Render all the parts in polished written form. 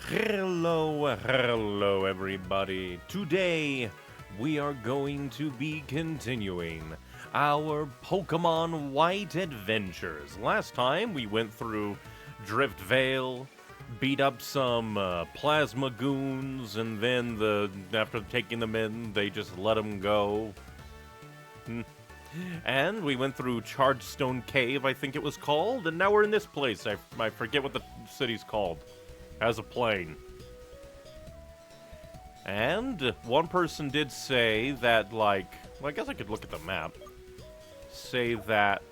Hello everybody. Today we are going to be continuing our Pokemon White adventures. Last time we went through Drift Vale, beat up some plasma goons, and then after taking them in, they just let them go. And we went through Chargestone Cave, I think it was called, and now we're in this place. I forget what the city's called. Has a plane. And one person did say that, well, I guess I could look at the map. Say that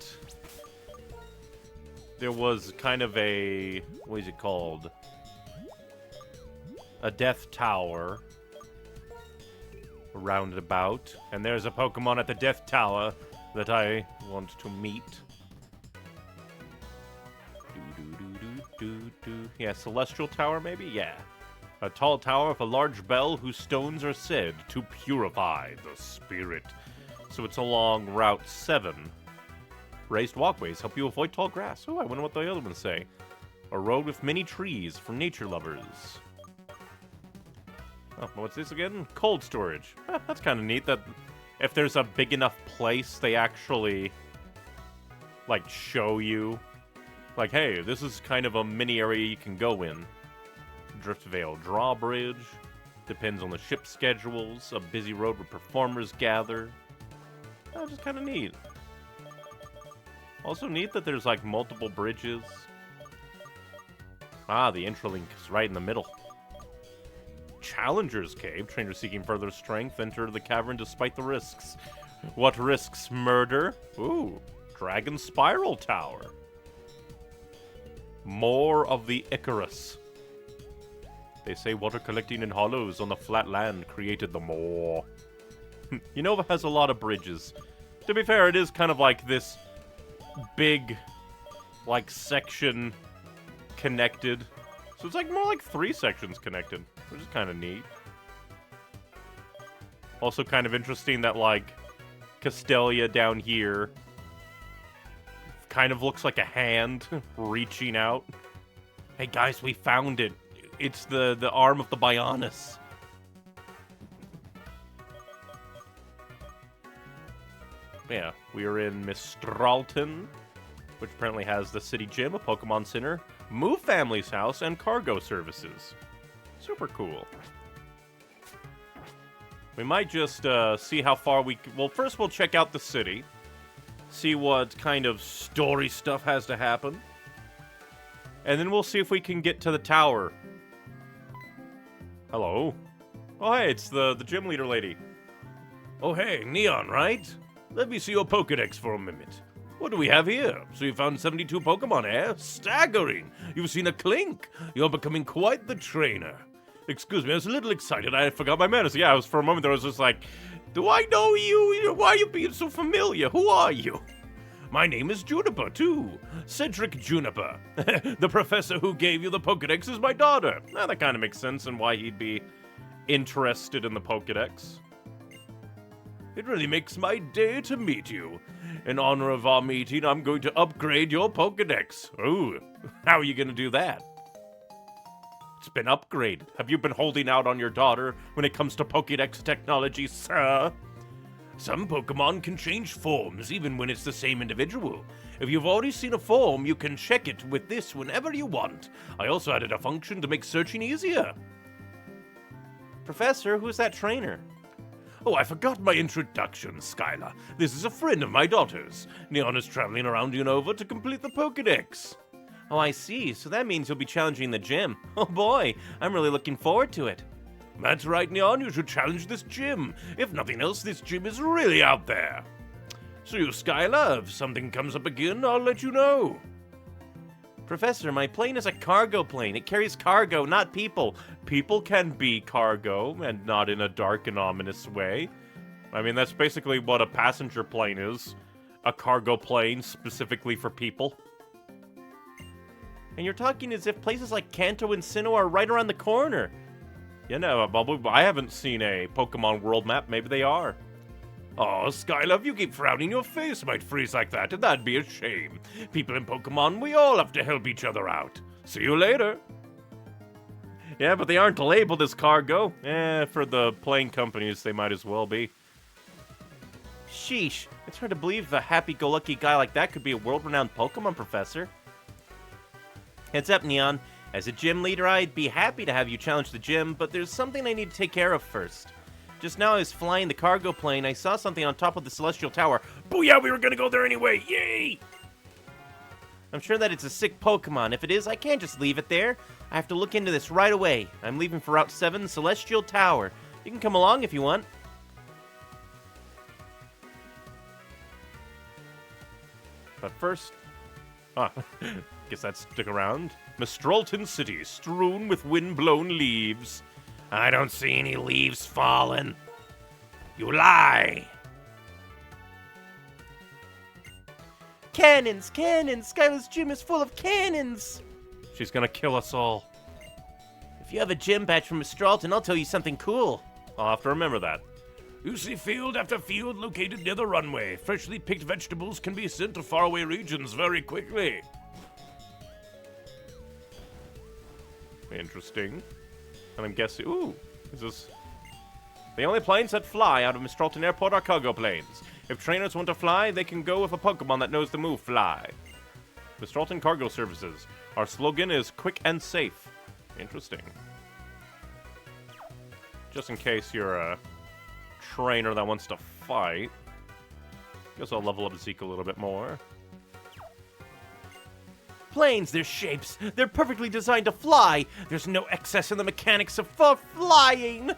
there was kind of a, what is it called? A death tower roundabout. And there's a Pokemon at the death tower that I want to meet. Yeah, Celestial Tower, maybe? Yeah. A tall tower with a large bell whose stones are said to purify the spirit. So it's along Route 7. Raised walkways help you avoid tall grass. Oh, I wonder what the other ones say. A road with many trees for nature lovers. Oh, what's this again? Cold storage. That's kind of neat that if there's a big enough place, they actually, show you. Hey, this is kind of a mini area you can go in. Drift Vale Drawbridge. Depends on the ship schedules. A busy road where performers gather. Just kind of neat. Also neat that there's, multiple bridges. Ah, the Intralink is right in the middle. Challenger's Cave. Trainers seeking further strength enter the cavern despite the risks. What risks? Murder? Ooh, Dragon Spiral Tower. More of the Icarus. They say water collecting in hollows on the flat land created the Maw. Unova has a lot of bridges. To be fair, it is kind of like this big, section connected. So it's more like 3 sections connected, which is kind of neat. Also kind of interesting that, Castelia down here kind of looks like a hand reaching out. Hey guys, we found it. It's the arm of the Bionis. Yeah, we are in Mistralton, which apparently has the city gym, a Pokemon Center, Move Family's house, and cargo services. Super cool. We might just see how far we... Well, first we'll check out the city. See what kind of story stuff has to happen. And then we'll see if we can get to the tower. Hello. Oh, hey, it's the gym leader lady. Oh, hey, Neon, right? Let me see your Pokedex for a minute. What do we have here? So you found 72 Pokemon, eh? Staggering! You've seen a Clink! You're becoming quite the trainer. Excuse me, I was a little excited. I forgot my manners. Yeah, for a moment there, I was just like, do I know you? Why are you being so familiar? Who are you? My name is Juniper, too. Cedric Juniper. The professor who gave you the Pokedex is my daughter. That kind of makes sense and why he'd be interested in the Pokedex. It really makes my day to meet you. In honor of our meeting, I'm going to upgrade your Pokedex. Ooh, how are you going to do that? It's been upgraded. Have you been holding out on your daughter when it comes to Pokédex technology, sir? Some Pokemon can change forms even when it's the same individual. If you've already seen a form, you can check it with this whenever you want. I also added a function to make searching easier. Professor, who's that trainer? Oh, I forgot my introduction, Skylar. This is a friend of my daughter's. Neon is traveling around Unova to complete the Pokédex. Oh, I see. So that means you'll be challenging the gym. Oh boy, I'm really looking forward to it. That's right, Neon. You should challenge this gym. If nothing else, this gym is really out there. So you, Skylar, if something comes up again, I'll let you know. Professor, my plane is a cargo plane. It carries cargo, not people. People can be cargo, and not in a dark and ominous way. I mean, that's basically what a passenger plane is. A cargo plane specifically for people. And you're talking as if places like Kanto and Sinnoh are right around the corner. You know, I haven't seen a Pokemon world map. Maybe they are. Oh, Skylar, if you keep frowning, your face might freeze like that, and that'd be a shame. People in Pokemon, we all have to help each other out. See you later. Yeah, but they aren't labeled as cargo. For the plane companies, they might as well be. Sheesh, it's hard to believe a happy-go-lucky guy like that could be a world-renowned Pokemon professor. Heads up, Neon. As a gym leader, I'd be happy to have you challenge the gym, but there's something I need to take care of first. Just now I was flying the cargo plane, I saw something on top of the Celestial Tower. Booyah, we were gonna go there anyway, yay! I'm sure that it's a sick Pokemon. If it is, I can't just leave it there. I have to look into this right away. I'm leaving for Route 7, Celestial Tower. You can come along if you want. But first... guess I'd stick around. Mistralton City, strewn with wind-blown leaves. I don't see any leaves falling. You lie! Cannons! Cannons! Skylar's gym is full of cannons! She's gonna kill us all. If you have a gym badge from Mistralton, I'll tell you something cool. I'll have to remember that. You see field after field located near the runway. Freshly picked vegetables can be sent to faraway regions very quickly. Interesting. And I'm guessing... Ooh, is this... The only planes that fly out of Mistralton Airport are cargo planes. If trainers want to fly, they can go with a Pokemon that knows the move fly. Mistralton Cargo Services. Our slogan is quick and safe. Interesting. Just in case you're a trainer that wants to fight. Guess I'll level up Zeke a little bit more. Planes, their shapes, they're perfectly designed to fly. There's no excess in the mechanics of flying.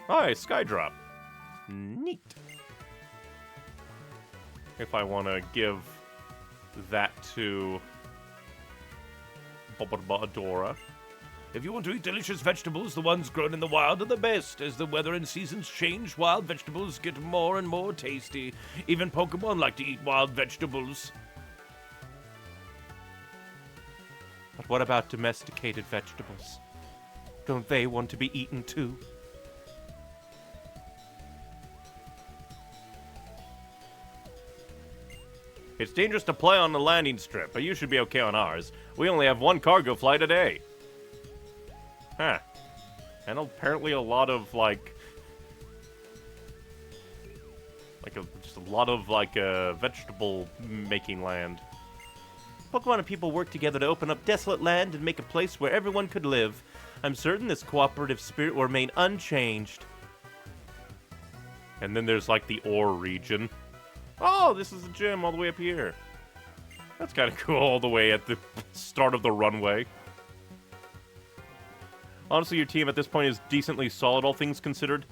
Hi, Skydrop. Neat. If I want to give that to Adora. If you want to eat delicious vegetables, the ones grown in the wild are the best. As the weather and seasons change, wild vegetables get more and more tasty. Even Pokemon like to eat wild vegetables. But what about domesticated vegetables? Don't they want to be eaten too? It's dangerous to play on the landing strip, but you should be okay on ours. We only have one cargo flight a day. Huh. And apparently a lot of, just a lot of, vegetable-making land. Pokemon and people work together to open up desolate land and make a place where everyone could live. I'm certain this cooperative spirit will remain unchanged. And then there's, the ore region. Oh, this is a gym all the way up here. That's kind of cool, all the way at the start of the runway. Honestly, your team at this point is decently solid, all things considered.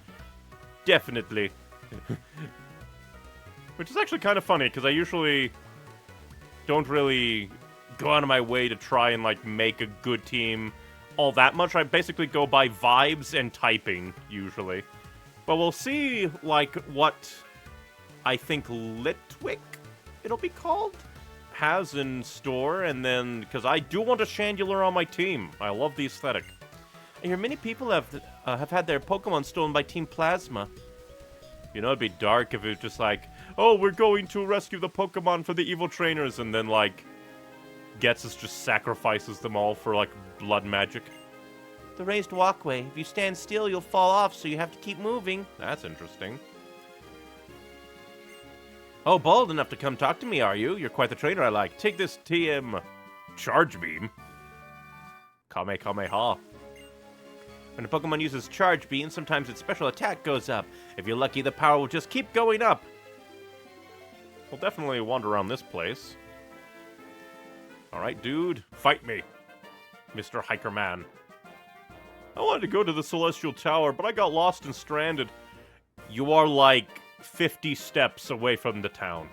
Definitely. Which is actually kind of funny, because I usually don't really go out of my way to try and, make a good team all that much. I basically go by vibes and typing, usually. But we'll see, what I think Litwick, it'll be called, has in store, and then, because I do want a Chandelure on my team. I love the aesthetic. I hear many people have had their Pokemon stolen by Team Plasma. You know, it'd be dark if it was just oh, we're going to rescue the Pokemon for the evil trainers, and then, Getsus just sacrifices them all for, blood magic. The raised walkway. If you stand still, you'll fall off, so you have to keep moving. That's interesting. Oh, bold enough to come talk to me, are you? You're quite the trainer I like. Take this TM Charge Beam. Kamehameha. When a Pokemon uses Charge Beam, sometimes its special attack goes up. If you're lucky, the power will just keep going up. We'll definitely wander around this place. Alright, dude. Fight me, Mr. Hiker Man. I wanted to go to the Celestial Tower, but I got lost and stranded. You are 50 steps away from the town.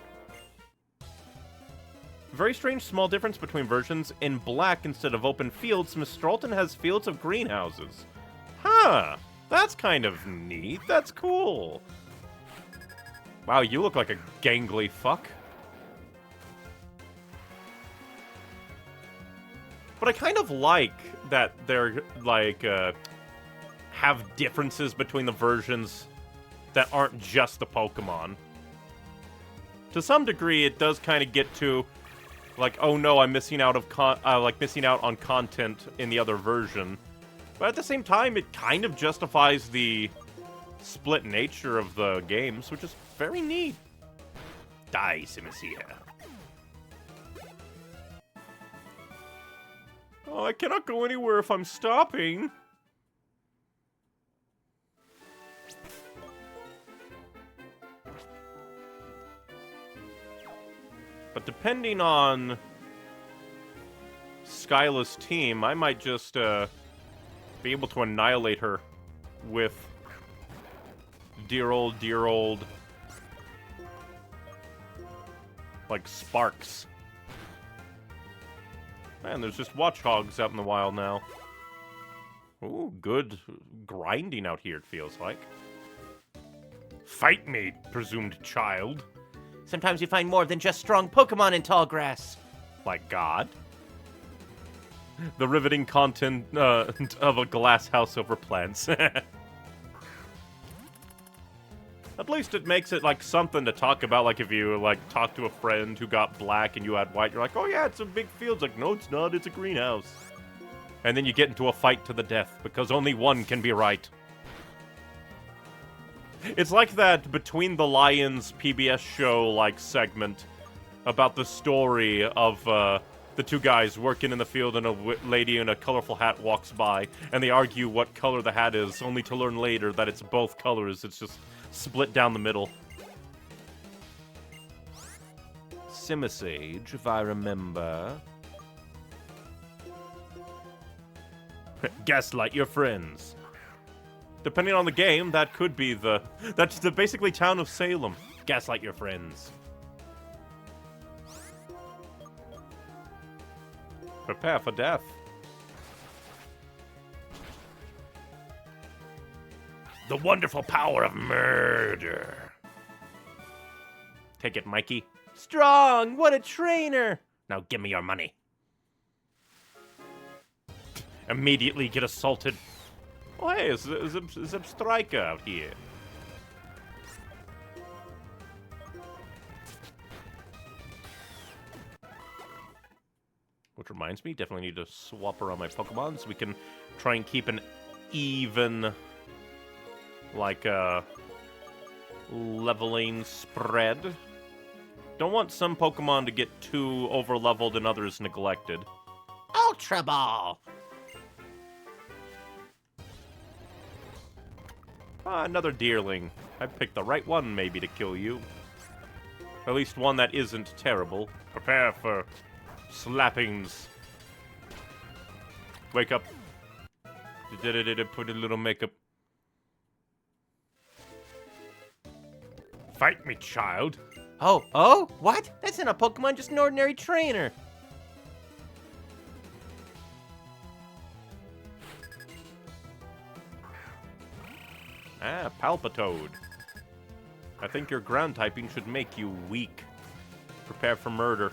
Very strange small difference between versions. In black, instead of open fields, Mistralton has fields of greenhouses. Huh, that's kind of neat. That's cool. Wow, you look like a gangly fuck. But I kind of like that they're, have differences between the versions that aren't just the Pokemon. To some degree, it does kind of get to, Like, oh no, I'm missing out missing out on content in the other version. But at the same time, it kind of justifies the split nature of the games, which is very neat. Die, Simicia. Oh, I cannot go anywhere if I'm stopping. But depending on Skyla's team, I might just be able to annihilate her with dear old, like, sparks. Man, there's just watchhogs out in the wild now. Ooh, good grinding out here, it feels like. Fight me, presumed child. Sometimes you find more than just strong Pokemon in tall grass. Like God. The riveting content of a glass house over plants. At least it makes it, like, something to talk about. Like, if you, like, talk to a friend who got black and you had white, you're like, oh yeah, it's a big field. It's like, no, it's not. It's a greenhouse. And then you get into a fight to the death, because only one can be right. It's like that Between the Lions PBS show, like, segment about the story of, the two guys working in the field and a lady in a colorful hat walks by, and they argue what color the hat is, only to learn later that it's both colors. It's just split down the middle. Simisage, if I remember. Gaslight your friends. Depending on the game, that could be that's the basically town of Salem. Gaslight your friends. Prepare for death. The wonderful power of murder. Take it, Mikey. Strong! What a trainer! Now give me your money. Immediately get assaulted. Oh, hey, is Striker out here? Which reminds me, definitely need to swap around my Pokemon so we can try and keep an even, like, leveling spread. Don't want some Pokemon to get too over-leveled and others neglected. Ultra Ball! Ah, another Deerling. I picked the right one, maybe, to kill you. At least one that isn't terrible. Prepare for slappings. Wake up. Put a little makeup. Fight me, child. Oh? What? That's not a Pokemon, just an ordinary trainer. Ah, Palpitoad. I think your ground typing should make you weak. Prepare for murder.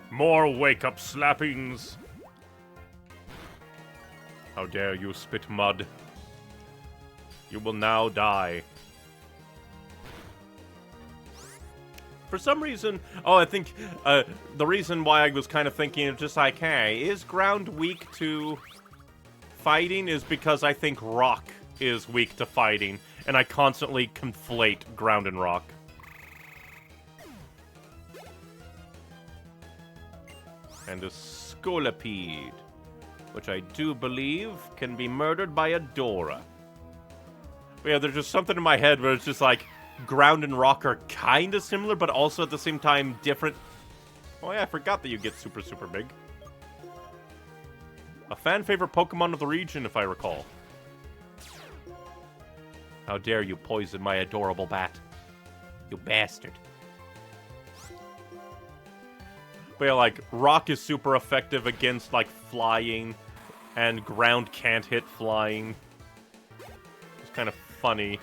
More wake-up slappings! How dare you spit mud. You will now die. For some reason... Oh, I think the reason why I was kind of thinking of just like, hey, is ground weak to fighting is because I think rock is weak to fighting, and I constantly conflate ground and rock. And a Scolipede, which I do believe can be murdered by a Dora. But yeah, there's just something in my head where it's just like, ground and rock are kind of similar, but also at the same time different. Oh yeah, I forgot that you get super, super big. A fan-favorite Pokemon of the region, if I recall. How dare you poison my adorable bat. You bastard. But yeah, like, rock is super effective against, like, flying, and ground can't hit flying. It's kind of funny.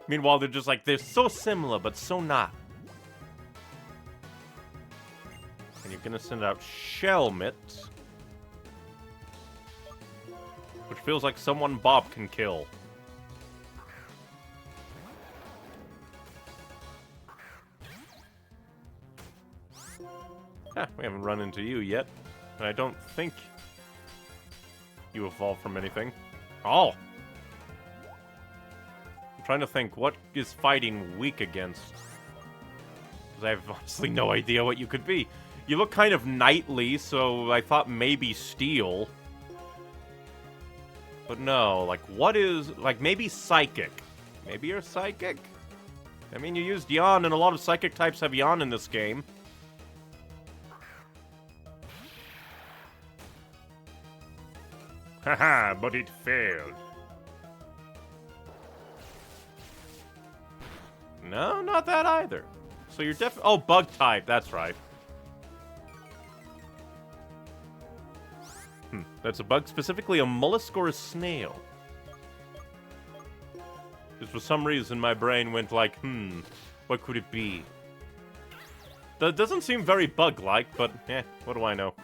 Meanwhile, they're just like, they're so similar, but so not. And you're gonna send out Shelmet, which feels like someone Bob can kill. We haven't run into you yet. And I don't think you evolve from anything. Oh! I'm trying to think, what is fighting weak against? Because I have honestly no idea what you could be. You look kind of knightly, so I thought maybe steel. But no, like, what is... Like, maybe psychic. Maybe you're psychic? I mean, you used yawn, and a lot of psychic types have yawn in this game. Haha, but it failed. No, not that either. So you're oh, bug type, that's right. That's a bug, specifically a mollusk or a snail. Just for some reason my brain went like, what could it be? That doesn't seem very bug-like, but what do I know?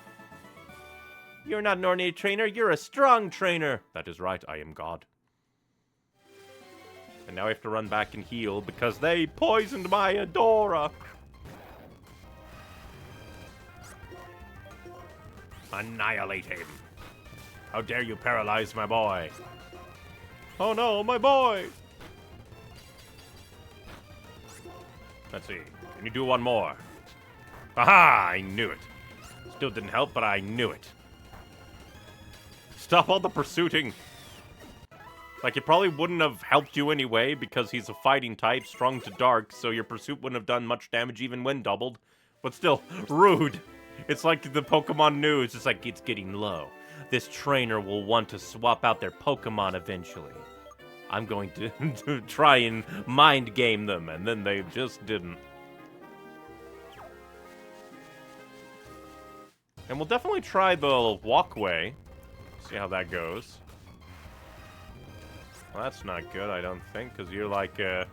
You're not an ordinary trainer, you're a strong trainer. That is right, I am God. And now I have to run back and heal because they poisoned my Adora. Annihilate him. How dare you paralyze my boy? Oh no, my boy! Let's see. Can you do one more? Aha! I knew it. Still didn't help, but I knew it. Stop all the pursuiting. Like, it probably wouldn't have helped you anyway, because he's a fighting type, strong to dark, so your pursuit wouldn't have done much damage even when doubled. But still, rude. It's like the Pokemon news. It's like, it's getting low. This trainer will want to swap out their Pokemon eventually. I'm going to try and mind game them, and then they just didn't. And we'll definitely try the walkway. See how that goes. Well, that's not good, I don't think, because you're like a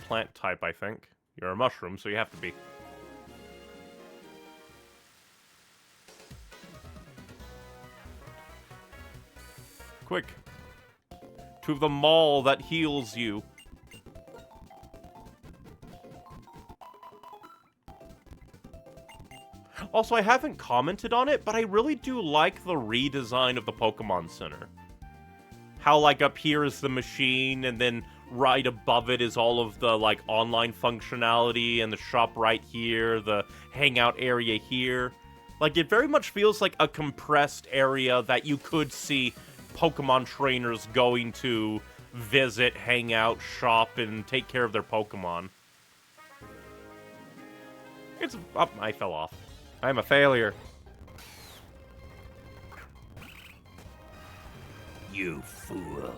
plant type, I think. You're a mushroom, so you have to be. Quick. To the mall that heals you. Also, I haven't commented on it, but I really do like the redesign of the Pokemon Center. How, like, up here is the machine, and then right above it is all of the, like, online functionality, and the shop right here, the hangout area here. Like, it very much feels like a compressed area that you could see Pokemon trainers going to visit, hang out, shop, and take care of their Pokemon. It's... Oh, I fell off. I'm a failure. You fool.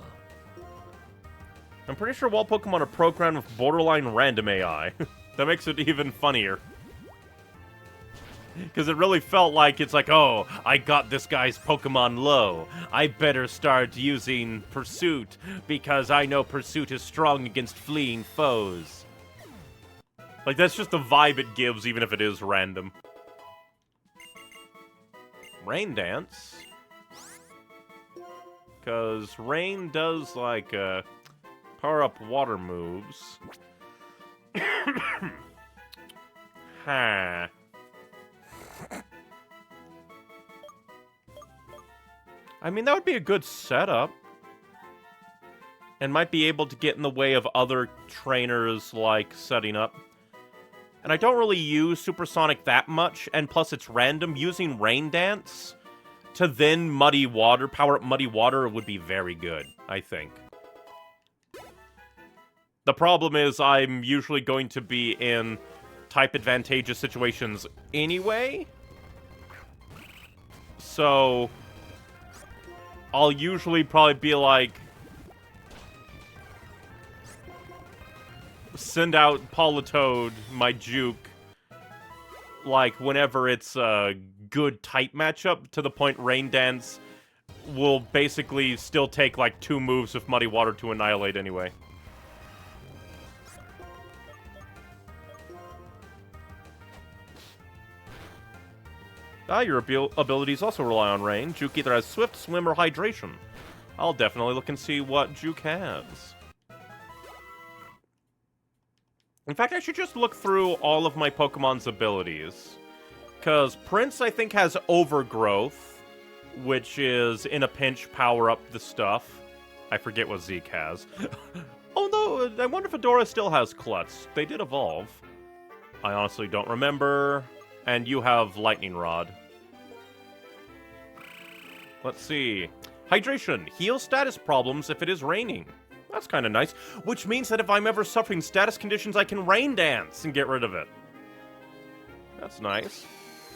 I'm pretty sure all Pokemon are programmed with borderline random AI. That makes it even funnier. Because it really felt like it's like, oh, I got this guy's Pokemon low. I better start using Pursuit, because I know Pursuit is strong against fleeing foes. Like, that's just the vibe it gives, even if it is random. Rain Dance. Because Rain does, like, power up water moves. Huh. I mean, that would be a good setup. And might be able to get in the way of other trainers, like, setting up. And I don't really use Supersonic that much, and plus it's random. Using Rain Dance to then Muddy Water, power up Muddy Water would be very good, I think. The problem is I'm usually going to be in type advantageous situations anyway. So I'll usually probably be like, send out Politoed, my juke, like, whenever it's a good type matchup, to the point Rain Dance will basically still take, like, 2 moves of Muddy Water to annihilate anyway. Ah, your abilities also rely on rain. Juke either has Swift, Swim, or Hydration. I'll definitely look and see what Juke has. In fact, I should just look through all of my Pokemon's abilities Because Prince, I think, has Overgrowth, which is, in a pinch, power up the stuff. I forget what Zeke has. Although, I wonder if Fedora still has Klutz. They did evolve. I honestly don't remember. And you have Lightning Rod. Let's see. Hydration. Heal status problems if it is raining. That's kind of nice. Which means that if I'm ever suffering status conditions, I can rain dance and get rid of it. That's nice.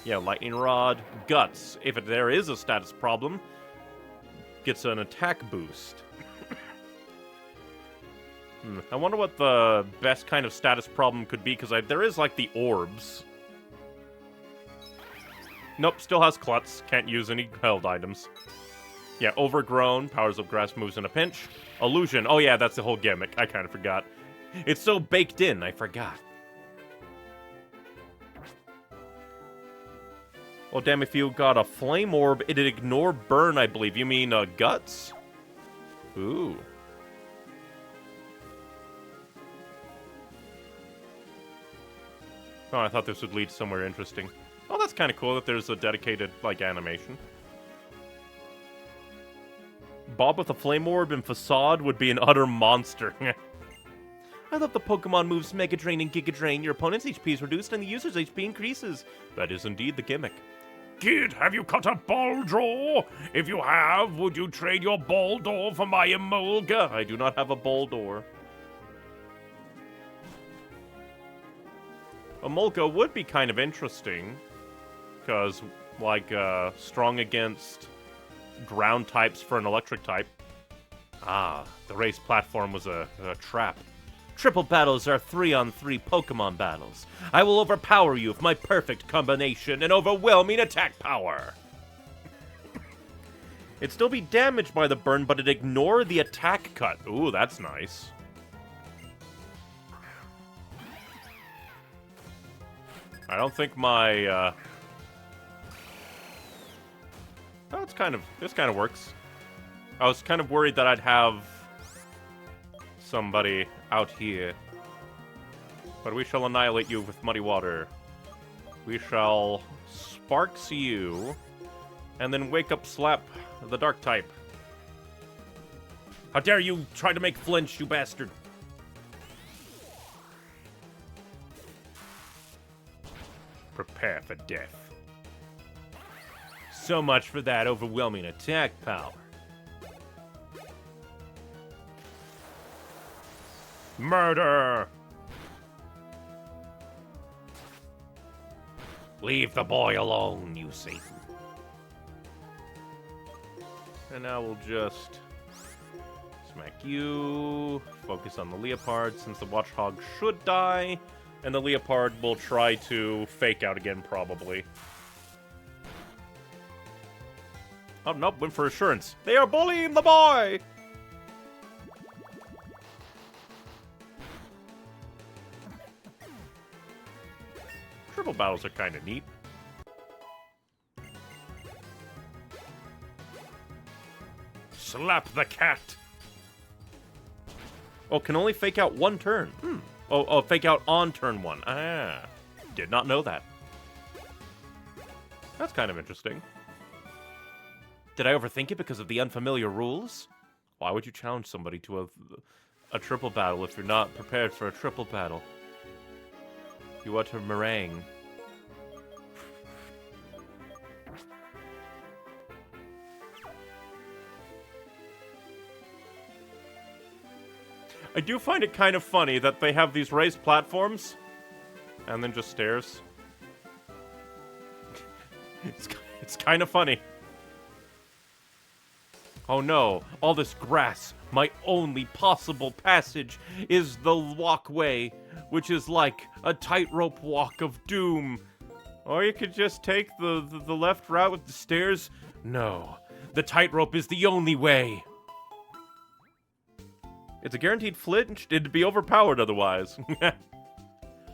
Yeah, Lightning Rod. Guts. If there is a status problem, gets an attack boost. I wonder what the best kind of status problem could be, because there is, like, the orbs. Nope, still has Klutz. Can't use any held items. Yeah, Overgrown. Powers of Grass moves in a pinch. Illusion. Oh yeah, that's the whole gimmick. I kind of forgot. It's so baked in, I forgot. Well, damn, if you got a Flame Orb, it'd ignore Burn, I believe. You mean, Guts? Ooh. Oh, I thought this would lead somewhere interesting. Oh, that's kind of cool that there's a dedicated, like, animation. Bob with a Flame Orb and Facade would be an utter monster. I love the Pokemon moves Mega Drain and Giga Drain. Your opponent's HP is reduced and the user's HP increases. That is indeed the gimmick. Kid, have you cut a Baldor? If you have, would you trade your Baldor for my Emolga? I do not have a Baldor. Emolga would be kind of interesting, because, like, strong against ground types for an electric type. Ah, the race platform was a trap. Triple battles are 3-on-3 Pokemon battles. I will overpower you with my perfect combination and overwhelming attack power. It'd still be damaged by the burn, but it'd ignore the attack cut. Ooh, that's nice. I don't think my, Oh, this kind of works. I was kind of worried that I'd have somebody out here. But we shall annihilate you with muddy water. We shall Sparks you, and then Wake Up Slap the Dark type. How dare you try to make flinch, you bastard! Prepare for death. So much for that overwhelming attack power. Murder! Leave the boy alone, you Satan. And now we'll just smack you. Focus on the Leopard, since the Watchhog should die. And the Leopard will try to fake out again, probably. Oh, nope, went for assurance. They are bullying the boy! Triple battles are kind of neat. Slap the cat! Oh, can only fake out one turn. Oh, fake out on turn one. Ah, did not know that. That's kind of interesting. Did I overthink it because of the unfamiliar rules? Why would you challenge somebody to a triple battle if you're not prepared for a triple battle? You utter meringue. I do find it kind of funny that they have these raised platforms and then just stairs. It's kind of funny. Oh no, all this grass. My only possible passage is the walkway, which is like a tightrope walk of doom. Or you could just take the left route with the stairs. No, the tightrope is the only way. It's a guaranteed flinch. It'd be overpowered otherwise.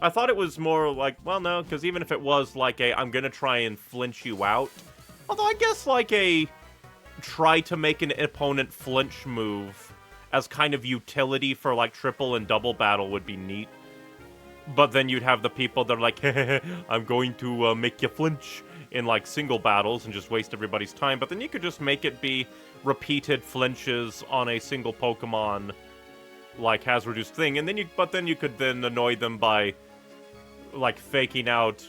I thought it was more like, well, no, because even if it was like a, I'm gonna try and flinch you out. Although I guess like a, try to make an opponent flinch move as kind of utility for like triple and double battle would be neat. But then you'd have the people that are like, I'm going to make you flinch in like single battles and just waste everybody's time. But then you could just make it be repeated flinches on a single Pokemon, like has reduced thing, and then you could then annoy them by like faking out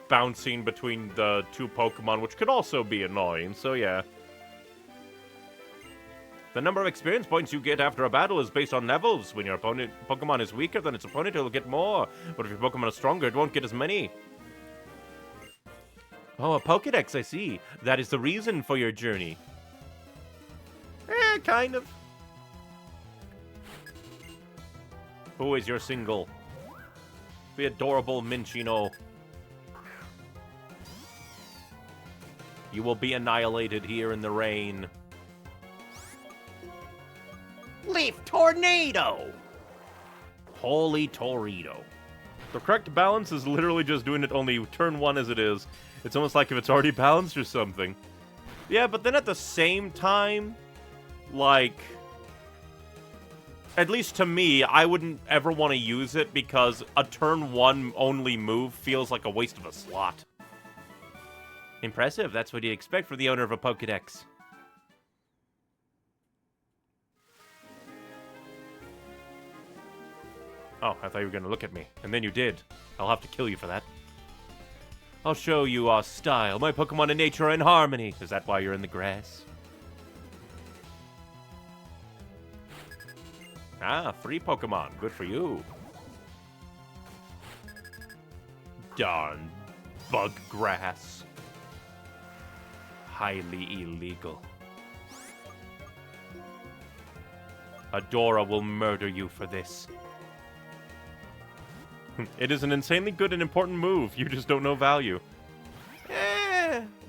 bouncing between the two Pokemon, which could also be annoying. So yeah. The number of experience points you get after a battle is based on levels. When your opponent Pokemon is weaker than its opponent, it'll get more. But if your Pokemon is stronger, it won't get as many. Oh, a Pokédex, I see. That is the reason for your journey. Kind of. Who is your single? The adorable Minchino. You will be annihilated here in the rain. Leaf Tornado! Holy Torito. The correct balance is literally just doing it only turn 1 as it is. It's almost like if it's already balanced or something. Yeah, but then at the same time, like, at least to me, I wouldn't ever want to use it because a turn 1 only move feels like a waste of a slot. Impressive, that's what you'd expect for the owner of a Pokédex. Oh, I thought you were going to look at me. And then you did. I'll have to kill you for that. I'll show you our style. My Pokemon and nature are in harmony. Is that why you're in the grass? Ah, free Pokemon. Good for you. Darn bug grass. Highly illegal. Adora will murder you for this. It is an insanely good and important move. You just don't know value.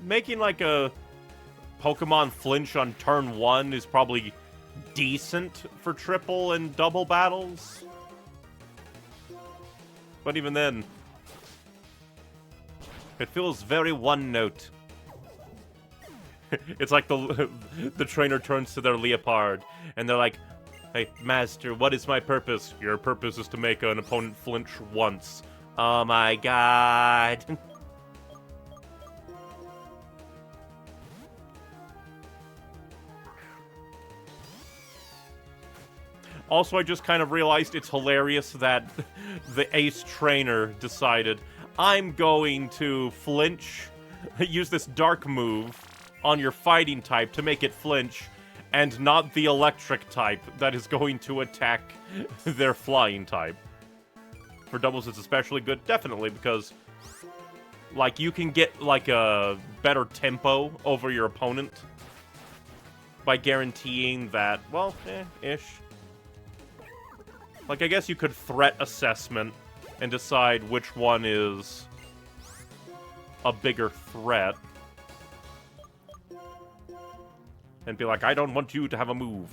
Making like a Pokemon flinch on turn 1 is probably decent for triple and double battles. But even then, it feels very one note. It's like the trainer turns to their Leopard and they're like, "Hey, Master, what is my purpose?" "Your purpose is to make an opponent flinch once." Oh my god. Also, I just kind of realized it's hilarious that the ace trainer decided, I'm going to flinch, use this dark move on your fighting type to make it flinch, and not the electric type that is going to attack their flying type. For doubles, it's especially good, definitely, because, like, you can get, like, a better tempo over your opponent by guaranteeing that, well, ish. Like, I guess you could threat assessment and decide which one is a bigger threat. And be like, I don't want you to have a move.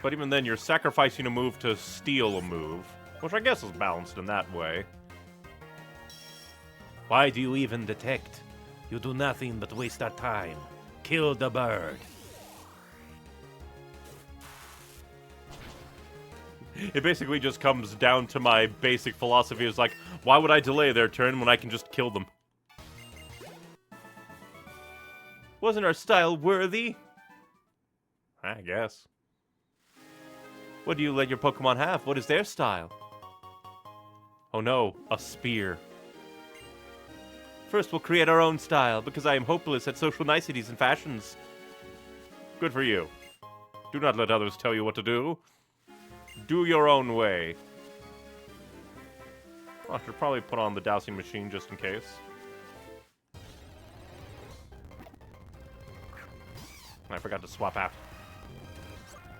But even then, you're sacrificing a move to steal a move, which I guess is balanced in that way. Why do you even detect? You do nothing but waste our time. Kill the bird. It basically just comes down to my basic philosophy is like, why would I delay their turn when I can just kill them? Wasn't our style worthy? I guess. What do you let your Pokemon have? What is their style? Oh no, a spear. First we'll create our own style, because I am hopeless at social niceties and fashions. Good for you. Do not let others tell you what to do. Do your own way. I should probably put on the dowsing machine just in case. I forgot to swap out.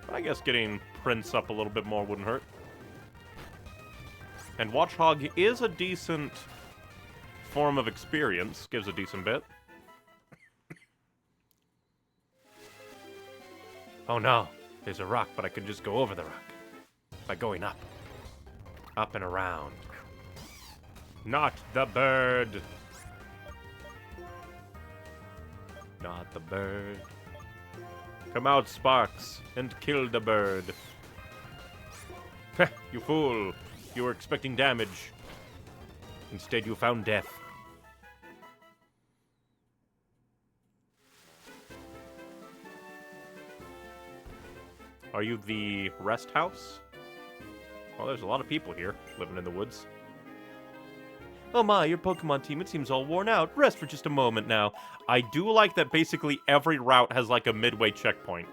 But I guess getting Prince up a little bit more wouldn't hurt. And Watchhog is a decent form of experience. Gives a decent bit. Oh no, there's a rock, but I can just go over the rock. By going up. Up and around. Not the bird. Not the bird. Come out, Sparks, and kill the bird. You fool. You were expecting damage. Instead, you found death. Are you the rest house? Well, there's a lot of people here, living in the woods. Oh my, your Pokemon team, it seems all worn out. Rest for just a moment now. I do like that basically every route has like a midway checkpoint.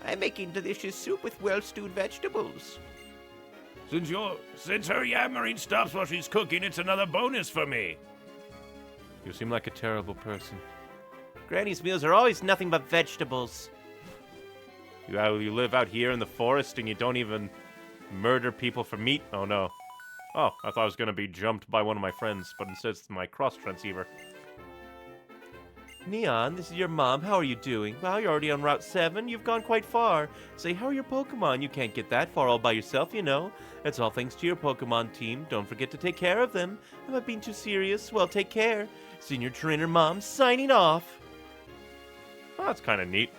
I'm making delicious soup with well-stewed vegetables. Since her yammering stops while she's cooking, it's another bonus for me. You seem like a terrible person. Granny's meals are always nothing but vegetables. You live out here in the forest and you don't even murder people for meat? Oh no. Oh, I thought I was gonna be jumped by one of my friends, but instead it's my cross transceiver. Neon, this is your mom. How are you doing? Wow, you're already on Route 7. You've gone quite far. Say, how are your Pokemon? You can't get that far all by yourself, you know. It's all thanks to your Pokemon team. Don't forget to take care of them. Am I being too serious? Well, take care. Senior Trainer Mom signing off. Oh, that's kind of neat.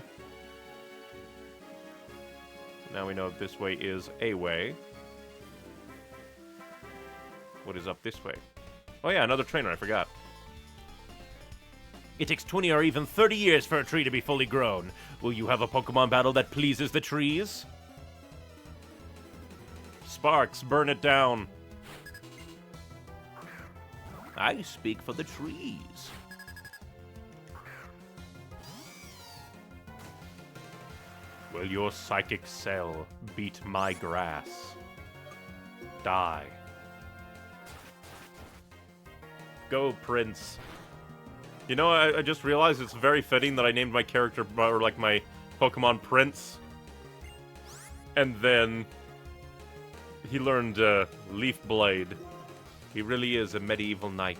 Now we know this way is a way. What is up this way? Oh yeah, another trainer, I forgot. It takes 20 or even 30 years for a tree to be fully grown. Will you have a Pokemon battle that pleases the trees? Sparks, burn it down. I speak for the trees. Will your psychic cell beat my grass? Die. Go, Prince. You know, I just realized it's very fitting that I named my character, or like my Pokemon Prince. And then he learned Leaf Blade. He really is a medieval knight.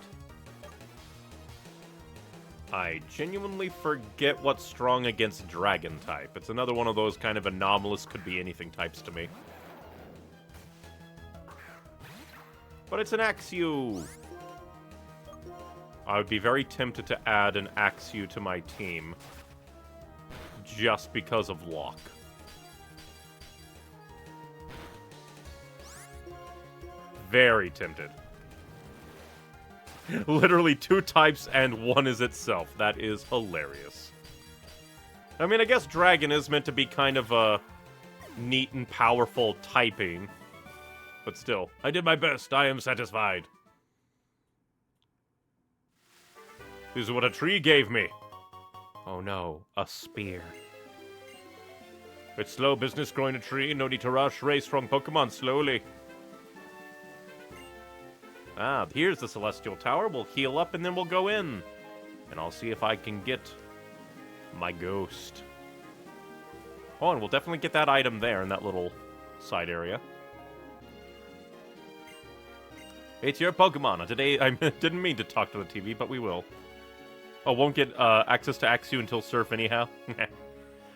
I genuinely forget what's strong against Dragon type. It's another one of those kind of anomalous could be anything types to me. But it's an Axew. I would be very tempted to add an Axew to my team. Just because of luck. Very tempted. Literally 2 types and 1 is itself. That is hilarious. I mean, I guess Dragon is meant to be kind of a neat and powerful typing. But still, I did my best. I am satisfied. This is what a tree gave me. Oh no, a spear. It's slow business growing a tree. No need to rush. Raise strong Pokemon slowly. Ah, here's the Celestial Tower. We'll heal up and then we'll go in. And I'll see if I can get my ghost. Oh, and we'll definitely get that item there in that little side area. It's your Pokemon. Today, I didn't mean to talk to the TV, but we will. Oh, won't get access to Axew until Surf anyhow.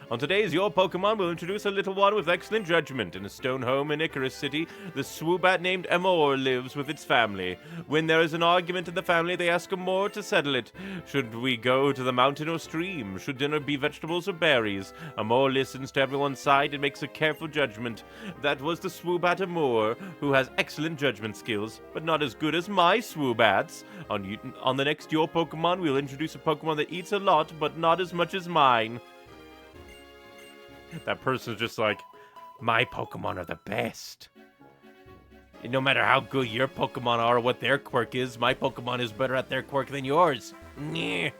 On today's Your Pokemon, we'll introduce a little one with excellent judgment. In a stone home in Icarus City, the Swoobat named Amor lives with its family. When there is an argument in the family, they ask Amor to settle it. Should we go to the mountain or stream? Should dinner be vegetables or berries? Amor listens to everyone's side and makes a careful judgment. That was the Swoobat Amor, who has excellent judgment skills, but not as good as my Swoobats. On the next Your Pokemon, we'll introduce a Pokemon that eats a lot, but not as much as mine. That person's just like, my Pokemon are the best. And no matter how good your Pokemon are or what their quirk is, my Pokemon is better at their quirk than yours. Nyeh.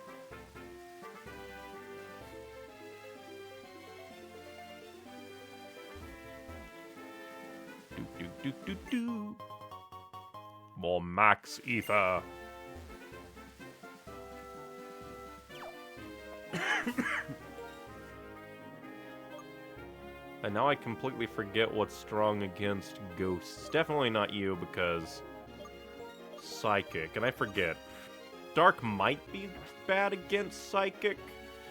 Do. More Max Ether. And now I completely forget what's strong against ghosts. Definitely not you, because Psychic. And I forget. Dark might be bad against Psychic.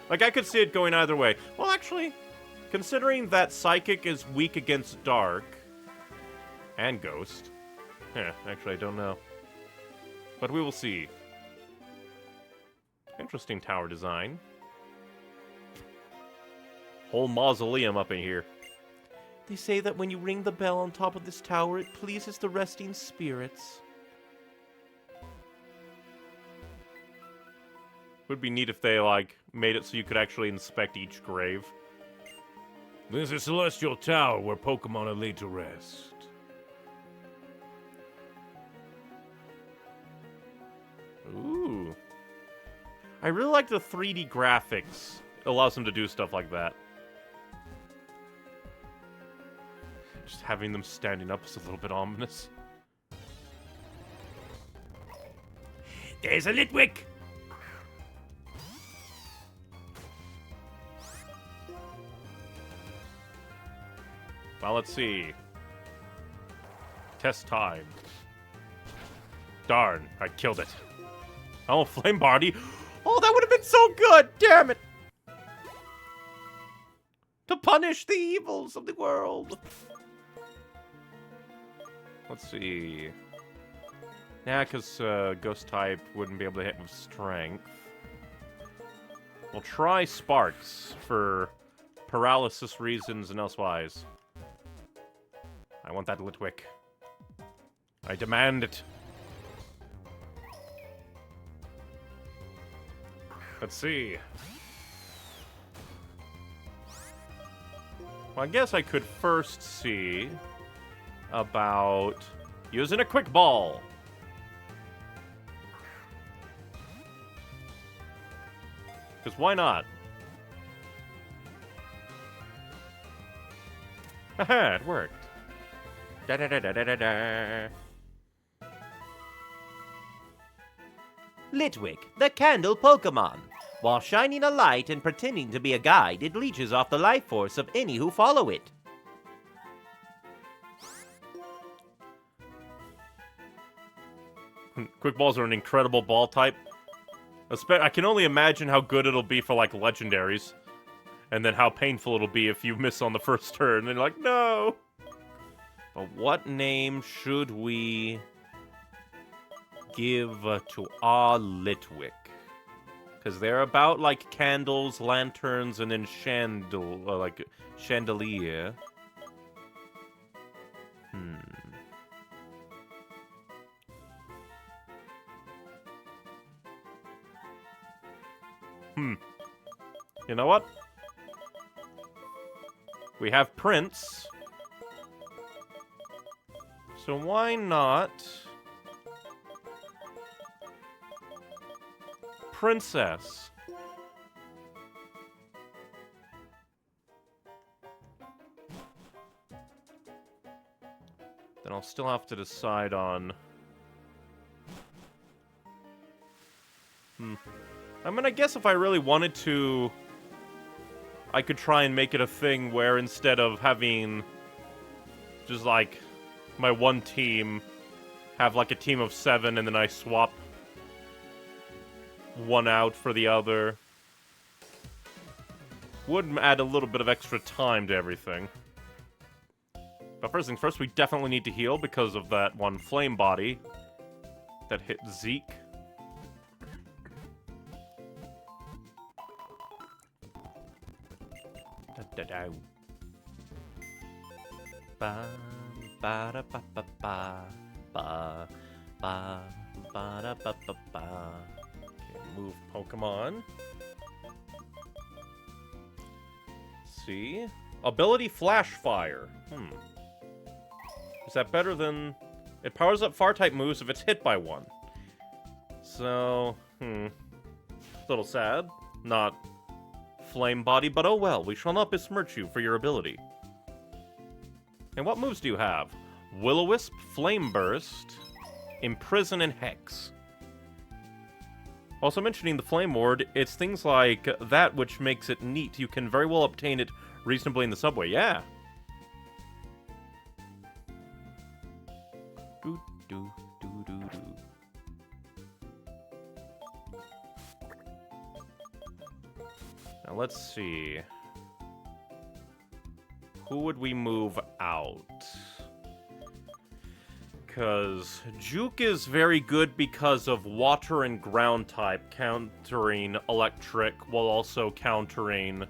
Like, I could see it going either way. Well, actually, considering that Psychic is weak against Dark and Ghost. Actually, I don't know. But we will see. Interesting tower design. Whole mausoleum up in here. They say that when you ring the bell on top of this tower, it pleases the resting spirits. Would be neat if they, like, made it so you could actually inspect each grave. There's a celestial tower where Pokemon are laid to rest. Ooh. I really like the 3D graphics. It allows them to do stuff like that. Just having them standing up is a little bit ominous. There's a Litwick! Well, let's see. Test time. Darn, I killed it. Oh, Flame Body. Oh, that would have been so good! Damn it! To punish the evils of the world. Let's see. Yeah, because Ghost type wouldn't be able to hit with Strength. We'll try Sparks for paralysis reasons and elsewise. I want that Litwick. I demand it. Let's see. Well, I guess I could first see about using a Quick Ball. Because why not? Haha, it worked. Da-da-da-da-da-da. Litwick, the candle Pokemon. While shining a light and pretending to be a guide, it leeches off the life force of any who follow it. Quick Balls are an incredible ball type. I can only imagine how good it'll be for, like, legendaries. And then how painful it'll be if you miss on the first turn. And you're like, no! But what name should we give to our Litwick? Because they're about like candles, lanterns, and then chandelier. You know what? We have Prince. So why not Princess? Then I'll still have to decide on... I mean, I guess if I really wanted to, I could try and make it a thing where instead of having just, like, my one team have, like, a team of 7 and then I swap one out for the other. Would add a little bit of extra time to everything. But first things first, we definitely need to heal because of that one flame body that hit Zeke. Da-da-da. Ba ba da ba ba ba ba ba ba da ba ba ba. Okay, move Pokemon. See? Ability Flash Fire. Is that better than... It powers up Fire-type moves if it's hit by one. So, a little sad. Not Flame Body, but oh well. We shall not besmirch you for your ability. And what moves do you have? Will-O-Wisp, Flame Burst, Imprison, and Hex. Also mentioning the Flame Ward, it's things like that which makes it neat. You can very well obtain it reasonably in the subway, yeah. Do, do, do, do, do. Now let's see. Who would we move out? Because Juke is very good because of water and ground type, countering electric while also countering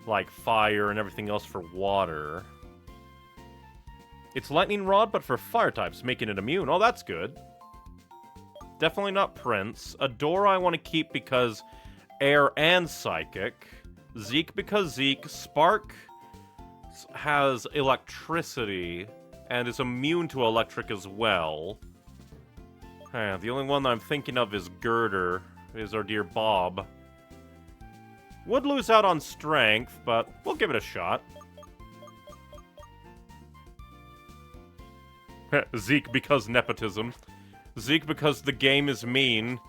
like fire and everything else for water. It's lightning rod, but for fire types, making it immune. Oh, that's good. Definitely not Prince. Adora I want to keep because air and psychic. Zeke because Zeke. Spark has electricity and is immune to electric as well. The only one that I'm thinking of is Girder, is our dear Bob. Would lose out on strength, but we'll give it a shot. Zeke because nepotism. Zeke because the game is mean,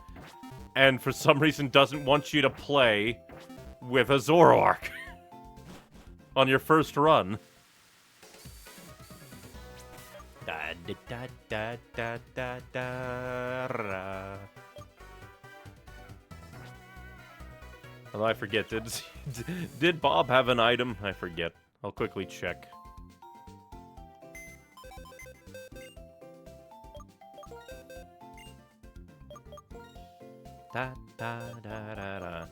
and for some reason doesn't want you to play with a Zoroark on your first run. Da da da da da da da. Well, I forget. Did Bob have an item? I forget. I'll quickly check. Da da da da da.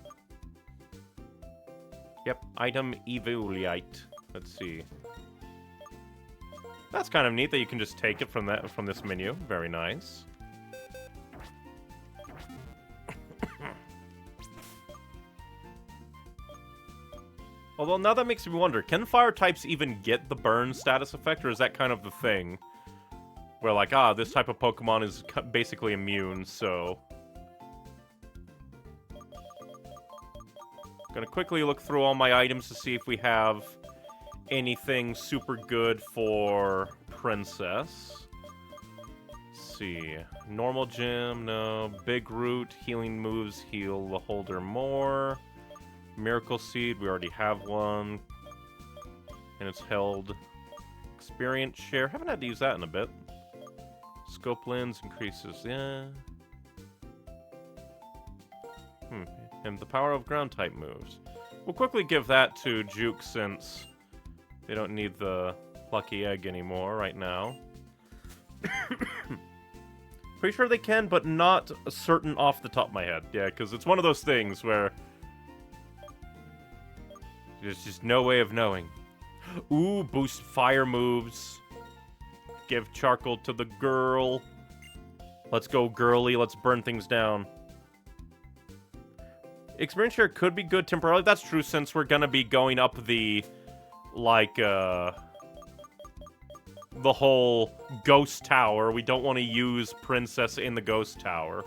Yep, item Evoluite. Let's see. That's kind of neat that you can just take it from this menu. Very nice. Although now that makes me wonder, can fire types even get the burn status effect, or is that kind of the thing? Where like, this type of Pokemon is basically immune, so... Gonna quickly look through all my items to see if we have anything super good for Princess. Let's see. Normal gym, no. Big root, healing moves, heal the holder more. Miracle Seed, we already have one. And it's held. Experience share, haven't had to use that in a bit. Scope lens increases, yeah. And the power of ground type moves. We'll quickly give that to Juke since they don't need the lucky egg anymore right now. Pretty sure they can, but not certain off the top of my head. Yeah, because it's one of those things where there's just no way of knowing. Ooh, boost fire moves. Give charcoal to the girl. Let's go, girly. Let's burn things down. Experience share could be good temporarily. That's true since we're gonna be going up the, like, the whole ghost tower. We don't want to use Princess in the ghost tower.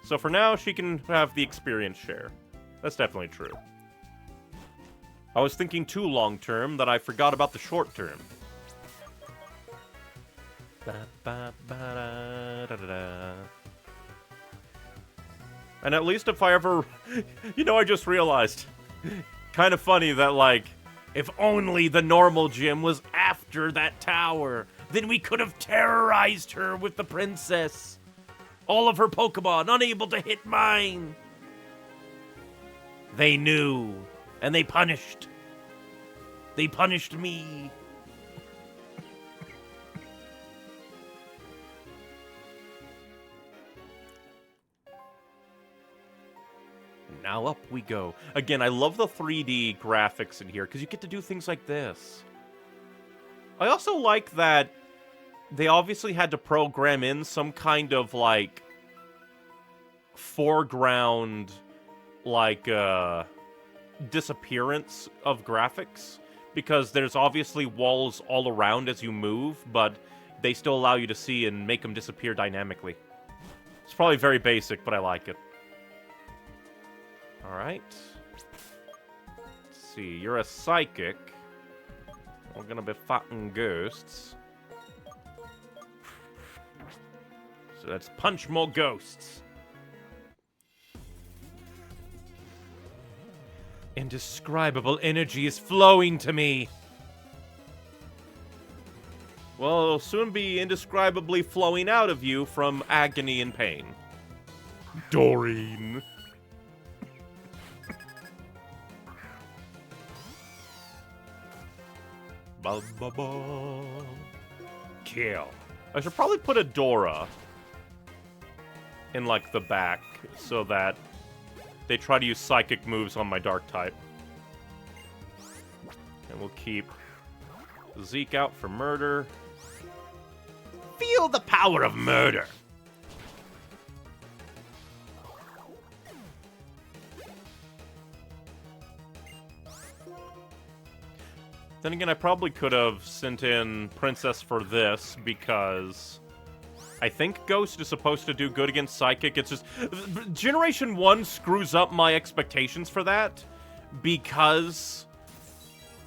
So for now, she can have the experience share. That's definitely true. I was thinking too long-term that I forgot about the short-term. And at least if I ever... You know, I just realized. Kind of funny that, like, if only the normal gym was after that tower, then we could have terrorized her with the princess. All of her Pokemon unable to hit mine. They knew, and they punished. They punished me. Now up we go. Again, I love the 3D graphics in here, because you get to do things like this. I also like that they obviously had to program in some kind of, like, foreground, like, disappearance of graphics. Because there's obviously walls all around as you move, but they still allow you to see and make them disappear dynamically. It's probably very basic, but I like it. Alright. Let's see, you're a psychic. We're gonna be fighting ghosts. So let's punch more ghosts. Indescribable energy is flowing to me. Well, it'll soon be indescribably flowing out of you from agony and pain. Doreen. Ba ba ba. Kill. I should probably put a Dora in, like, the back so that they try to use psychic moves on my dark type. And we'll keep Zeke out for murder. Feel the power of murder. Then again, I probably could have sent in Princess for this, because I think Ghost is supposed to do good against Psychic. It's just... Generation 1 screws up my expectations for that, because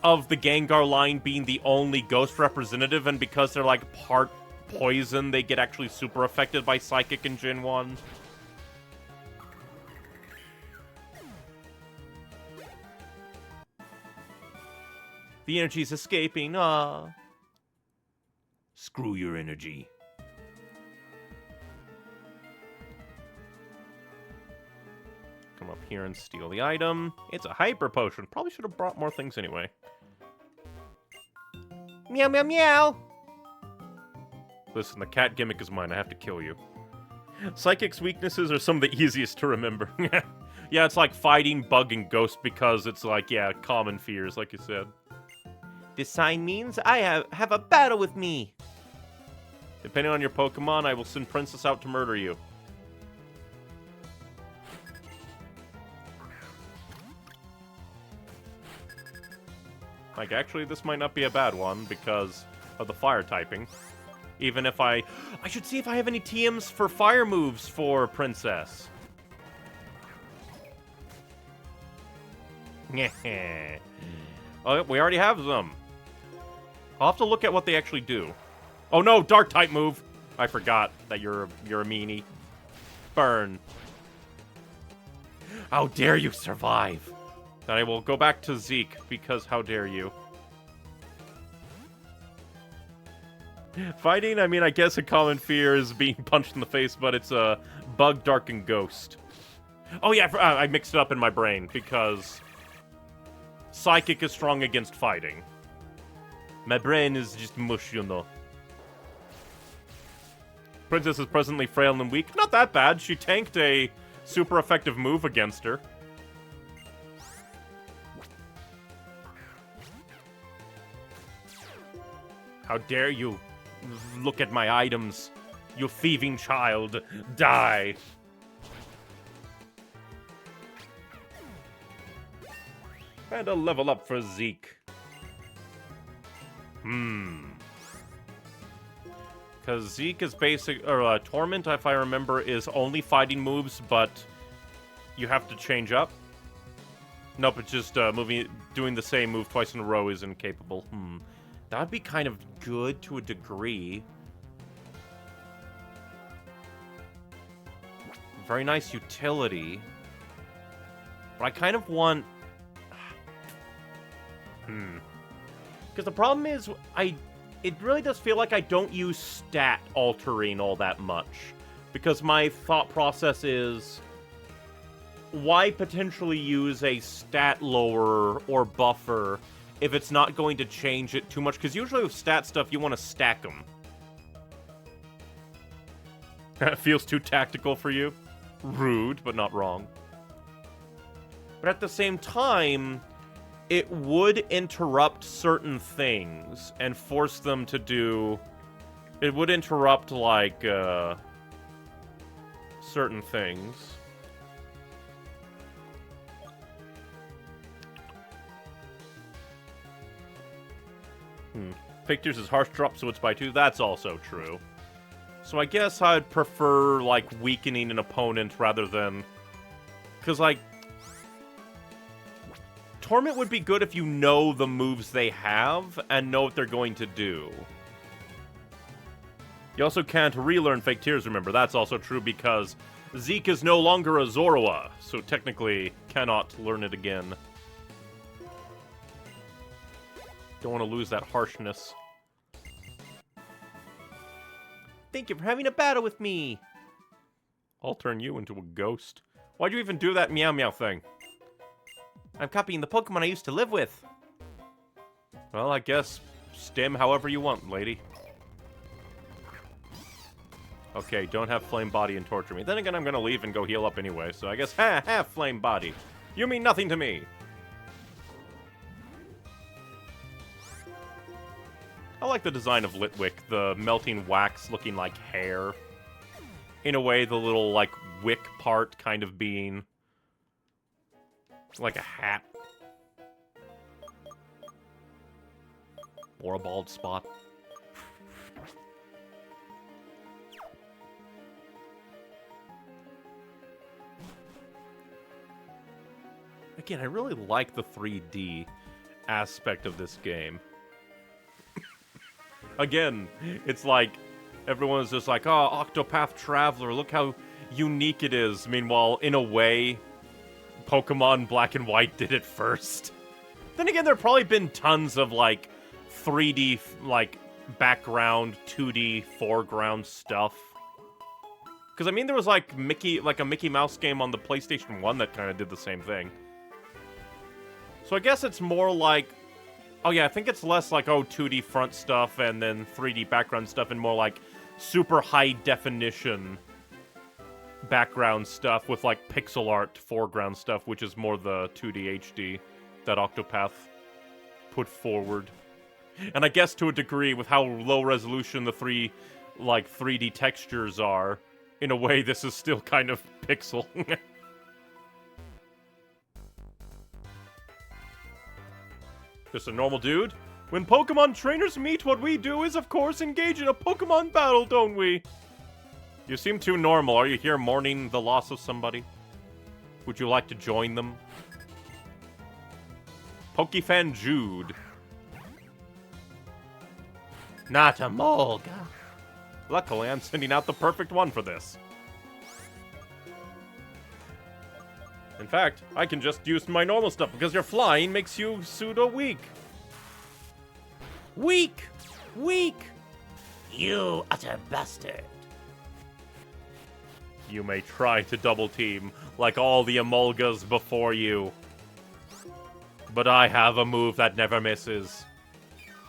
of the Gengar line being the only Ghost representative, and because they're, like, part poison, they get actually super affected by Psychic in Gen 1. The energy's escaping, ah. Screw your energy. Come up here and steal the item. It's a hyper potion. Probably should have brought more things anyway. Meow, meow, meow. Listen, the cat gimmick is mine. I have to kill you. Psychic's weaknesses are some of the easiest to remember. Yeah, it's like fighting Bug and Ghost because it's like, yeah, common fears, like you said. This sign means I have a battle with me. Depending on your Pokemon, I will send Princess out to murder you. Like, actually, this might not be a bad one because of the fire typing. Even if I should see if I have any TMs for fire moves for Princess. Oh, we already have them. I'll have to look at what they actually do. Oh no, dark type move. I forgot that you're a meanie. Burn. How dare you survive? Then I will go back to Zeke because how dare you? Fighting, I mean, I guess a common fear is being punched in the face, but it's a Bug, Dark, and Ghost. Oh yeah, I mixed it up in my brain because Psychic is strong against fighting. My brain is just mush, you know. Princess is presently frail and weak. Not that bad. She tanked a super effective move against her. How dare you look at my items, you thieving child. Die. And a level up for Zeke. Because Zeke is basic, or Torment, if I remember, is only fighting moves, but you have to change up. Nope, it's just doing the same move twice in a row is incapable. That would be kind of good to a degree. Very nice utility. But I kind of want... Because the problem is, it really does feel like I don't use stat altering all that much. Because my thought process is, why potentially use a stat lower or buffer if it's not going to change it too much? Because usually with stat stuff, you want to stack them. That feels too tactical for you? Rude, but not wrong. But at the same time, it would interrupt certain things and force them to do... It would interrupt, like, certain things. Fake Tears is harsh drop, so it's by 2. That's also true. So I guess I'd prefer, like, weakening an opponent rather than... Because, like... Torment would be good if you know the moves they have and know what they're going to do. You also can't relearn Fake Tears, remember. That's also true because Zeke is no longer a Zorua, so technically cannot learn it again. Don't want to lose that harshness. Thank you for having a battle with me. I'll turn you into a ghost. Why'd you even do that meow meow thing? I'm copying the Pokemon I used to live with. Well, I guess stim however you want, lady. Okay, don't have Flame Body and torture me. Then again, I'm gonna leave and go heal up anyway, so I guess have Flame Body. You mean nothing to me. like the design of Litwick, the melting wax looking like hair. In a way, the little, like, wick part kind of being like a hat. Or a bald spot. Again, I really like the 3D aspect of this game. Again, it's like, everyone's just like, oh, Octopath Traveler, look how unique it is. Meanwhile, in a way, Pokemon Black and White did it first. Then again, there have probably been tons of, like, 3D, like, background, 2D, foreground stuff. Because, I mean, there was, like, a Mickey Mouse game on the PlayStation 1 that kind of did the same thing. So I guess it's more like... Oh, yeah, I think it's less like, oh, 2D front stuff and then 3D background stuff and more like super high-definition background stuff with, like, pixel art foreground stuff, which is more the 2D HD that Octopath put forward. And I guess to a degree, with how low resolution the 3D textures are, in a way, this is still kind of pixel. Just a normal dude? When Pokemon trainers meet, what we do is, of course, engage in a Pokemon battle, don't we? You seem too normal. Are you here mourning the loss of somebody? Would you like to join them? Pokefan Jude. Not a Molga. Luckily, I'm sending out the perfect one for this. In fact, I can just use my normal stuff because your flying makes you pseudo-weak. Weak! Weak! You utter bastard. You may try to double-team like all the Emolgas before you. But I have a move that never misses.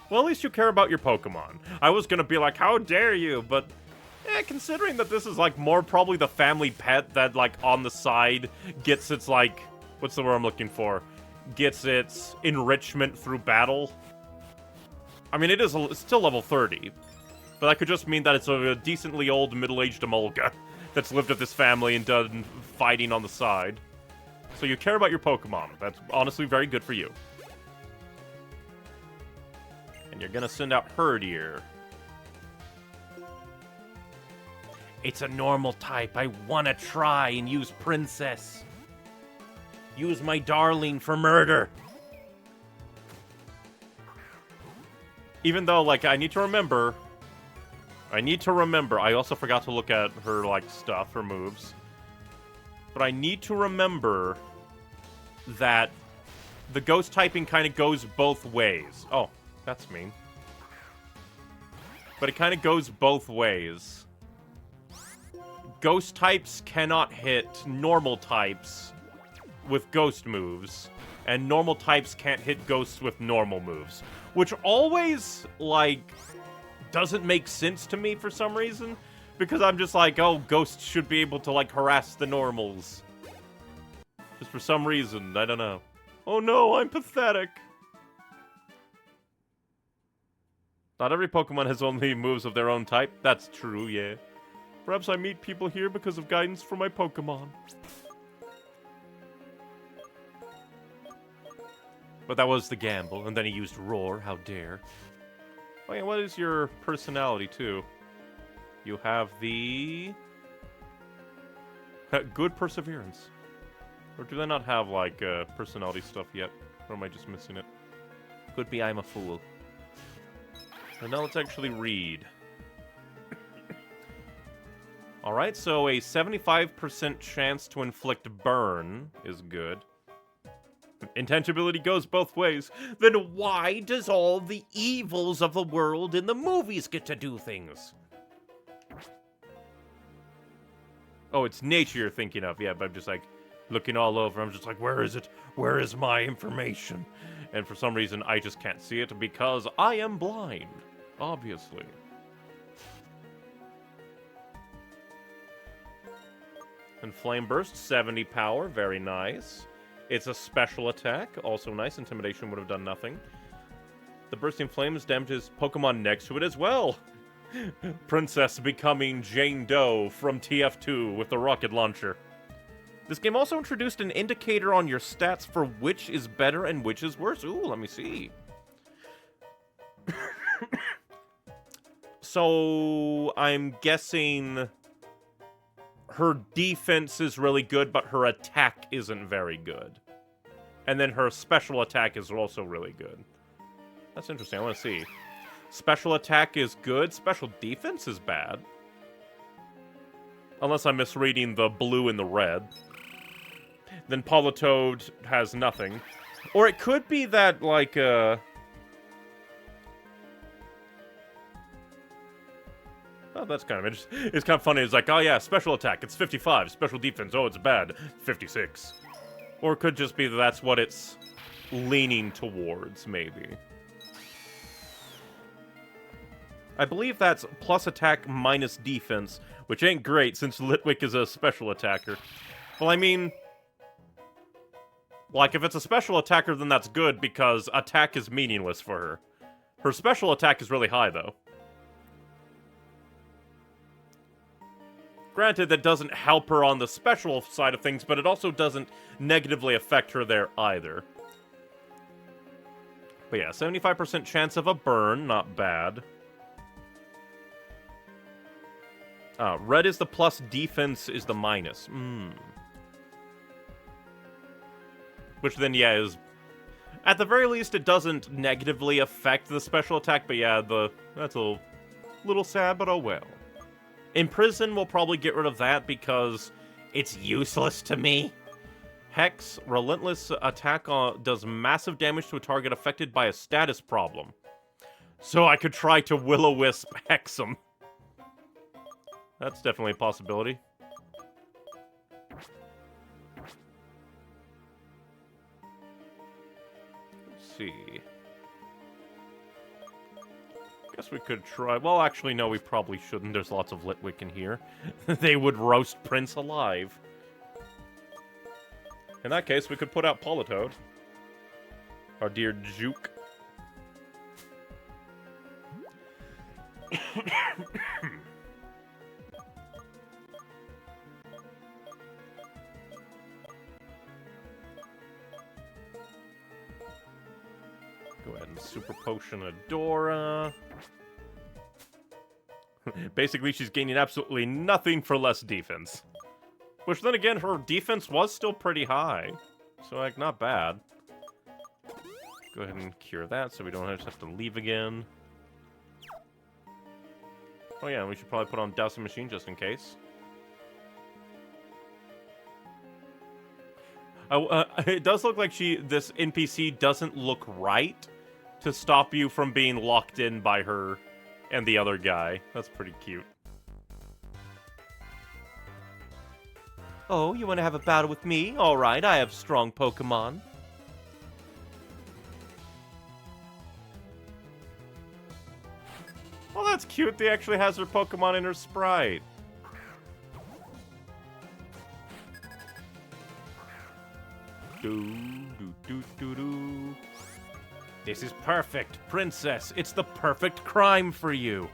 Well, at least you care about your Pokemon. I was gonna be like, how dare you, but... considering that this is, like, more probably the family pet that, like, on the side gets its, like... What's the word I'm looking for? Gets its enrichment through battle. I mean, it's still level 30. But that could just mean that it's a decently old, middle-aged Emolga that's lived with this family and done fighting on the side. So you care about your Pokemon. That's honestly very good for you. And you're gonna send out Herdier. It's a normal type. I wanna try and use Princess. Use my darling for murder. Even though, like, I need to remember, I also forgot to look at her, like, stuff, her moves. But I need to remember that the ghost typing kind of goes both ways. Oh, that's mean. But it kind of goes both ways. Ghost types cannot hit normal types with ghost moves, and normal types can't hit ghosts with normal moves. Which always, like, doesn't make sense to me for some reason, because I'm just like, oh, ghosts should be able to, like, harass the normals. Just for some reason, I don't know. Oh no, I'm pathetic. Not every Pokemon has only moves of their own type. That's true, yeah. Perhaps I meet people here because of guidance from my Pokemon. But that was the gamble, and then he used Roar, how dare. Oh yeah, what is your personality, too? You have the... Good Perseverance. Or do they not have, like, personality stuff yet? Or am I just missing it? Could be I'm a fool. And now let's actually read. Alright, so a 75% chance to inflict burn is good. Intangibility goes both ways. Then why does all the evils of the world in the movies get to do things? Oh, it's nature you're thinking of. Yeah, but I'm just like looking all over. I'm just like, where is it? Where is my information? And for some reason, I just can't see it because I am blind. Obviously. And Flame Burst, 70 power. Very nice. It's a special attack, also nice. Intimidation would have done nothing. The bursting flames damages Pokemon next to it as well. Princess becoming Jane Doe from TF2 with the rocket launcher. This game also introduced an indicator on your stats for which is better and which is worse. Ooh, let me see. So, I'm guessing her defense is really good, but her attack isn't very good. And then her special attack is also really good. That's interesting. I want to see. Special attack is good. Special defense is bad. Unless I'm misreading the blue and the red. Then Politoed has nothing. Or it could be that, like, Oh, that's kind of interesting. It's kind of funny. It's like, oh yeah, special attack, it's 55. Special defense, oh, it's bad, 56. Or it could just be that that's what it's leaning towards, maybe. I believe that's plus attack minus defense, which ain't great since Litwick is a special attacker. Well, I mean, like, if it's a special attacker, then that's good because attack is meaningless for her. Her special attack is really high, though. Granted, that doesn't help her on the special side of things, but it also doesn't negatively affect her there either. But yeah, 75% chance of a burn, not bad. Red is the plus, defense is the minus. Which then, yeah, is... At the very least, it doesn't negatively affect the special attack, but yeah, that's a little sad, but oh well. Imprison will probably get rid of that because it's useless to me. Hex, relentless attack does massive damage to a target affected by a status problem. So I could try to Will-O-Wisp Hex him. That's definitely a possibility. Let's see. Guess we could try... Well, actually, no, we probably shouldn't. There's lots of Litwick in here. They would roast Prince alive. In that case, we could put out Politoed. Our dear Juke. Go ahead and Super Potion Adora. Basically, she's gaining absolutely nothing for less defense. Which, then again, her defense was still pretty high. So, like, not bad. Go ahead and cure that so we don't just have to leave again. Oh yeah, we should probably put on Dousing Machine just in case. It does look like this NPC doesn't look right to stop you from being locked in by her and the other guy. That's pretty cute. Oh, you want to have a battle with me? Alright, I have strong Pokemon. Well, that's cute. They actually has her Pokemon in her sprite. Do. This is perfect, Princess. It's the perfect crime for you.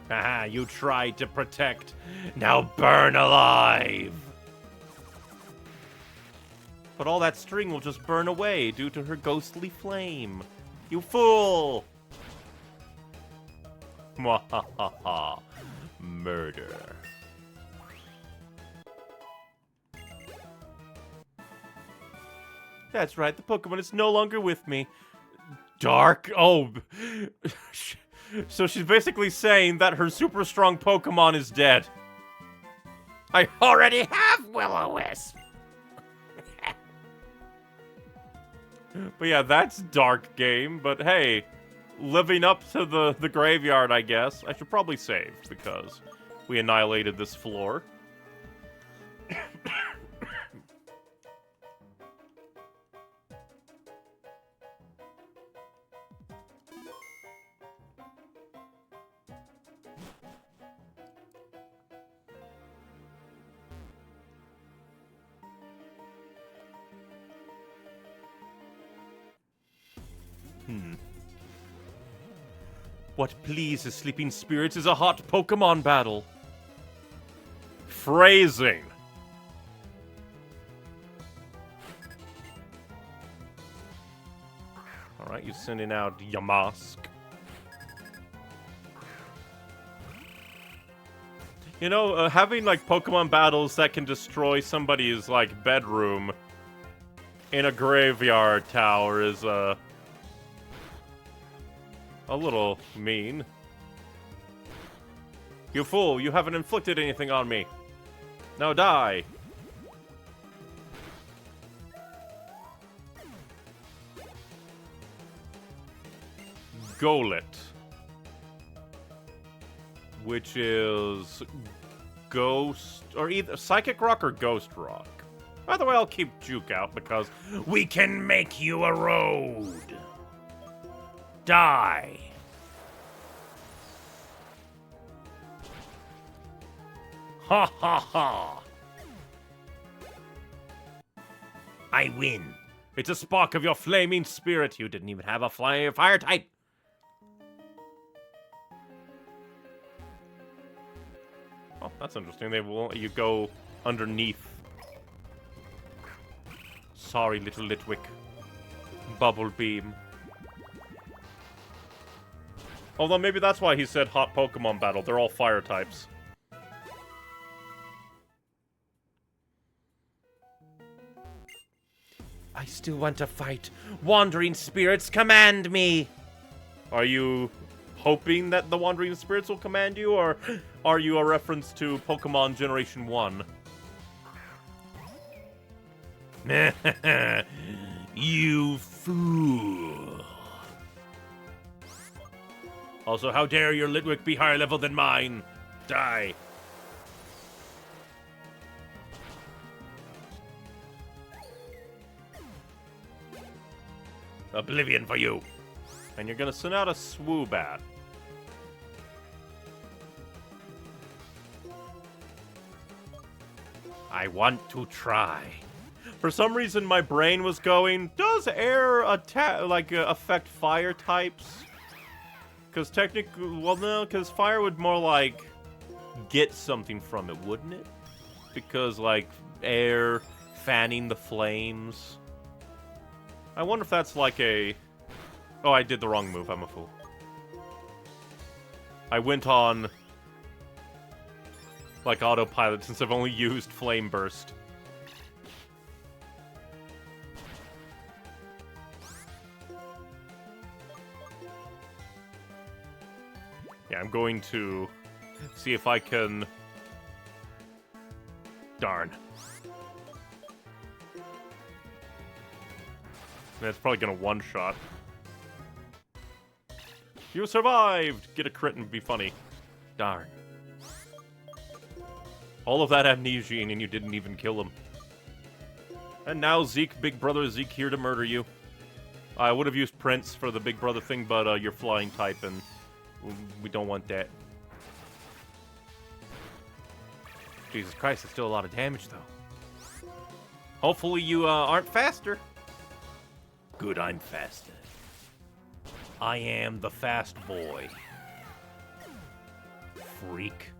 Haha, you tried to protect. Now burn alive! But all that string will just burn away due to her ghostly flame. You fool! Mwahaha. Murder. That's right, the Pokemon is no longer with me. Dark? Oh. So she's basically saying that her super strong Pokemon is dead. I already have Will-O-Wisp! But yeah, that's dark game, but hey, living up to the graveyard, I guess. I should probably save, because we annihilated this floor. What pleases sleeping spirits is a hot Pokemon battle. Phrasing. Alright, you're sending out Yamask. You know, having, like, Pokemon battles that can destroy somebody's, like, bedroom in a graveyard tower is, a little mean. You fool, you haven't inflicted anything on me. Now die. Golett. Which is Ghost, or either Psychic Rock or Ghost Rock. By the way, I'll keep Juke out because we can make you a road. Die. Ha ha ha. I win. It's a spark of your flaming spirit. You didn't even have a fire type. Oh, that's interesting. They will let you go underneath. Sorry, little Litwick. Bubble Beam. Although maybe that's why he said hot Pokemon battle. They're all fire types. I still want to fight. Wandering spirits, command me! Are you hoping that the Wandering Spirits will command you, or are you a reference to Pokemon Generation 1? You fool. Also, how dare your Litwick be higher level than mine? Die. Oblivion for you. And you're gonna send out a Swoobat. I want to try. For some reason, my brain was going, does air affect fire types? Because technically, well, no, because fire would more like get something from it, wouldn't it? Because, like, air fanning the flames. I wonder if that's like a... Oh, I did the wrong move. I'm a fool. I went on, like, autopilot since I've only used Flame Burst. Yeah, I'm going to see if I can... Darn. That's probably gonna one-shot. You survived! Get a crit and be funny. Darn. All of that amnesia and you didn't even kill him. And now Zeke, Big Brother Zeke, here to murder you. I would have used Prince for the Big Brother thing, but you're flying type and we don't want that. Jesus Christ, it's still a lot of damage though. Hopefully you aren't faster. Good, I'm faster. I am the fast boy. Freak.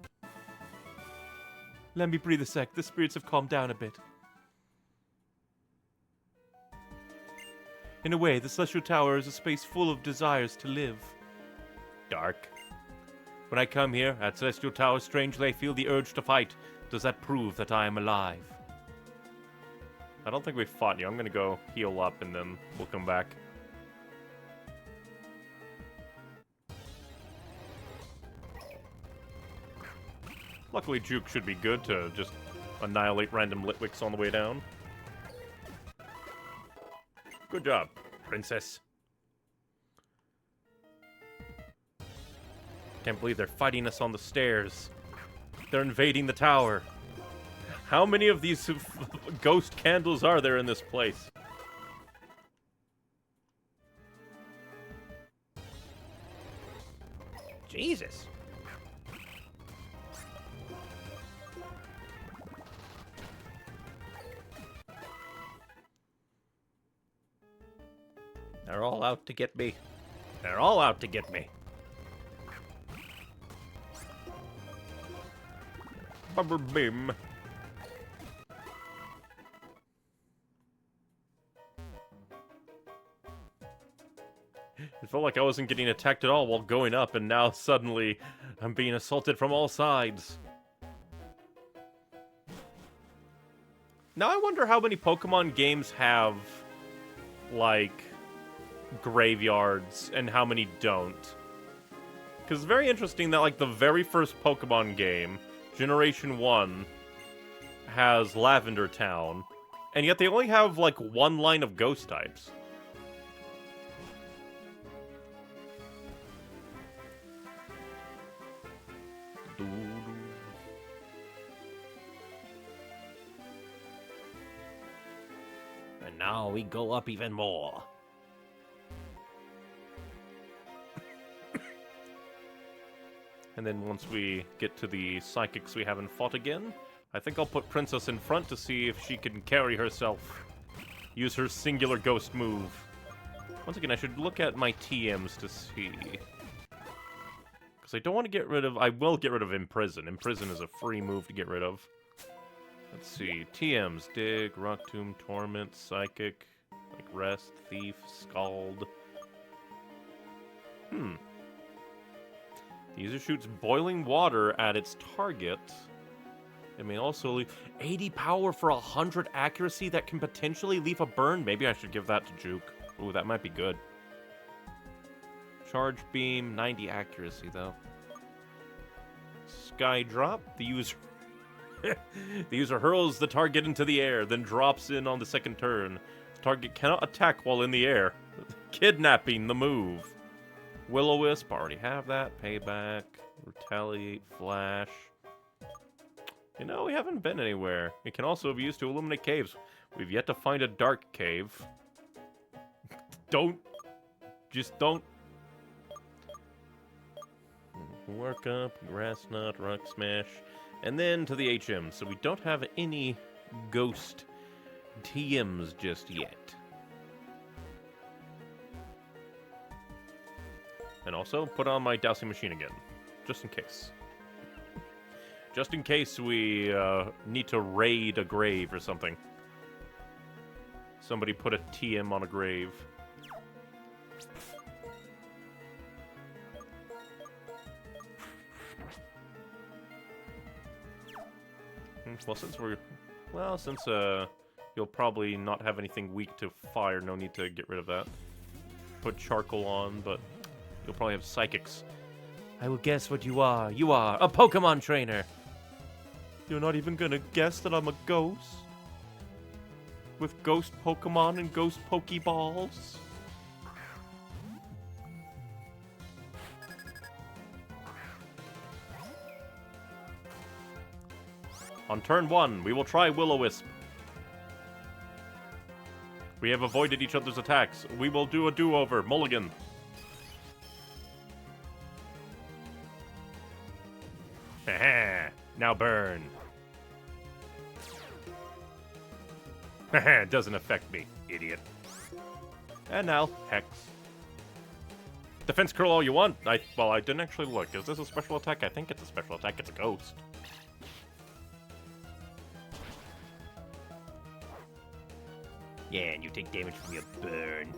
Let me breathe a sec. The spirits have calmed down a bit. In a way, the Celestial Tower is a space full of desires to live. Dark. When I come here, at Celestial Tower, strangely I feel the urge to fight. Does that prove that I am alive? I don't think we've fought you. I'm gonna go heal up and then we'll come back. Luckily, Juke should be good to just annihilate random Litwicks on the way down. Good job, princess. Can't believe they're fighting us on the stairs. They're invading the tower. How many of these ghost candles are there in this place? Jesus. They're all out to get me. They're all out to get me. Bubber beam. It felt like I wasn't getting attacked at all while going up, and now suddenly I'm being assaulted from all sides. Now I wonder how many Pokemon games have, like, graveyards and how many don't. Because it's very interesting that, like, the very first Pokemon game, Generation 1, has Lavender Town, and yet they only have, like, one line of ghost types. And now we go up even more. And then once we get to the psychics we haven't fought again, I think I'll put Princess in front to see if she can carry herself. Use her singular ghost move. Once again, I should look at my TMs to see. Because I don't want to get rid of... I will get rid of Imprison. Imprison is a free move to get rid of. Let's see. TMs. Dig, Rock Tomb, Torment, Psychic, like Rest, Thief, Scald. The user shoots boiling water at its target. It may also leave 80 power for 100 accuracy that can potentially leave a burn. Maybe I should give that to Juke. Ooh, that might be good. Charge Beam, 90 accuracy, though. Sky Drop. The user... the user hurls the target into the air, then drops in on the second turn. The target cannot attack while in the air. Kidnapping the move. Will-O-Wisp, already have that. Payback. Retaliate. Flash. You know, we haven't been anywhere. It can also be used to illuminate caves. We've yet to find a dark cave. Don't. Just don't. Work up, Grass Knot, Rock Smash. And then to the HM. So we don't have any ghost TMs just yet. And also, put on my dowsing machine again. Just in case. Just in case we need to raid a grave or something. Somebody put a TM on a grave. Well, since you'll probably not have anything weak to fire, no need to get rid of that. Put charcoal on, but you'll probably have psychics. I will guess what you are. You are a Pokemon trainer. You're not even gonna guess that I'm a ghost? With ghost Pokemon and ghost Pokeballs? On turn 1, we will try Will-O-Wisp. We have avoided each other's attacks. We will do a do-over. Mulligan. Haha. Now burn. Haha. Doesn't affect me, idiot. And now, Hex. Defense curl all you want. Well, I didn't actually look. Is this a special attack? I think it's a special attack. It's a ghost. Yeah, and you take damage from your burn.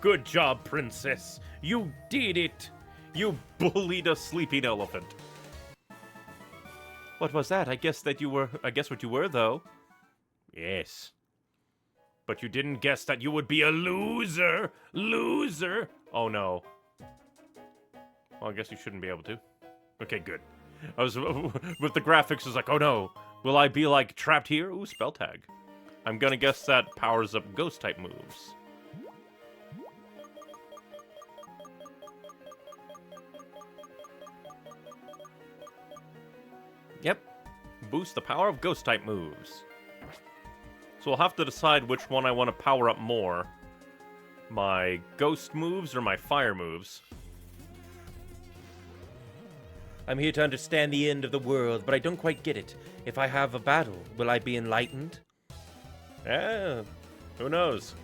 Good job, princess. You did it. You bullied a sleeping elephant. What was that? I guess what you were, though. Yes. But you didn't guess that you would be a loser. Loser. Oh, no. Well, I guess you shouldn't be able to. Okay, good. I was, with the graphics, I was like, oh no. Will I be, like, trapped here? Ooh, spell tag. I'm gonna guess that powers up ghost-type moves. Yep. Boost the power of ghost-type moves. So we'll have to decide which one I want to power up more. My ghost moves or my fire moves. I'm here to understand the end of the world, but I don't quite get it. If I have a battle, will I be enlightened? Yeah, who knows?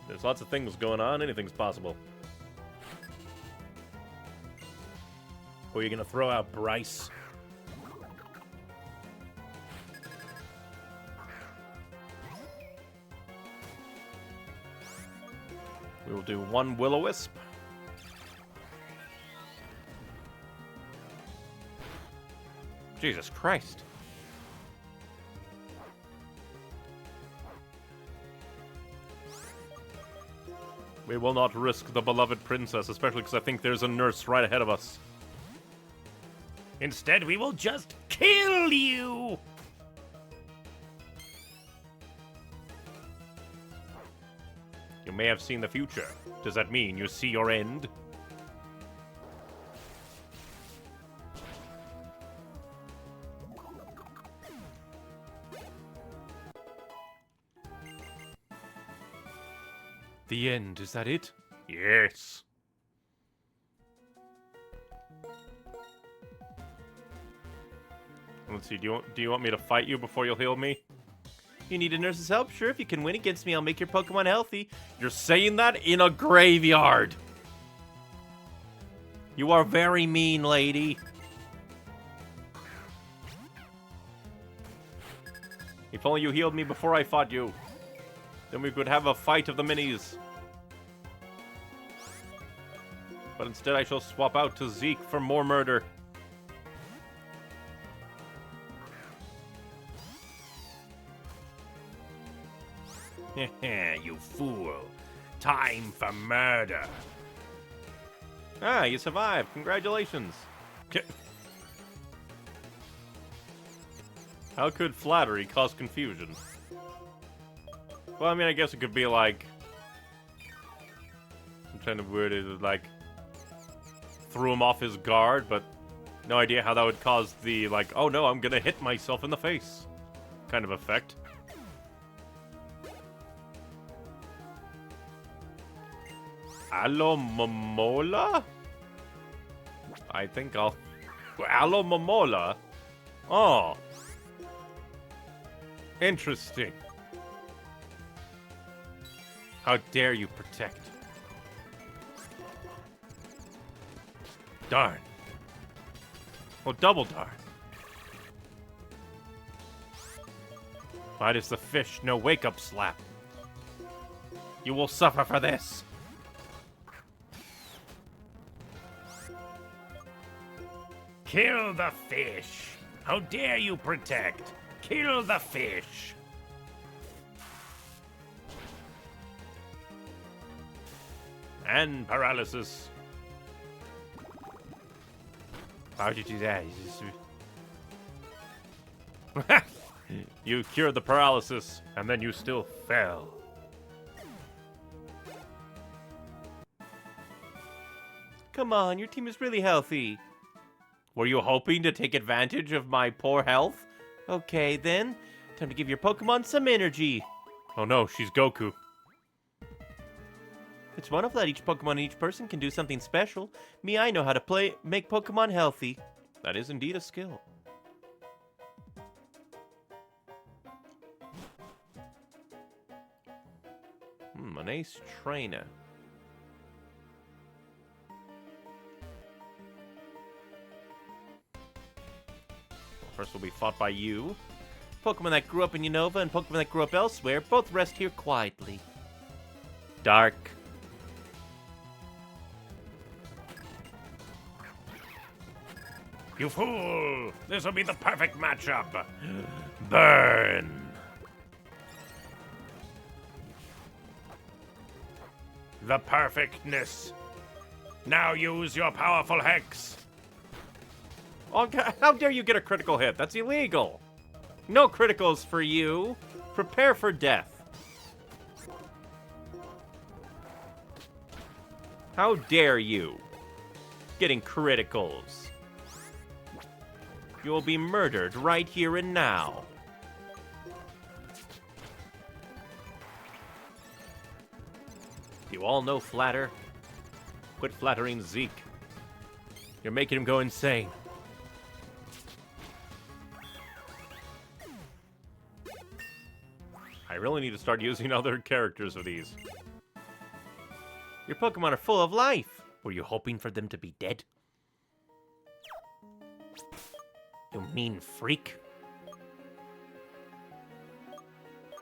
There's lots of things going on. Anything's possible. Who are you gonna throw out, Bryce? We will do one Will-O-Wisp. Jesus Christ. We will not risk the beloved princess, especially because I think there's a nurse right ahead of us. Instead, we will just kill you! You may have seen the future. Does that mean you see your end? The end, is that it? Yes. Let's see, do you want me to fight you before you'll heal me? You need a nurse's help? Sure, if you can win against me, I'll make your Pokemon healthy. You're saying that in a graveyard. You are very mean, lady. If only you healed me before I fought you. Then we could have a fight of the minis. But instead I shall swap out to Zeke for more murder. You fool. Time for murder. Ah, you survived. Congratulations. How could flattery cause confusion? Well, I mean, I guess it could be like... I'm trying to word it like... Threw him off his guard, but no idea how that would cause the, like, oh no, I'm gonna hit myself in the face kind of effect. Aloe Momola? I think I'll... Aloe Momola? Oh. Interesting. How dare you protect? Darn. Well, double darn. Why does the fish no wake-up slap? You will suffer for this. Kill the fish. How dare you protect? Kill the fish. And paralysis. How'd you do that? You cured the paralysis, and then you still fell. Come on, your team is really healthy. Were you hoping to take advantage of my poor health? Okay, then. Time to give your Pokemon some energy. Oh no, she's Goku. It's wonderful that each Pokemon and each person can do something special. Me, I know how to make Pokemon healthy. That is indeed a skill. An ace trainer. First will be fought by you. Pokemon that grew up in Unova and Pokemon that grew up elsewhere both rest here quietly. Dark. You fool! This will be the perfect matchup. Burn! The perfectness. Now use your powerful hex. Oh, how dare you get a critical hit? That's illegal. No criticals for you. Prepare for death. How dare you? Getting criticals. You'll be murdered right here and now. You all know Flatter. Quit flattering Zeke. You're making him go insane. I really need to start using other characters of these. Your Pokemon are full of life. Were you hoping for them to be dead? You mean freak?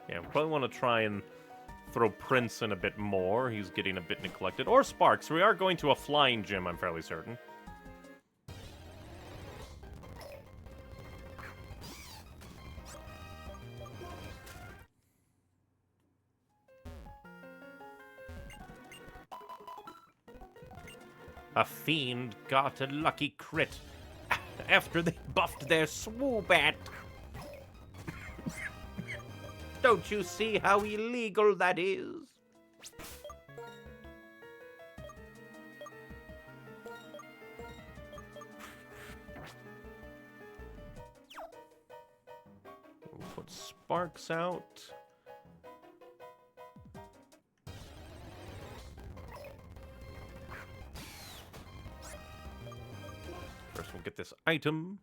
Yeah, probably want to try and throw Prince in a bit more. He's getting a bit neglected. Or Sparks. We are going to a flying gym, I'm fairly certain. A fiend got a lucky crit after they buffed their Swoobat. Don't you see how illegal that is? We'll put Sparks out. First, we'll get this item.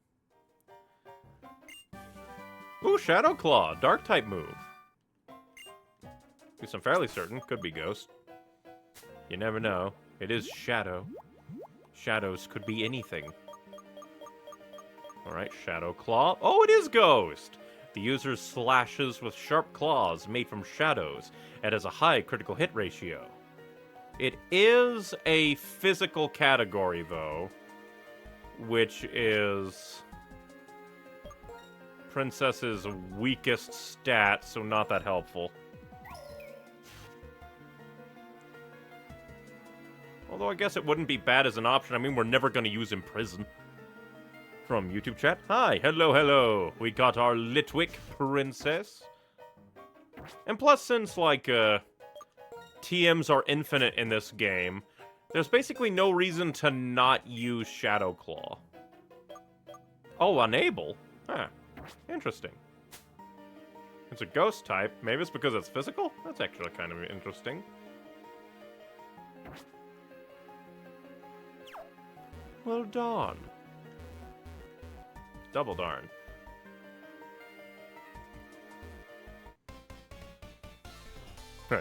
Ooh, Shadow Claw, Dark type move. At least I'm fairly certain. Could be Ghost. You never know. It is Shadow. Shadows could be anything. Alright, Shadow Claw. Oh, it is Ghost! The user slashes with sharp claws made from shadows. It has a high critical hit ratio. It is a physical category, though, which is Princess's weakest stat, so not that helpful. Although I guess it wouldn't be bad as an option. I mean, we're never going to use Imprison. From YouTube chat. Hi, hello, hello. We got our Litwick Princess. And plus, since, like, TMs are infinite in this game, there's basically no reason to not use Shadow Claw. Oh, unable? Huh. Interesting. It's a ghost type. Maybe it's because it's physical? That's actually kind of interesting. Well done. Double darn.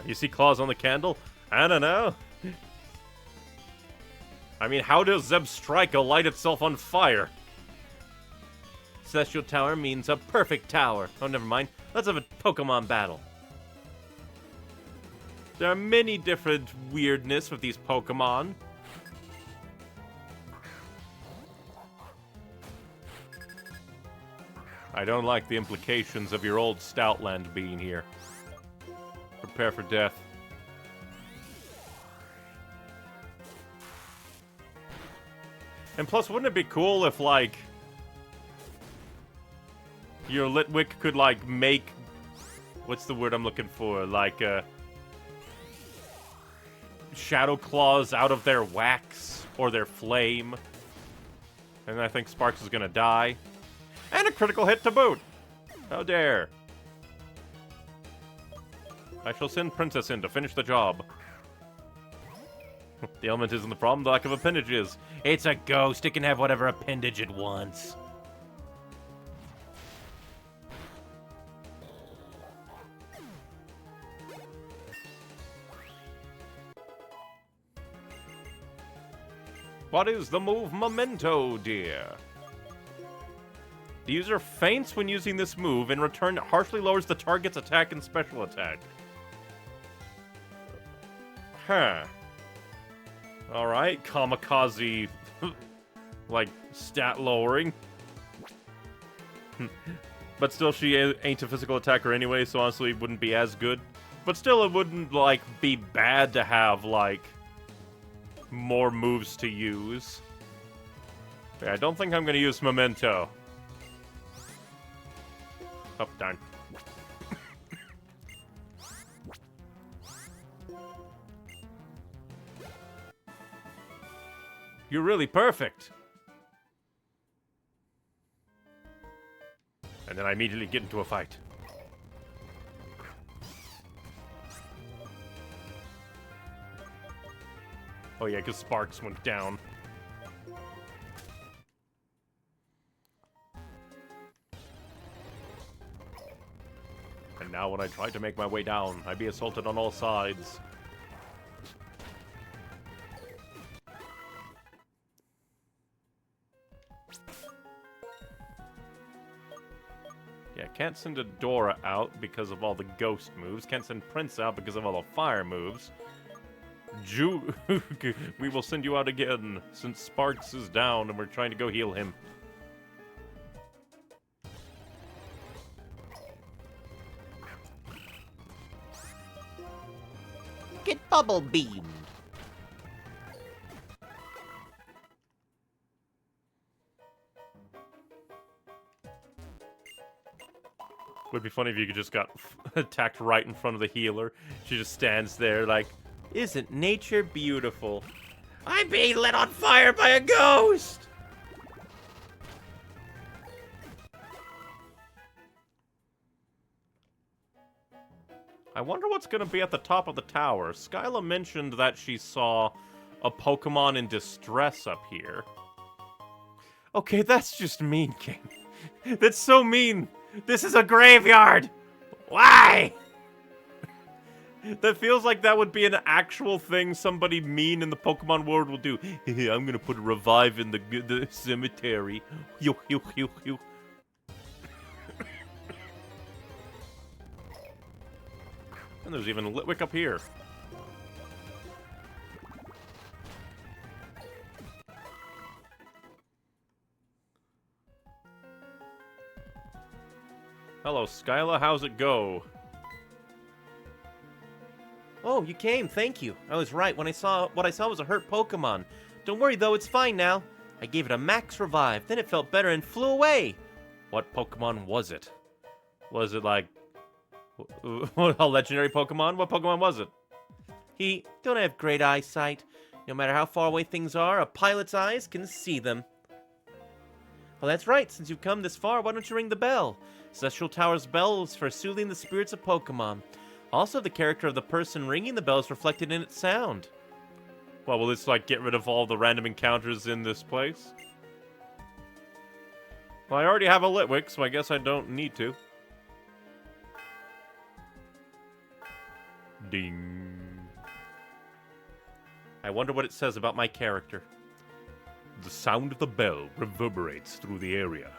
You see claws on the candle? I don't know. I mean, how does Zebstrika light itself on fire? Celestial Tower means a perfect tower. Oh, never mind. Let's have a Pokemon battle. There are many different weirdness with these Pokemon. I don't like the implications of your old Stoutland being here. Prepare for death. And plus, wouldn't it be cool if, like, your Litwick could, like, make... What's the word I'm looking for? Like, Shadow Claws out of their wax or their flame. And I think Sparks is gonna die. And a critical hit to boot! How dare. I shall send Princess in to finish the job. The element isn't the problem, the lack of appendages. It's a ghost. It can have whatever appendage it wants. What is the move Memento, dear? The user faints when using this move. In return, it harshly lowers the target's attack and special attack. Huh. Alright, kamikaze, like, stat lowering. But still, she ain't a physical attacker anyway, so honestly it wouldn't be as good. But still, it wouldn't, like, be bad to have, like, more moves to use. Yeah, I don't think I'm gonna use Memento. Oh, darn. You're really perfect. And then I immediately get into a fight. Oh yeah, because Sparks went down. And now now when I try to make my way down. I'd be assaulted on all sides. Yeah, can't send Adora out because of all the ghost moves. Can't send Prince out because of all the fire moves. We will send you out again, since Sparks is down and we're trying to go heal him. Get bubble beamed. Would be funny if you just got attacked right in front of the healer. She just stands there like, isn't nature beautiful? I'm being lit on fire by a ghost! I wonder what's going to be at the top of the tower. Skyla mentioned that she saw a Pokemon in distress up here. Okay, that's just mean, King. That's so mean. This is a graveyard! Why? That feels like that would be an actual thing somebody mean in the Pokemon world will do. I'm gonna put a revive in the cemetery. Yo. And there's even a Litwick up here. Hello, Skyla. How's it go? Oh, you came. Thank you. I was right when what I saw was a hurt Pokemon. Don't worry, though. It's fine now. I gave it a max revive. Then it felt better and flew away. What Pokemon was it? Was it like a legendary Pokemon? What Pokemon was it? Don't I have great eyesight? No matter how far away things are, a pilot's eyes can see them. Well, that's right. Since you've come this far, why don't you ring the bell? Celestial Tower's bell is for soothing the spirits of Pokemon. Also, the character of the person ringing the bell is reflected in its sound. Well, will this, like, get rid of all the random encounters in this place? Well, I already have a Litwick, so I guess I don't need to. Ding. I wonder what it says about my character. The sound of the bell reverberates through the area.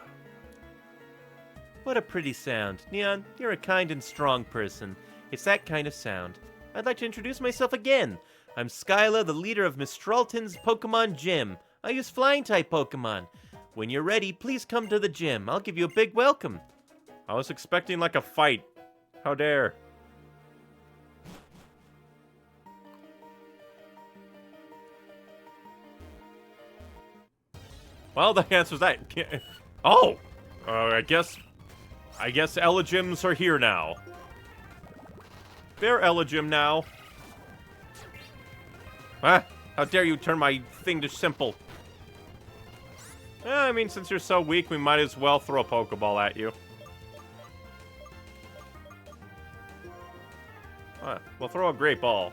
What a pretty sound. Neon, you're a kind and strong person. It's that kind of sound. I'd like to introduce myself again. I'm Skyla, the leader of Mistralton's Pokemon Gym. I use Flying-type Pokemon. When you're ready, please come to the gym. I'll give you a big welcome. I was expecting, like, a fight. How dare. Well, the answer's that. Oh! I guess Elegyms are here now. They're Elegym now. Ah, how dare you turn my thing to simple. I mean, since you're so weak, we might as well throw a Pokeball at you. We'll throw a Great Ball.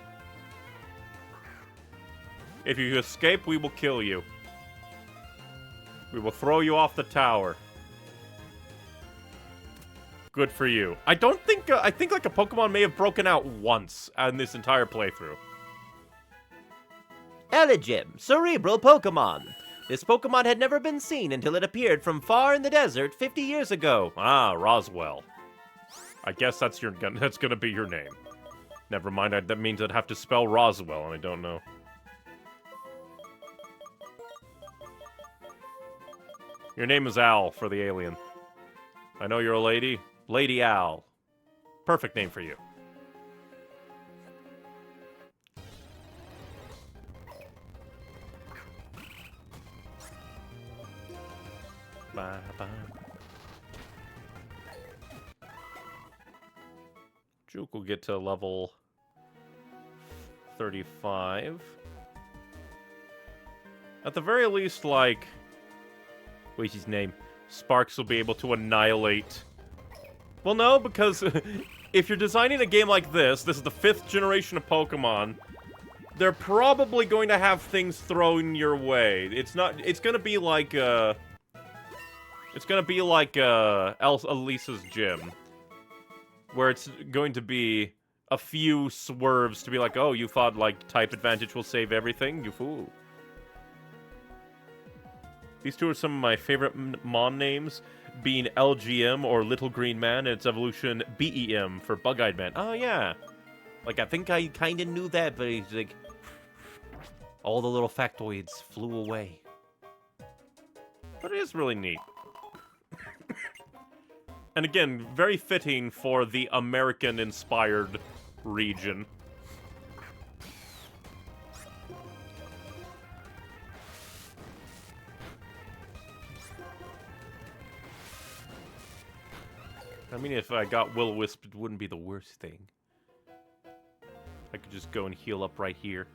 If you escape, we will kill you. We will throw you off the tower. Good for you. I think like a Pokemon may have broken out once in this entire playthrough. Elegym, cerebral Pokemon. This Pokemon had never been seen until it appeared from far in the desert 50 years ago. Ah, Roswell. I guess that's gonna be your name. Never mind, that means I'd have to spell Roswell, and I don't know. Your name is Al for the alien. I know you're a lady. Lady Al. Perfect name for you. Bye-bye. Juke will get to level 35. At the very least, like... What's his name? Sparks will be able to annihilate... Well, no, because if you're designing a game like this is the 5th generation of Pokemon, they're probably going to have things thrown your way. It's gonna be like, Elisa's gym. where it's going to be a few swerves to be like, oh, you thought, like, type advantage will save everything? You fool. These two are some of my favorite Mon names, being LGM, or Little Green Man, and its evolution BEM for Bug-Eyed Man. Oh, yeah. Like, I think I kind of knew that, but it's like... all the little factoids flew away. But it is really neat. And again, very fitting for the American-inspired region. I mean, if I got Will-O-Wisp, it wouldn't be the worst thing. I could just go and heal up right here.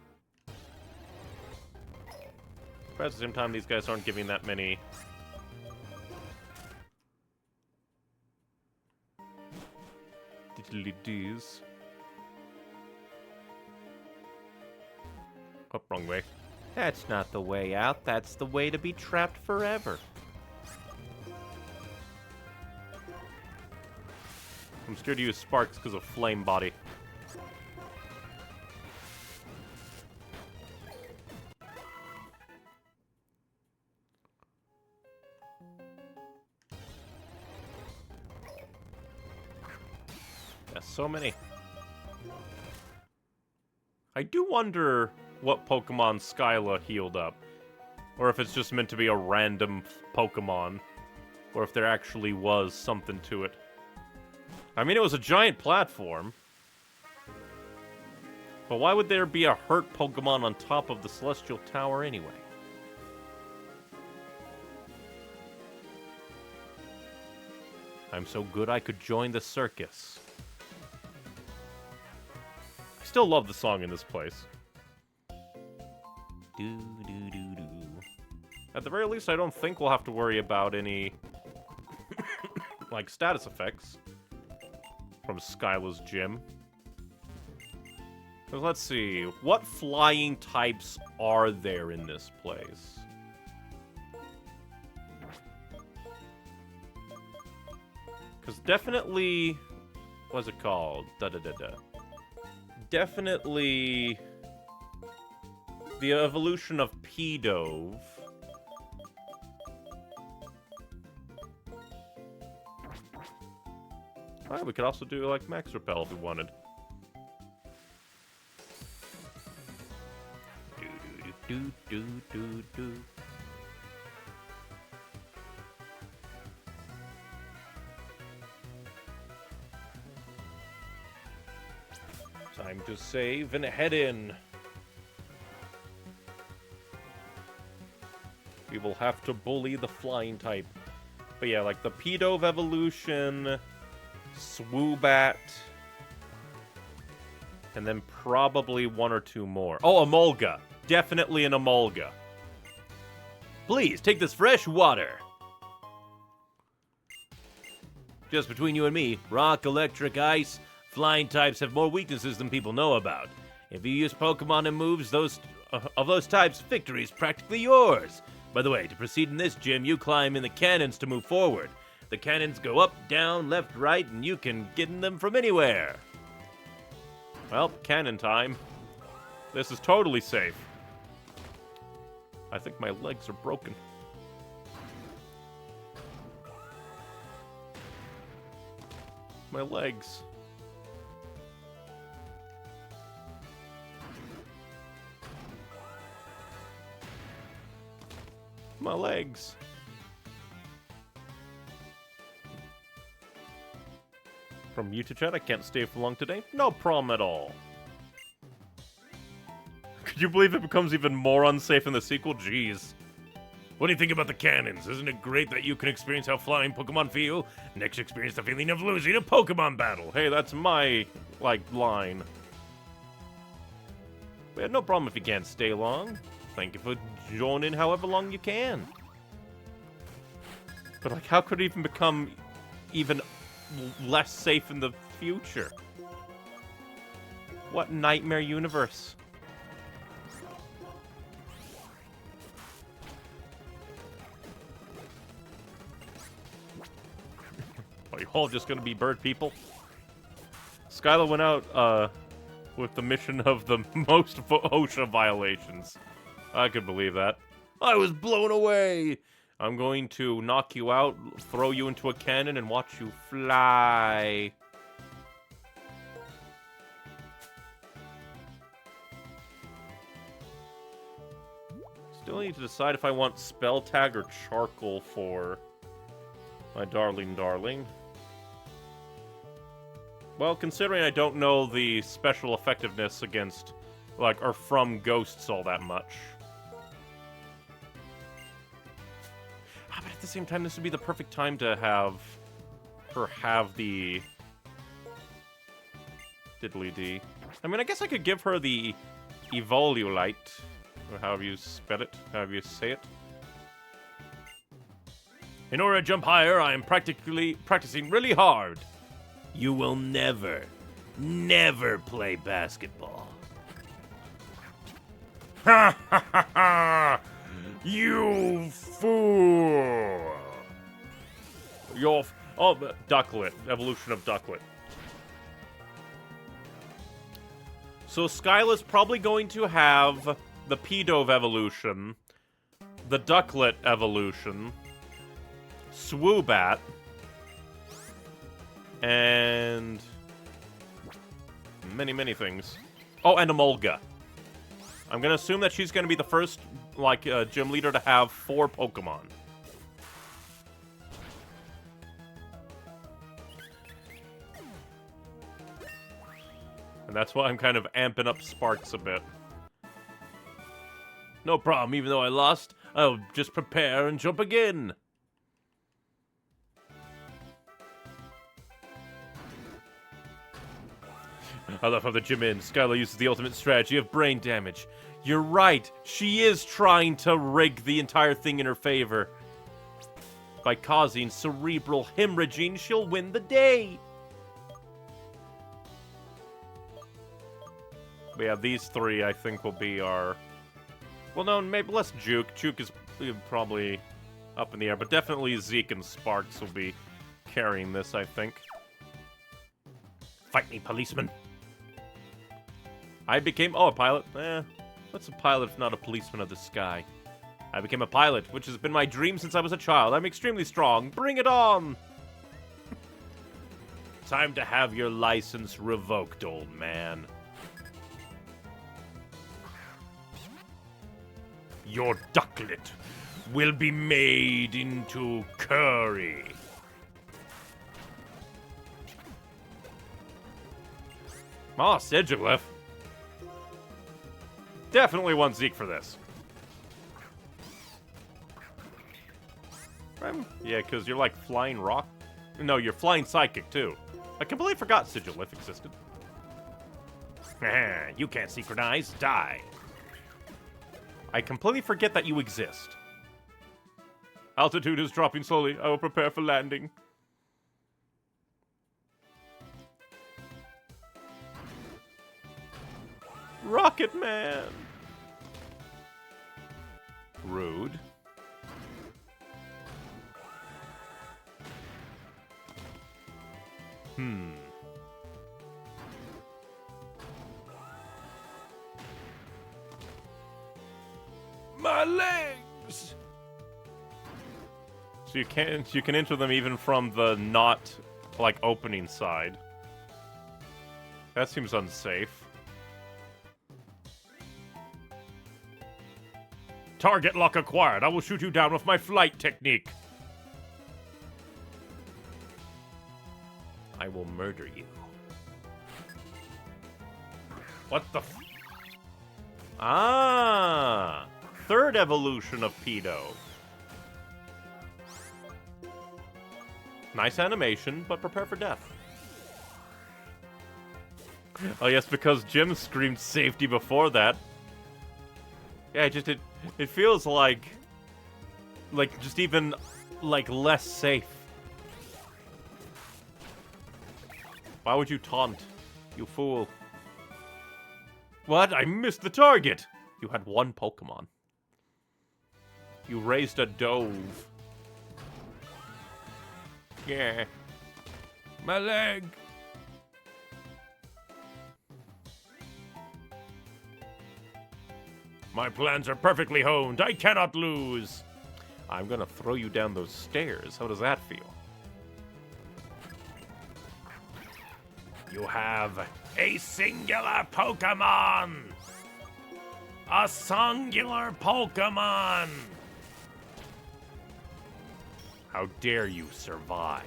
But at the same time, these guys aren't giving that many... diddly-doos. Oh, wrong way. That's not the way out. That's the way to be trapped forever. I'm scared to use Sparks because of Flame Body. Yes, so many. I do wonder what Pokemon Skyla healed up. Or if it's just meant to be a random Pokemon. Or if there actually was something to it. I mean, it was a giant platform. But why would there be a hurt Pokemon on top of the Celestial Tower anyway? I'm so good I could join the circus. I still love the song in this place. Do, do, do, do. At the very least, I don't think we'll have to worry about any, like, status effects from Skyla's gym. So let's see. What flying types are there in this place? Because definitely... what's it called? Da-da-da-da. Definitely... the evolution of P-Dove. Alright, we could also do, like, Max Repel if we wanted. Do-do-do-do-do-do. Time to save and head in. We will have to bully the flying type. But yeah, like the P-Dove evolution, Swoobat, and then probably one or two more. Oh, Emolga. Definitely an Emolga. Please, take this fresh water. Just between you and me, rock, electric, ice, flying types have more weaknesses than people know about. If you use Pokemon and moves of those types, victory is practically yours. By the way, to proceed in this gym, you climb in the cannons to move forward. The cannons go up, down, left, right, and you can get in them from anywhere. Well, cannon time. This is totally safe. I think my legs are broken. My legs. My legs. From you to chat, I can't stay for long today. No problem at all. Could you believe it becomes even more unsafe in the sequel? Jeez. What do you think about the cannons? Isn't it great that you can experience how flying Pokemon feel? Next, experience the feeling of losing a Pokemon battle. Hey, that's my, like, line. But yeah, no problem if you can't stay long. Thank you for joining however long you can. But, like, how could it even become even less safe in the future? What nightmare universe? Are you all just gonna be bird people? Skyla went out, with the mission of the most Osha violations. I could believe that. I was blown away! I'm going to knock you out, throw you into a cannon, and watch you fly. Still need to decide if I want spell tag or charcoal for my darling. Well, considering I don't know the special effectiveness against, like, or from ghosts all that much. But at the same time, this would be the perfect time to have her have the diddly-dee. I mean, I guess I could give her the Evolulite, or however you spell it, however you say it. In order to jump higher, I am practicing really hard. You will never play basketball. Ha ha ha ha! You fool! Ducklet. Evolution of Ducklet. So Skyla's probably going to have the Pedove evolution, the Ducklet evolution, Swoobat, and many things. Oh, and Emolga. I'm gonna assume that she's gonna be the first, like, gym leader to have 4 Pokemon. And that's why I'm kind of amping up Sparks a bit. No problem, even though I lost, I'll just prepare and jump again. I love how the gym ends. Skyla uses the ultimate strategy of brain damage. You're right, she is trying to rig the entire thing in her favor. By causing cerebral hemorrhaging, she'll win the day. But yeah, these 3 I think will be our... Well, no, maybe less Juke. Juke is probably up in the air, but definitely Zeke and Sparks will be carrying this, I think. Fight me, policeman. I became... Oh, a pilot? What's a pilot if not a policeman of the sky? I became a pilot, which has been my dream since I was a child. I'm extremely strong. Bring it on! Time to have your license revoked, old man. Your Ducklet will be made into curry. Oh, Sigilyph. Definitely want Zeke for this. Yeah, because you're like flying rock. No, you're flying psychic too. I completely forgot Sigilyph existed. You can't synchronize. Die. I completely forget that you exist. Altitude is dropping slowly. I will prepare for landing. Rocket Man! Rude. My legs! So you can enter them even from the not, like, opening side. That seems unsafe. Target lock acquired. I will shoot you down with my flight technique. I will murder you. What the f... Ah! 3rd evolution of Pedo. Nice animation, but prepare for death. Oh yes, because Jim screamed safety before that. Yeah, it feels like just even, like, less safe. Why would you taunt, you fool? What? I missed the target! You had 1 Pokemon. You raised a dove. Yeah. My leg. My plans are perfectly honed. I cannot lose. I'm gonna throw you down those stairs. How does that feel? You have a singular Pokemon! A singular Pokemon! How dare you survive?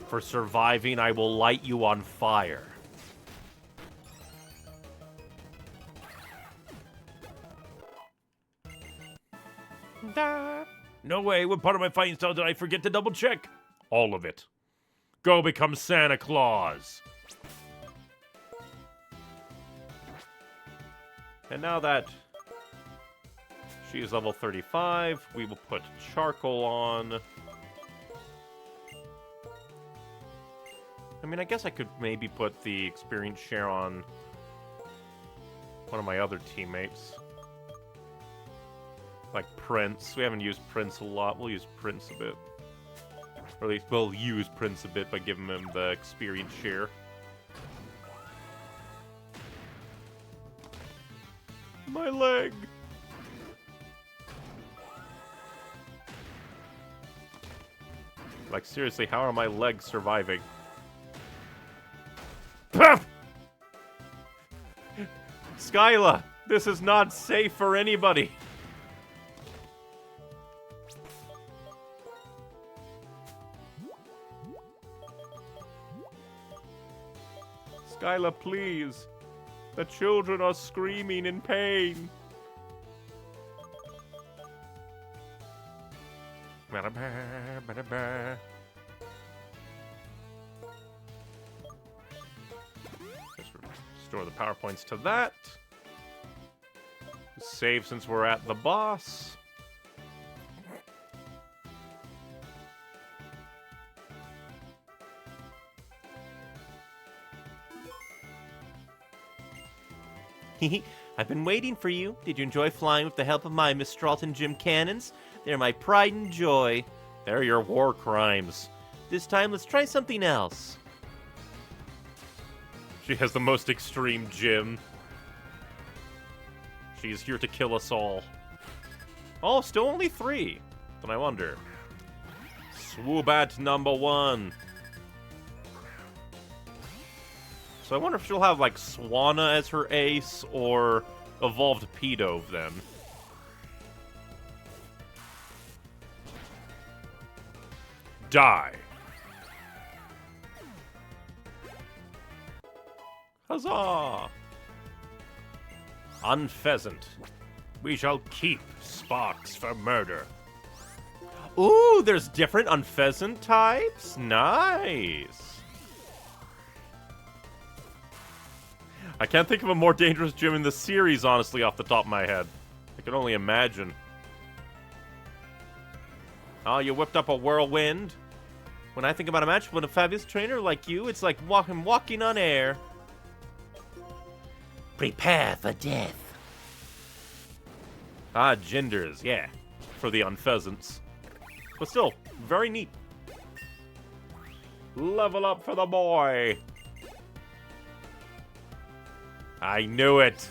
For surviving, I will light you on fire. No way, what part of my fighting style did I forget to double check? All of it. Go become Santa Claus. And now that she is level 35, we will put Charcoal on. I mean, I guess I could maybe put the experience share on one of my other teammates. Like Prince. We haven't used Prince a lot. We'll use Prince a bit. Or at least we'll use Prince a bit by giving him the experience share. My leg! Like, seriously, how are my legs surviving? Skyla! This is not safe for anybody! Skyla, please! The children are screaming in pain! Just restore the power points to that. Save since we're at the boss. I've been waiting for you. Did you enjoy flying with the help of my Miss Stralton gym cannons? They're my pride and joy. They're your war crimes. This time, let's try something else. She has the most extreme gym. She is here to kill us all. Oh, still only 3. Then I wonder. Swoobat number 1. So I wonder if she'll have, like, Swanna as her ace, or Evolved Pedove, then. Die. Huzzah! Unpheasant. We shall keep Sparks for murder. Ooh, there's different Unpheasant types? Nice! I can't think of a more dangerous gym in the series, honestly, off the top of my head. I can only imagine. Oh, you whipped up a whirlwind? When I think about a match with a fabulous trainer like you, it's like walking on air. Prepare for death. Ah, genders, yeah. For the Unpheasants. But still, very neat. Level up for the boy. I knew it.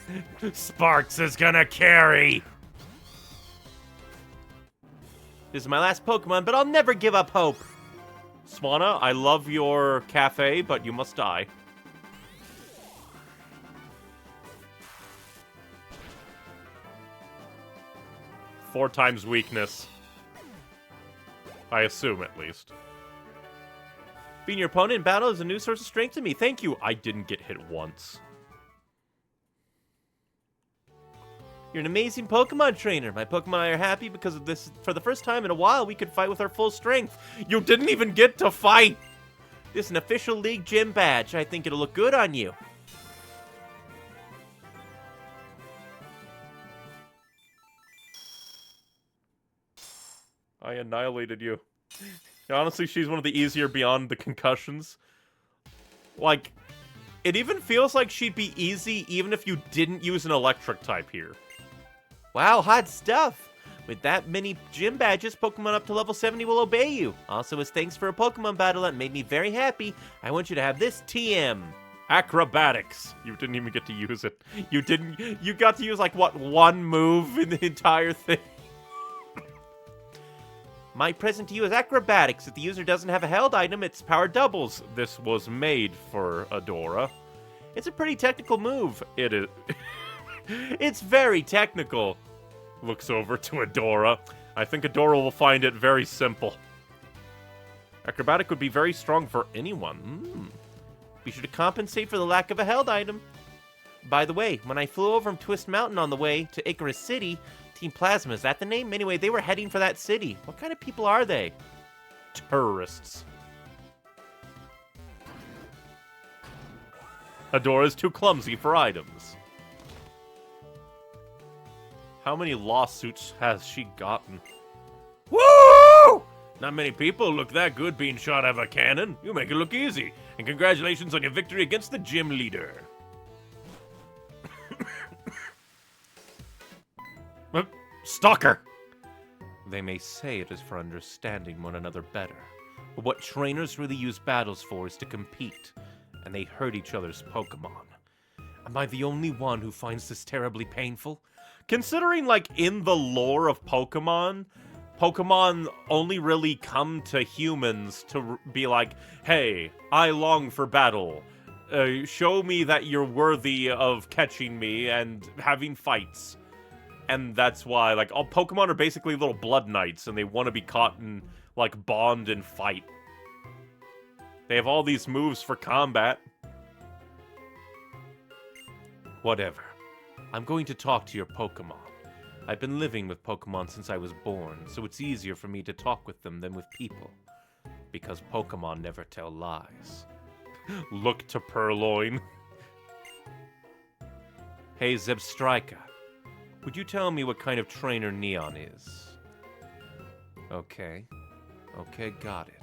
Sparks is gonna carry. This is my last Pokemon, but I'll never give up hope. Swanna, I love your cafe, but you must die. Four times weakness. I assume, at least. Being your opponent in battle is a new source of strength to me. Thank you. I didn't get hit once. You're an amazing Pokemon trainer. My Pokemon and I are happy because of this. For the first time in a while, we could fight with our full strength. You didn't even get to fight! This is an official League Gym badge. I think it'll look good on you. I annihilated you. Honestly, she's one of the easier beyond the concussions. Like, it even feels like she'd be easy even if you didn't use an electric type here. Wow, hot stuff! With that many gym badges, Pokemon up to level 70 will obey you. Also, as thanks for a Pokemon battle that made me very happy, I want you to have this TM. Acrobatics. You didn't even get to use it. You got to use, like, what, one move in the entire thing? My present to you is acrobatics. If the user doesn't have a held item, its power doubles. This was made for Adora. It's a pretty technical move. It is. It's very technical. Looks over to Adora. I think Adora will find it very simple. Acrobatic would be very strong for anyone. Be sure to compensate for the lack of a held item. By the way, when I flew over from Twist Mountain on the way to Icarus City, Team Plasma, is that the name? Anyway, they were heading for that city. What kind of people are they? Tourists. Adora's too clumsy for items. How many lawsuits has she gotten? Woo! Not many people look that good being shot out of a cannon. You make it look easy. And congratulations on your victory against the gym leader. Stalker! They may say it is for understanding one another better, but what trainers really use battles for is to compete, and they hurt each other's Pokemon. Am I the only one who finds this terribly painful? Considering, like, in the lore of Pokemon, Pokemon only really come to humans to be like, hey, I long for battle. Show me that you're worthy of catching me and having fights. And that's why, like, all Pokemon are basically little blood knights, and they want to be caught and, like, bond and fight. They have all these moves for combat. Whatever. I'm going to talk to your Pokemon. I've been living with Pokemon since I was born, so it's easier for me to talk with them than with people. Because Pokemon never tell lies. Look to Purloin. Hey, Zebstrika. Would you tell me what kind of trainer Neon is? Okay. Okay, got it.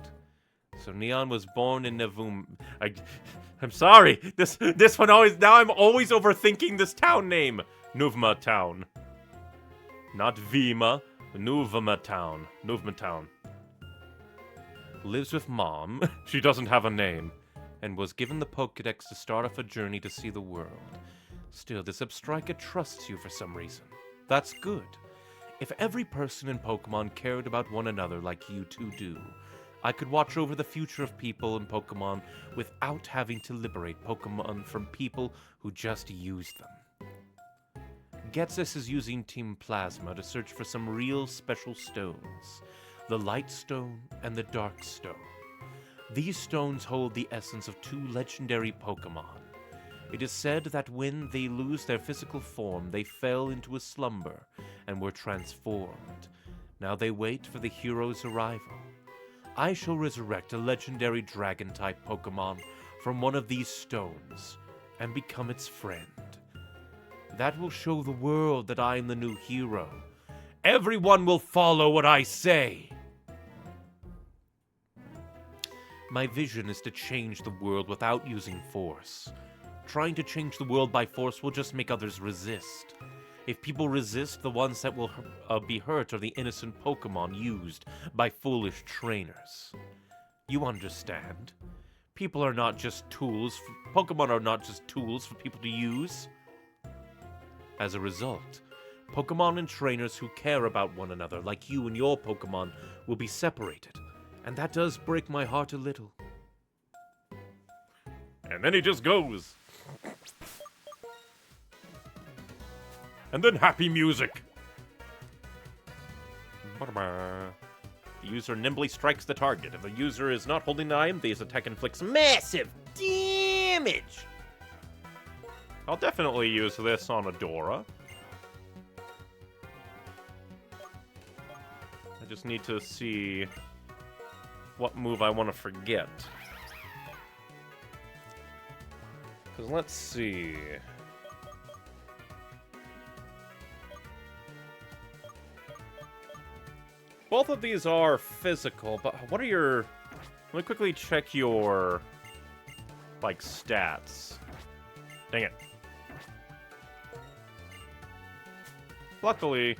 So Neon was born in Navum... I'm sorry. This one always... Now I'm always overthinking this town name. Nuvma Town. Not Vima. Nuvma Town. Nuvma Town. Lives with Mom. She doesn't have a name. And was given the Pokedex to start off a journey to see the world. Still, this Zebstrika trusts you for some reason. That's good. If every person in Pokemon cared about one another like you two do, I could watch over the future of people and Pokemon without having to liberate Pokemon from people who just use them. Ghetsis is using Team Plasma to search for some real special stones. The Light Stone and the Dark Stone. These stones hold the essence of two legendary Pokemon. It is said that when they lose their physical form, they fell into a slumber and were transformed. Now they wait for the hero's arrival. I shall resurrect a legendary Dragon-type Pokemon from one of these stones and become its friend. That will show the world that I am the new hero. Everyone will follow what I say. My vision is to change the world without using force. Trying to change the world by force will just make others resist. If people resist, the ones that will be hurt are the innocent Pokemon used by foolish trainers. You understand? People are not just tools. Pokemon are not just tools for people to use. As a result, Pokemon and trainers who care about one another, like you and your Pokemon, will be separated. And that does break my heart a little. And then he just goes. And then happy music. The user nimbly strikes the target. If the user is not holding an item, this attack inflicts massive damage. I'll definitely use this on Adora. I just need to see what move I want to forget. Because let's see. Both of these are physical, but what are your... Let me quickly check your, like, stats. Dang it. Luckily,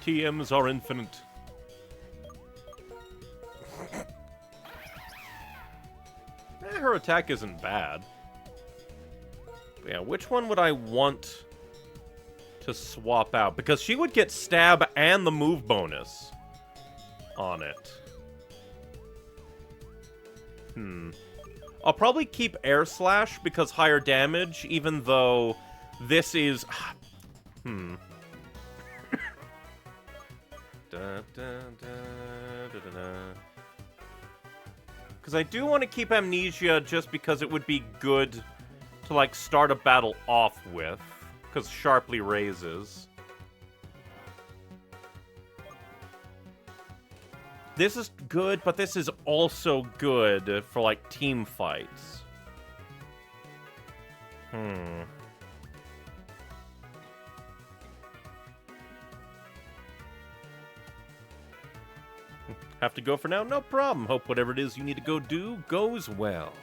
TMs are infinite. Her attack isn't bad. Yeah, which one would I want to swap out? Because she would get stab and the move bonus on it. I'll probably keep air slash because higher damage, even though this is... Because I do want to keep amnesia just because it would be good to, like, start a battle off with. Because sharply raises. This is good, but this is also good for, like, team fights. Have to go for now? No problem. Hope whatever it is you need to go do goes well.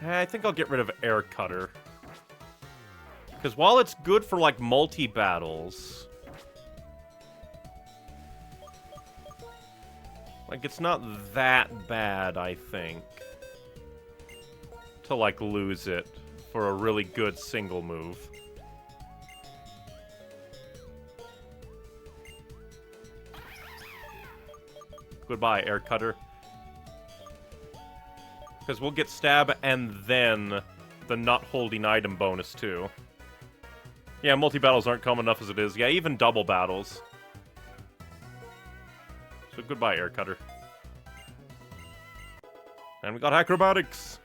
I think I'll get rid of Air Cutter. Because while it's good for, like, multi-battles... Like, it's not that bad, I think. To, like, lose it for a really good single move. Goodbye, Air Cutter. Because we'll get stab and then the not holding item bonus, too. Yeah, multi-battles aren't common enough as it is. Yeah, even double battles. So goodbye, Air Cutter. And we got acrobatics.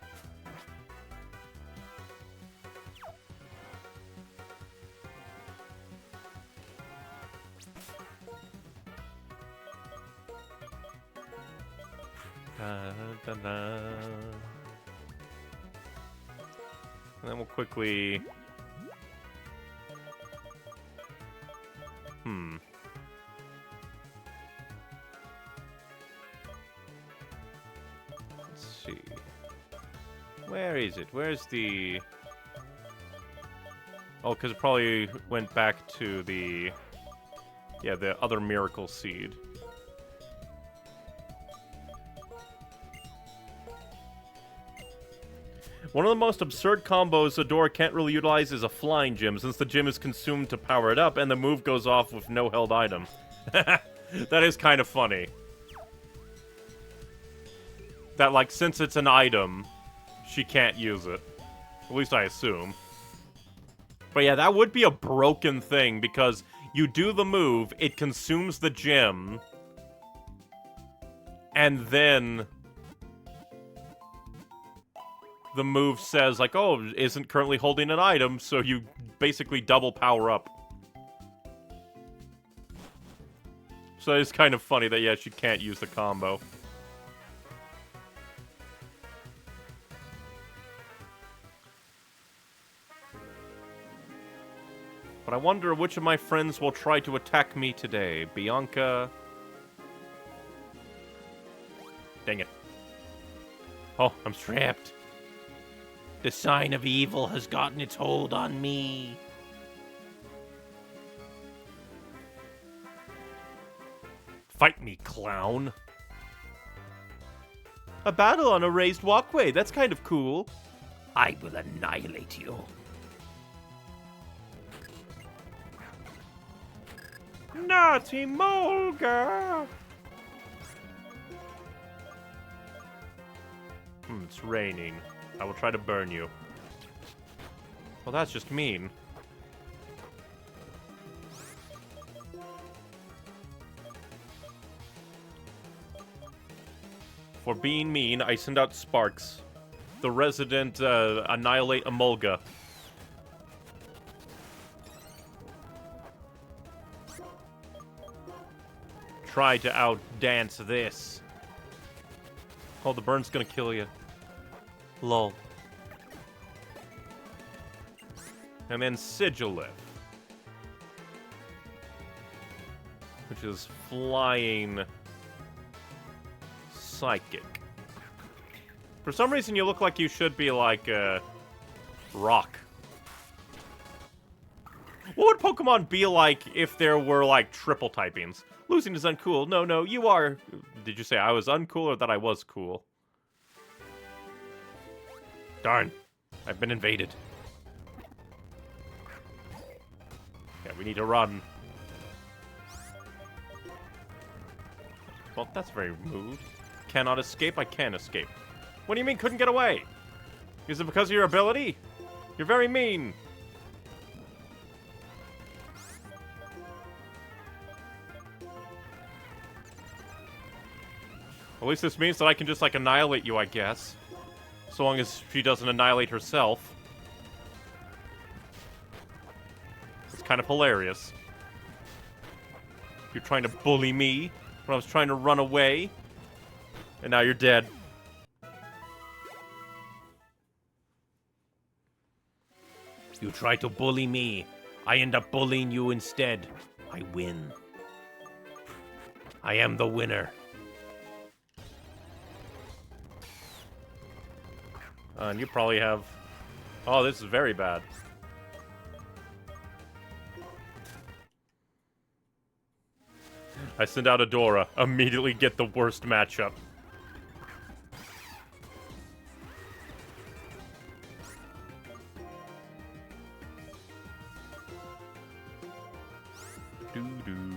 And then we'll quickly... Let's see. Where is it? Where's the... Oh, because it probably went back to the... Yeah, the other Miracle Seed. One of the most absurd combos Adora can't really utilize is a flying gym, since the gym is consumed to power it up, and the move goes off with no held item. That is kind of funny. That, like, since it's an item, she can't use it. At least I assume. But yeah, that would be a broken thing, because you do the move, it consumes the gym, and then... the move says, like, oh, isn't currently holding an item, so you basically double power up. So it's kind of funny that, yeah, she can't use the combo. But I wonder which of my friends will try to attack me today. Bianca... Dang it. Oh, I'm trapped. The sign of evil has gotten its hold on me. Fight me, clown. A battle on a raised walkway. That's kind of cool. I will annihilate you. Naughty Molga! It's raining. I will try to burn you. Well, that's just mean. For being mean, I send out Sparks. The resident, annihilate Emolga. Try to outdance this. Oh, the burn's gonna kill you. Lol. And then Sigilith. Which is flying... psychic. For some reason you look like you should be like, rock. What would Pokemon be like if there were, like, triple typings? Losing is uncool. No, you are Did you say I was uncool or that I was cool? Darn. I've been invaded. Yeah, we need to run. Well, that's very rude. Cannot escape? I can escape. What do you mean couldn't get away? Is it because of your ability? You're very mean. At least this means that I can just, like, annihilate you, I guess. So long as she doesn't annihilate herself. It's kind of hilarious. You're trying to bully me when I was trying to run away. And now you're dead. You try to bully me. I end up bullying you instead. I win. I am the winner. And you probably have... Oh, this is very bad. I send out Adora. Immediately get the worst matchup. Doo-doo.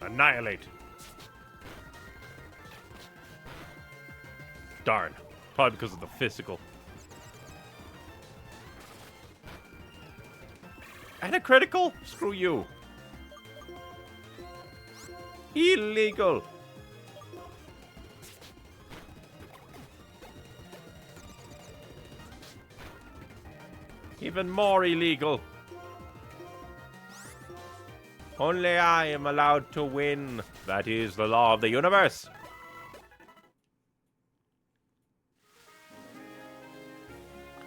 Annihilate. Darn. Probably because of the physical. And a critical? Screw you. Illegal. Even more illegal. Only I am allowed to win. That is the law of the universe.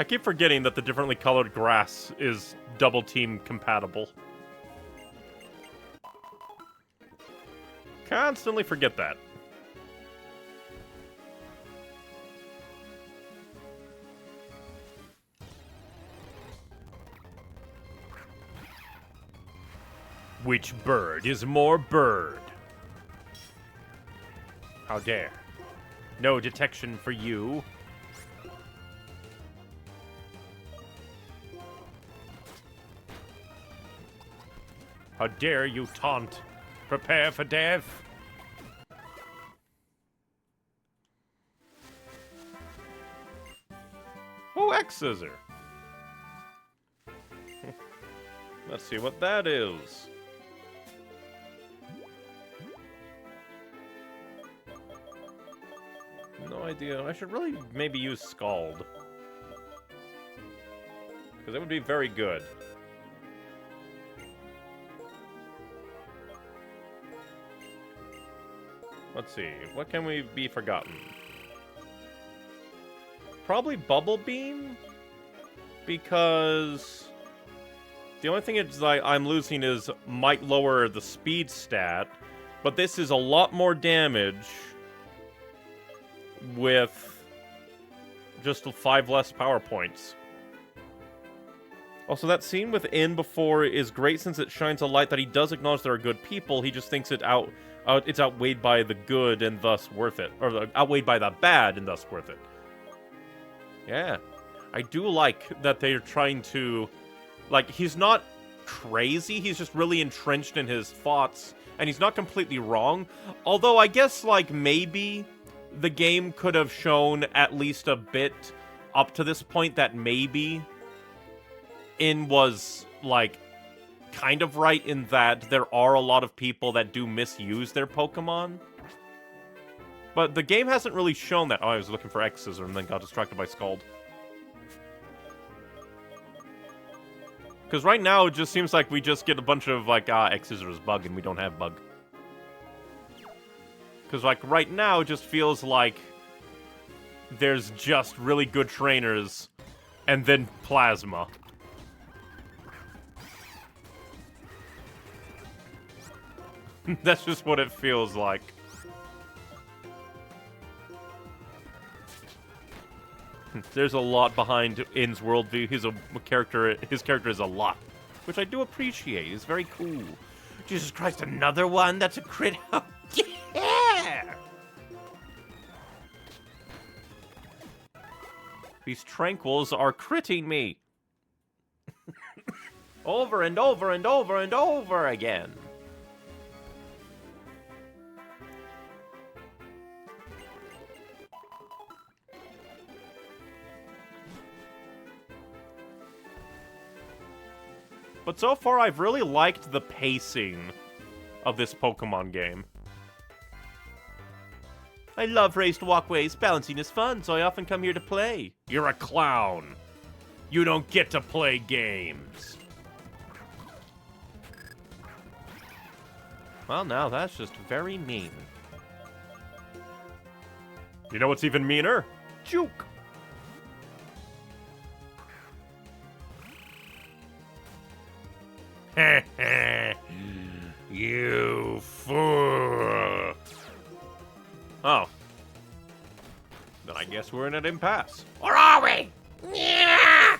I keep forgetting that the differently colored grass is double team compatible. Constantly forget that. Which bird is more bird? How dare. No detection for you. How dare you taunt? Prepare for death. Oh, X-Scissor. Let's see what that is. No idea. I should really maybe use Scald. Because it would be very good. Let's see. What can we be forgotten? Probably Bubble Beam? Because the only thing it's like I'm losing is might lower the speed stat, but this is a lot more damage with just 5 less power points. Also, that scene with In before is great since it shines a light that he does acknowledge there are good people. He just thinks it's outweighed by the good and thus worth it. Or outweighed by the bad and thus worth it. Yeah. I do like that they're trying to... Like, he's not crazy. He's just really entrenched in his thoughts. And he's not completely wrong. Although, I guess, like, maybe the game could have shown at least a bit up to this point that maybe In was, like, kind of right in that there are a lot of people that do misuse their Pokemon. But the game hasn't really shown that. Oh, I was looking for X-Scissor and then got distracted by Scald. Because right now, it just seems like we just get a bunch of, like, X-Scissor is bug and we don't have bug. Because, like, right now, it just feels like there's just really good trainers and then Plasma. That's just what it feels like. There's a lot behind In's worldview. His character is a lot, which I do appreciate. It's very cool. Jesus Christ, another one? That's a crit. Yeah! These tranquils are critting me. Over and over and over and over again. But so far, I've really liked the pacing of this Pokemon game. I love raised walkways. Balancing is fun, so I often come here to play. You're a clown. You don't get to play games. Well, now that's just very mean. You know what's even meaner? Juke. You fool. Oh. Then I guess we're in an impasse. Where are we? Yeah!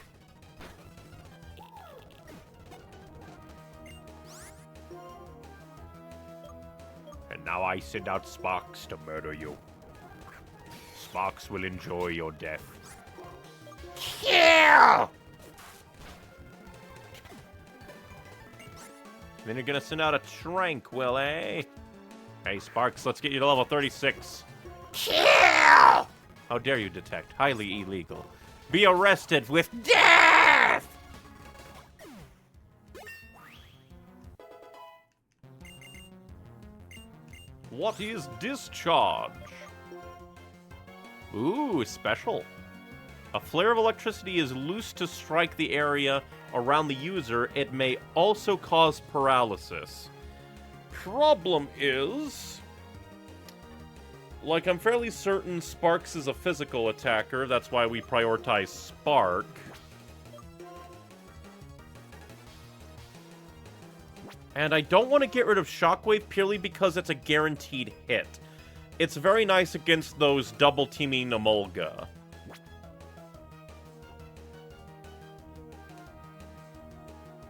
And now I send out Sparks to murder you. Sparks will enjoy your death. Kill! Then you're gonna send out a Tranquil, eh? Hey, Sparks, let's get you to level 36. Kill! How dare you detect? Highly illegal. Be arrested with Death! What is discharge? Ooh, special. A flare of electricity is loose to strike the area around the user. It may also cause paralysis. Problem is, like, I'm fairly certain Sparks is a physical attacker. That's why we prioritize Spark. And I don't want to get rid of Shockwave purely because it's a guaranteed hit. It's very nice against those double-teaming Emolga.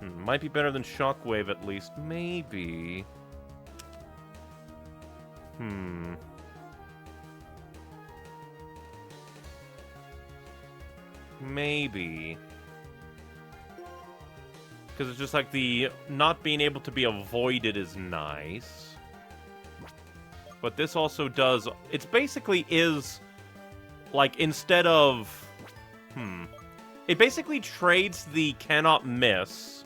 Might be better than Shockwave, at least. Maybe. Maybe. Because it's just like the not being able to be avoided is nice. But this also does... It's basically is... Like, instead of... It basically trades the cannot miss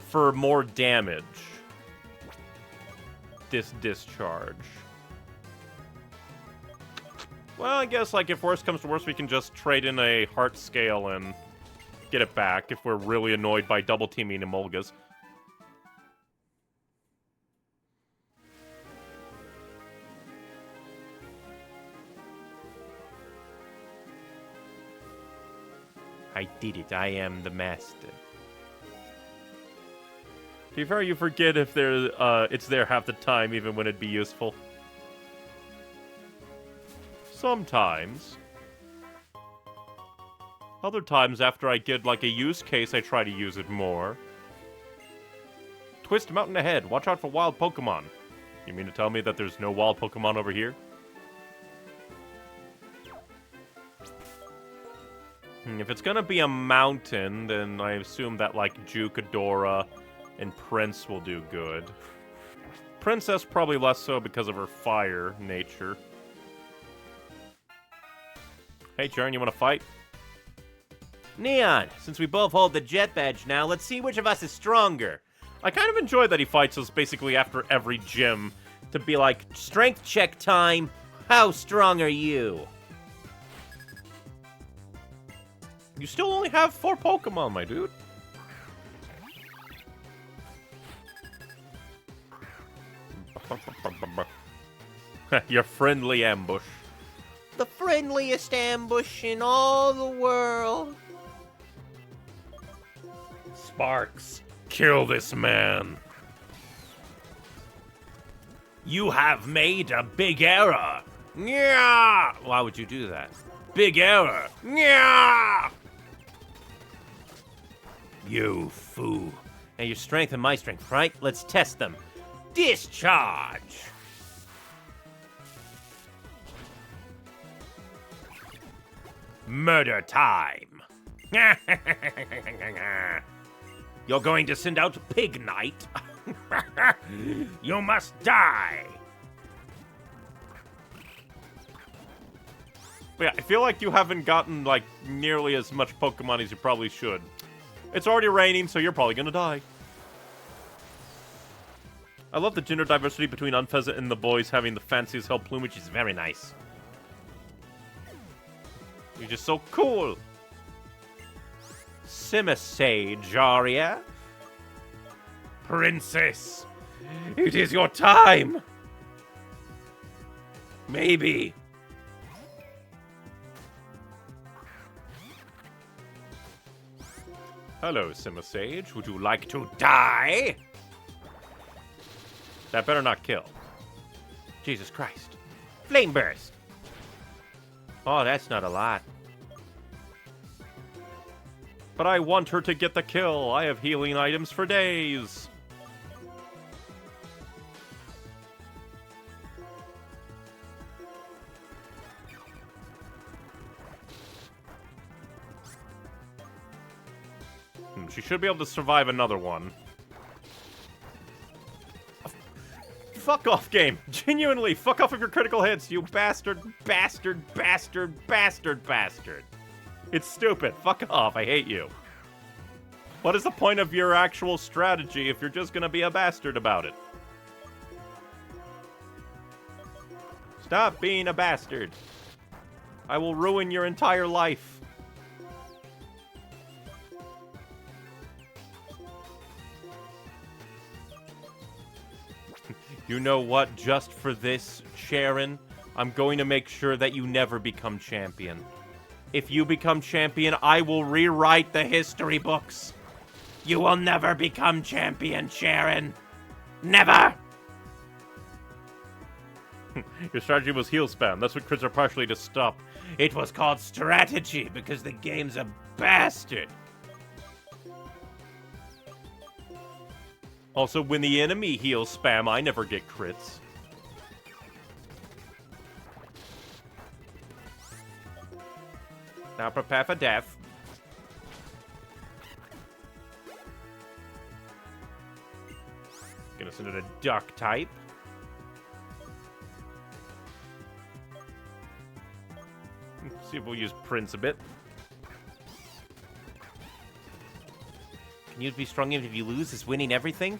for more damage. This discharge. Well, I guess, like, if worse comes to worse, we can just trade in a heart scale and get it back if we're really annoyed by double-teaming Emolgas. I did it. I am the master. To be fair, you forget if it's there half the time, even when it'd be useful. Sometimes. Other times, after I get, like, a use case, I try to use it more. Twist Mountain ahead. Watch out for wild Pokemon. You mean to tell me that there's no wild Pokemon over here? If it's gonna be a mountain, then I assume that, like, Juicadora and Prince will do good. Princess probably less so because of her fire nature. Hey, Jaren, you wanna fight? Neon, since we both hold the jet badge now, let's see which of us is stronger. I kind of enjoy that he fights us basically after every gym to be like, Strength check time. How strong are you? you still only have 4 Pokemon, my dude. Your friendly ambush. The friendliest ambush in all the world. Sparks, kill this man. You have made a big error. Yeah! Why would you do that? Big error. Yeah! You fool. And your strength and my strength, right? Let's test them. Discharge! Murder time. You're going to send out Pig Knight? You must die. But yeah, I feel like you haven't gotten, like, nearly as much Pokemon as you probably should. It's already raining, so you're probably gonna die. I love the gender diversity between Unpheasant and the boys having the fanciest hell plumage. Is very nice. You're just so cool. Simisage, Aria. Princess, it is your time. Maybe. Hello, Simisage. Would you like to die? That better not kill. Jesus Christ. Flame burst. Oh, that's not a lot. But I want her to get the kill. I have healing items for days. She should be able to survive another one. Fuck off, game. Genuinely, fuck off of your critical hits, you bastard, bastard, bastard, bastard, bastard. It's stupid. Fuck off. I hate you. What is the point of your actual strategy if you're just gonna be a bastard about it? Stop being a bastard. I will ruin your entire life. You know what? Just for this, Sharon, I'm going to make sure that you never become champion. If you become champion, I will rewrite the history books. You will never become champion, Sharon. Never! Your strategy was heal spam. That's what crits are partially to stop. It was called strategy because the game's a bastard. Also, when the enemy heals spam, I never get crits. Now prepare for death. Gonna send it a duck type. See if we'll use Prince a bit. Can you be strong even if you lose? Is winning everything?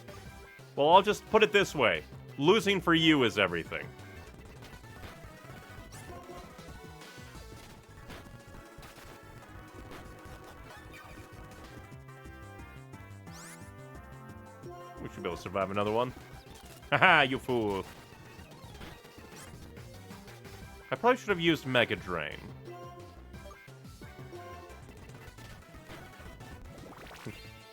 Well, I'll just put it this way. Losing for you is everything. We should be able to survive another one. Haha, you fool. I probably should have used Mega Drain.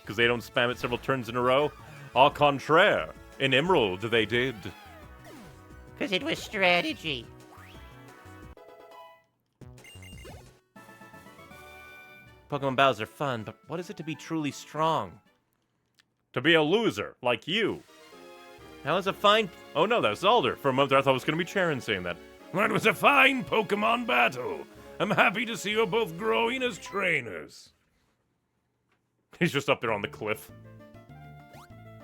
Because they don't spam it several turns in a row. Au contraire. In Emerald, they did. Because it was strategy. Pokemon battles are fun, but what is it to be truly strong? To be a loser, like you. That was a fine... Oh no, that's Alder. For a moment I thought it was going to be Charon saying that. That was a fine Pokemon battle. I'm happy to see you're both growing as trainers. He's just up there on the cliff.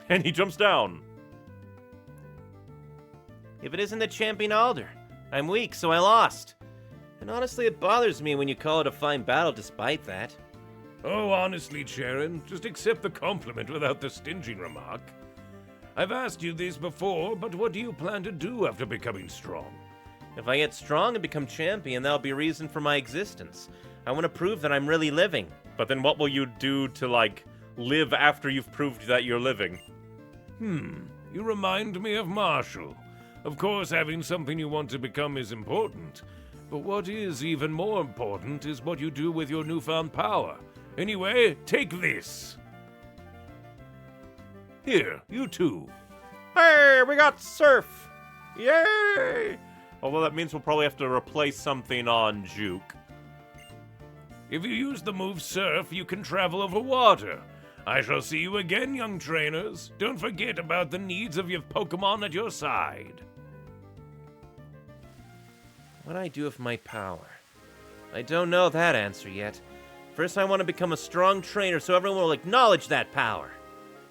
And he jumps down. If it isn't the champion Alder, I'm weak, so I lost. And honestly, it bothers me when you call it a fine battle despite that. Oh, honestly, Sharon, just accept the compliment without the stinging remark. I've asked you this before, but what do you plan to do after becoming strong? If I get strong and become champion, that'll be a reason for my existence. I want to prove that I'm really living. But then what will you do to, like, live after you've proved that you're living? You remind me of Marshall. Of course, having something you want to become is important. But what is even more important is what you do with your newfound power. Anyway, take this. Here, you too. Hey, we got Surf! Yay! Although that means we'll probably have to replace something on Juke. If you use the move Surf, you can travel over water. I shall see you again, young trainers. Don't forget about the needs of your Pokemon at your side. What do I do with my power? I don't know that answer yet. First, I want to become a strong trainer so everyone will acknowledge that power.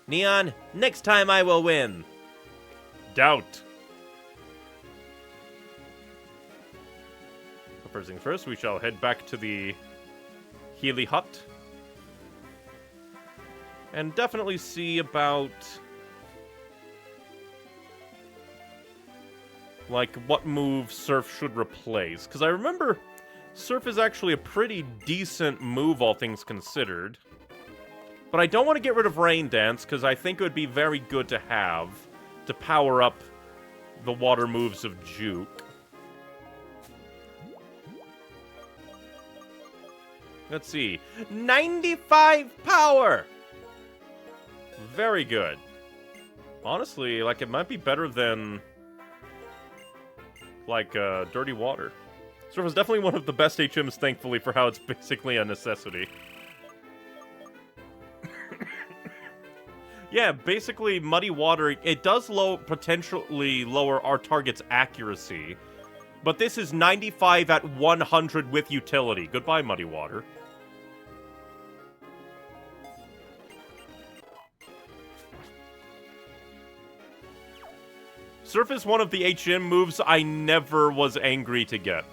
Neon, next time I will win. Doubt. First things first, we shall head back to the Healy Hut. And definitely see about, like, what move Surf should replace. Because I remember Surf is actually a pretty decent move, all things considered. But I don't want to get rid of Rain Dance, because I think it would be very good to have to power up the water moves of Juke. Let's see. 95 power! Very good. Honestly, like, it might be better than, like, Dirty Water. Surf is definitely one of the best HMs, thankfully, for how it's basically a necessity. Yeah, basically, Muddy Water, it does potentially lower our target's accuracy. But this is 95 at 100 with utility. Goodbye, Muddy Water. Surf is one of the HM moves I never was angry to get.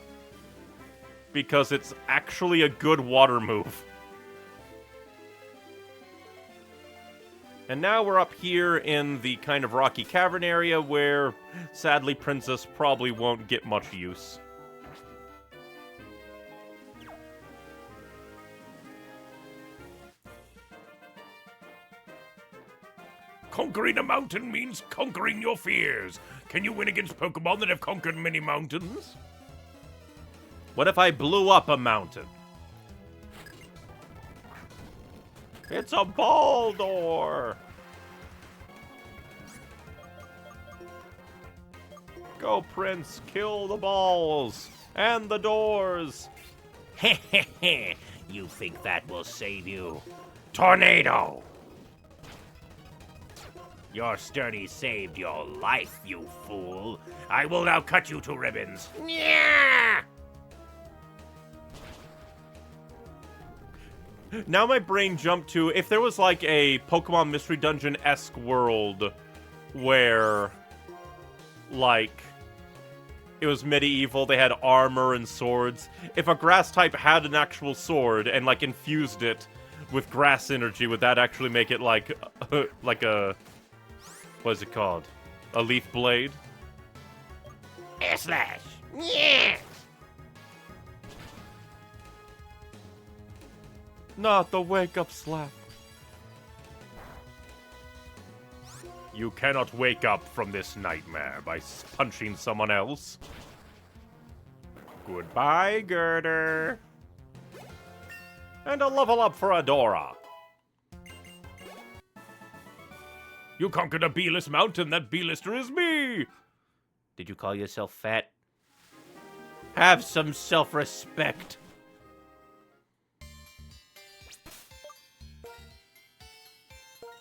Because it's actually a good water move. And now we're up here in the kind of rocky cavern area where, sadly, Princess probably won't get much use. Conquering a mountain means conquering your fears. Can you win against Pokemon that have conquered many mountains? What if I blew up a mountain? It's a ball door! Go, Prince, kill the balls! And the doors! Hehehe, you think that will save you? Tornado! Your sturdy saved your life, you fool. I will now cut you to ribbons. Yeah! Now my brain jumped to, if there was like a Pokemon Mystery Dungeon-esque world where, like, it was medieval, they had armor and swords. If a grass type had an actual sword and, like, infused it with grass energy, would that actually make it like, like a, what is it called? A leaf blade? Air slash. Yeah! Not the wake-up slap. You cannot wake up from this nightmare by punching someone else. Goodbye, Girder. And a level up for Adora. You conquered a B-list mountain. That B-lister is me. Did you call yourself fat? Have some self-respect.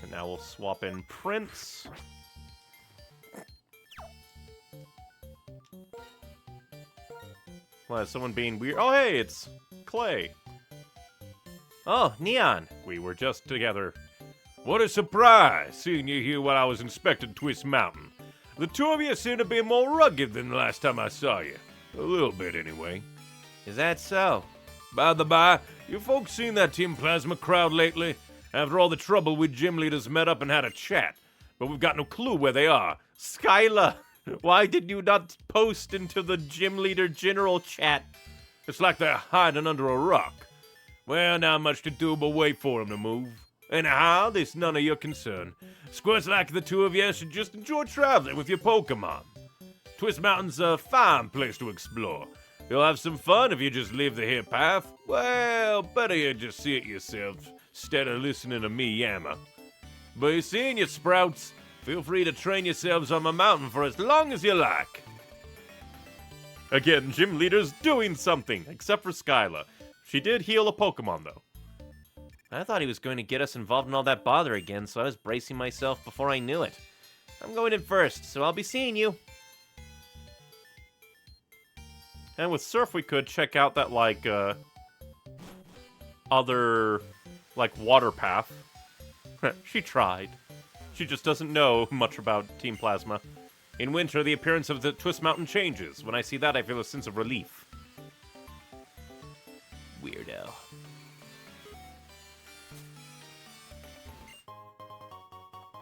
And now we'll swap in Prince. Well, someone being weird. Oh, hey, it's Clay. Oh, Neon. We were just together. What a surprise, seeing you here while I was inspecting Twist Mountain. The two of you seem to be more rugged than the last time I saw you. A little bit, anyway. Is that so? By the by, you folks seen that Team Plasma crowd lately? After all the trouble, we gym leaders met up and had a chat. But we've got no clue where they are. Skyla, why did you not post into the gym leader general chat? It's like they're hiding under a rock. Well, not much to do but wait for them to move. Anyhow, this none of your concern. Squirts like the two of you should just enjoy traveling with your Pokemon. Twist Mountain's a fine place to explore. You'll have some fun if you just leave the here path. Well, better you just see it yourself, instead of listening to me yammer. But you seeing you, Sprouts, feel free to train yourselves on my mountain for as long as you like. Again, gym leader's doing something, except for Skyla. She did heal a Pokemon, though. I thought he was going to get us involved in all that bother again, so I was bracing myself before I knew it. I'm going in first, so I'll be seeing you. And with Surf, we could check out that, like, other, like, water path. She tried. She just doesn't know much about Team Plasma. In winter, the appearance of the Twist Mountain changes. When I see that, I feel a sense of relief. Weirdo.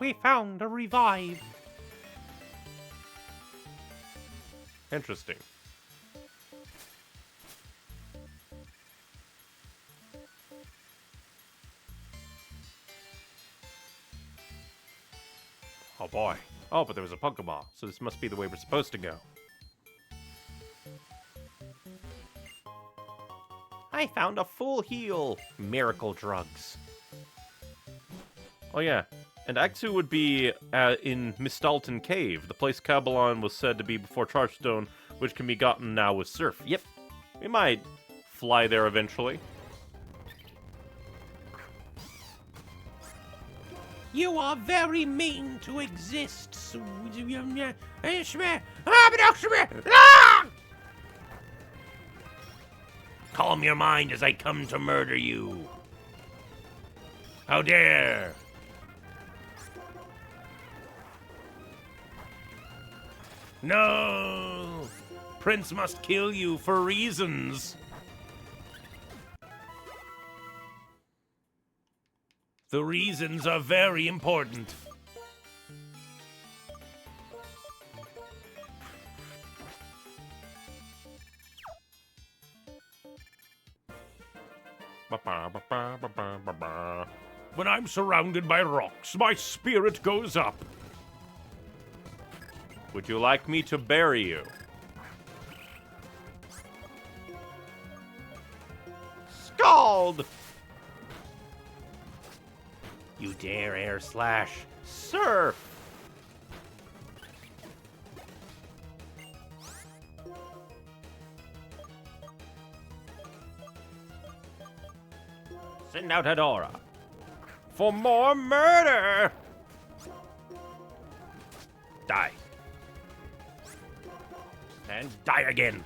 We found a revive. Interesting. Oh boy. Oh, but there was a Pokeball, so this must be the way we're supposed to go. I found a full heal. Miracle drugs. Oh yeah, and Axu would be in Mistalton Cave, the place Cabalon was said to be before Chargestone, which can be gotten now with Surf. Yep, we might fly there eventually. You are very mean to exist. Calm your mind as I come to murder you. How dare! No! Prince must kill you for reasons. The reasons are very important. When I'm surrounded by rocks, my spirit goes up. Would you like me to bury you? Scald! You dare air slash. Surf! Send out Adora. For more murder! Die. And die again.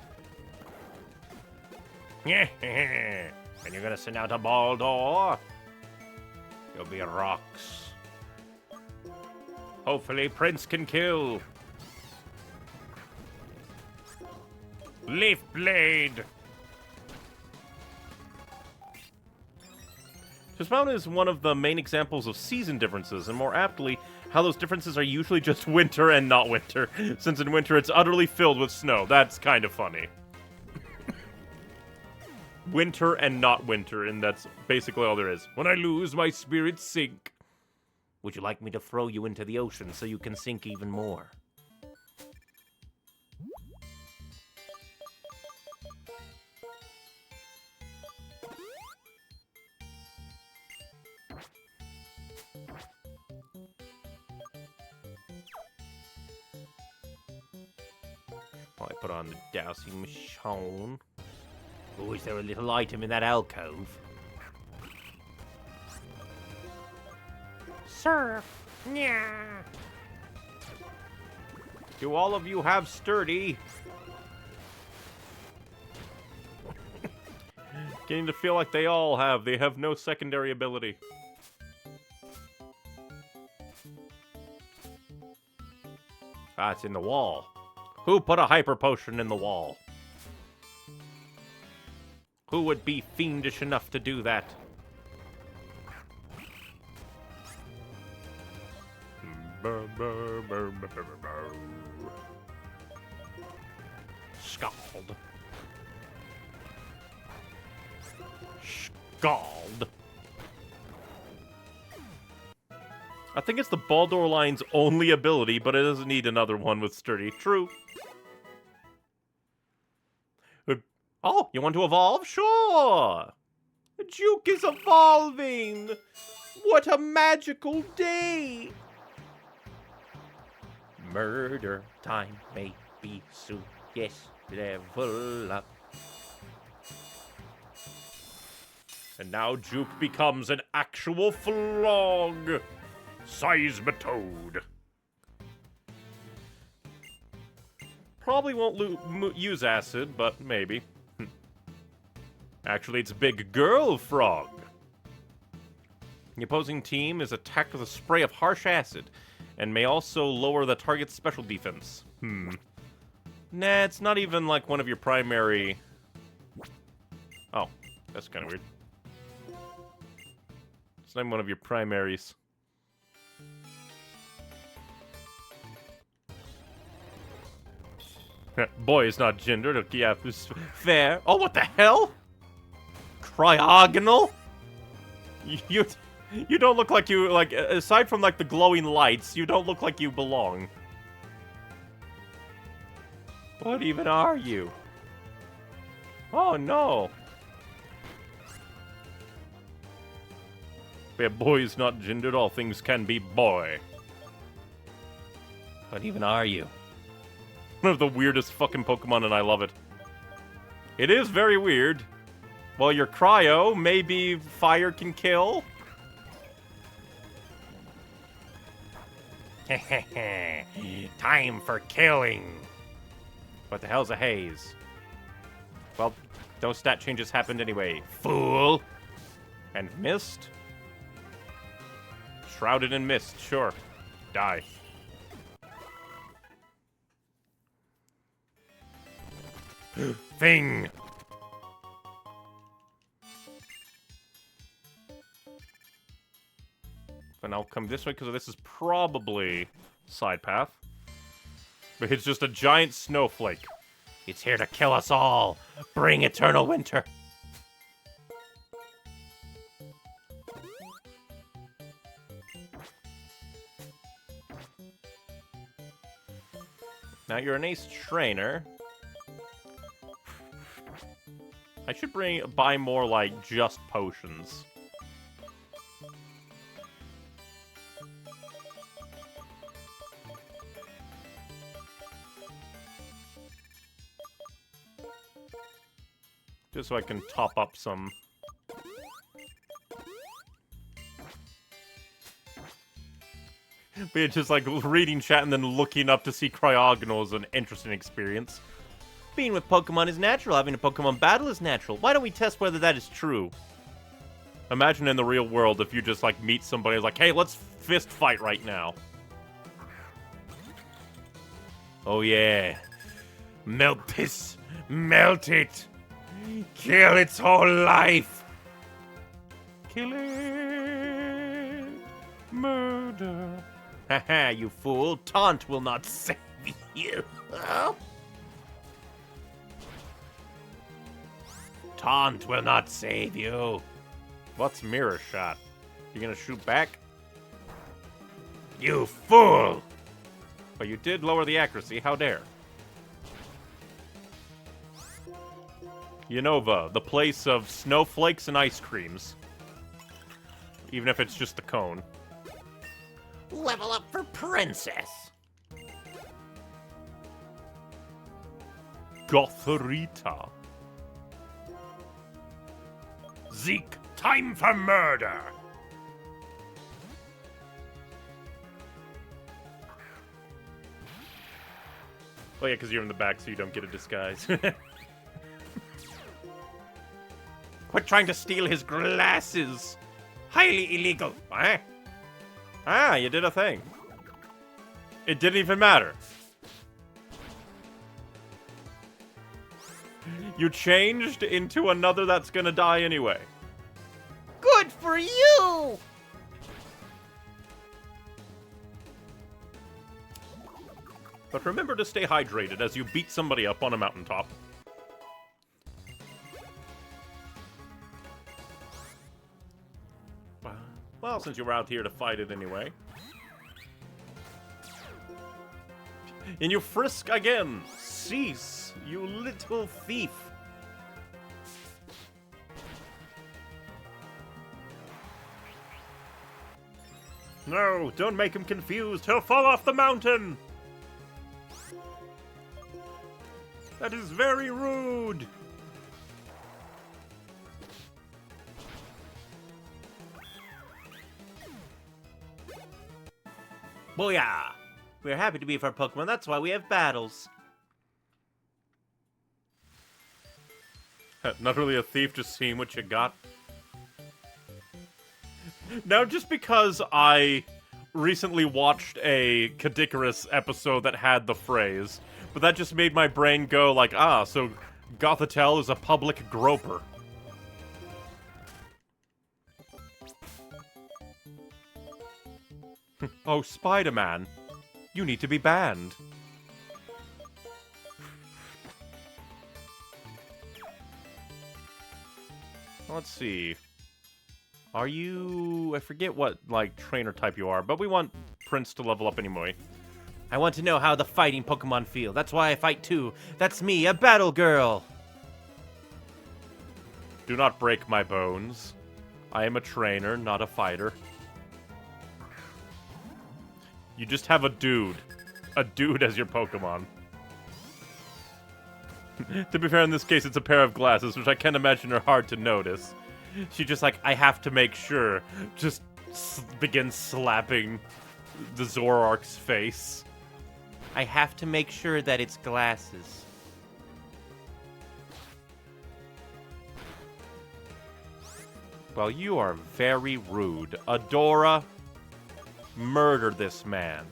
And you're gonna send out a Baldor? You'll be rocks. Hopefully Prince can kill. Leaf Blade. Twist Mountain is one of the main examples of season differences, and more aptly, how those differences are usually just winter and not winter, since in winter it's utterly filled with snow. That's kind of funny. Winter and not winter, and that's basically all there is. When I lose, my spirits sink. Would you like me to throw you into the ocean so you can sink even more? I put on the dowsing machine. Oh, is there a little item in that alcove? Surf. Yeah. Do all of you have sturdy? Getting to feel like they all have. They have no secondary ability. Ah, it's in the wall. Who put a hyper potion in the wall? Who would be fiendish enough to do that? Scald. Scald. I think it's the Baldor line's only ability, but it doesn't need another one with Sturdy. True. Oh, you want to evolve? Sure! Juke is evolving! What a magical day! Murder time may be soon. Yes, level up. And now Juke becomes an actual frog! Seismitoad. Probably won't use acid, but maybe. Actually, it's Big Girl Frog. The opposing team is attacked with a spray of harsh acid, and may also lower the target's special defense. Nah, it's not even like one of your primary... Oh, that's kind of weird. It's not one of your primaries. Boy is not gendered. Okay, yeah, it's fair. Oh, what the hell? Cryogonal? You don't look like you, like, aside from, like, the glowing lights, you don't look like you belong. What even are you? Oh, no. Where boy is not gendered, all things can be boy. What even are you? One of the weirdest fucking Pokemon, and I love it. It is very weird. Well, your cryo, maybe fire can kill? Time for killing. What the hell's a haze? Well, those stat changes happened anyway, fool! And mist? Shrouded in mist, sure. Die. Thing. And I'll come this way because this is probably side path. But it's just a giant snowflake. It's here to kill us all. Bring eternal winter. Now you're an ace trainer. I should buy more, like, just potions. Just so I can top up some. But it's just like reading chat and then looking up to see Cryogonal is an interesting experience. Being with Pokemon is natural. Having a Pokemon battle is natural. Why don't we test whether that is true? Imagine in the real world if you just like meet somebody who's like, hey, let's fist fight right now. Oh yeah. Melt this. Melt it. Kill its whole life. Kill it. Murder. Haha, you fool. Taunt will not save you. Taunt will not save you. What's mirror shot? You gonna shoot back? You fool! But you did lower the accuracy, how dare. Unova, the place of snowflakes and ice creams. Even if it's just the cone. Level up for Princess. Gotharita. Zeke, time for murder. Oh yeah, because you're in the back so you don't get a disguise. Quit trying to steal his glasses. Highly illegal. Eh? Ah, you did a thing. It didn't even matter. You changed into another that's gonna die anyway. Good for you! But remember to stay hydrated as you beat somebody up on a mountaintop. Well, since you were out here to fight it anyway. And you frisk again! Cease, you little thief! No, don't make him confused. He'll fall off the mountain! That is very rude! Booyah! We're happy to be with our Pokemon, that's why we have battles. Not really a thief, just seeing what you got. Now, just because I recently watched a Kadikarus episode that had the phrase, but that just made my brain go like, so Gothitelle is a public groper. Oh, Spider-Man, you need to be banned. Let's see. Are you... I forget what, like, trainer type you are, but we want Prince to level up anyway. I want to know how the fighting Pokemon feel. That's why I fight too. That's me, a battle girl. Do not break my bones. I am a trainer, not a fighter. You just have a dude. A dude as your Pokemon. To be fair, in this case, it's a pair of glasses, which I can't imagine are hard to notice. She just like, I have to make sure. Just begins slapping the Zoroark's face. I have to make sure that it's glasses. Well, you are very rude. Adora, murder this man.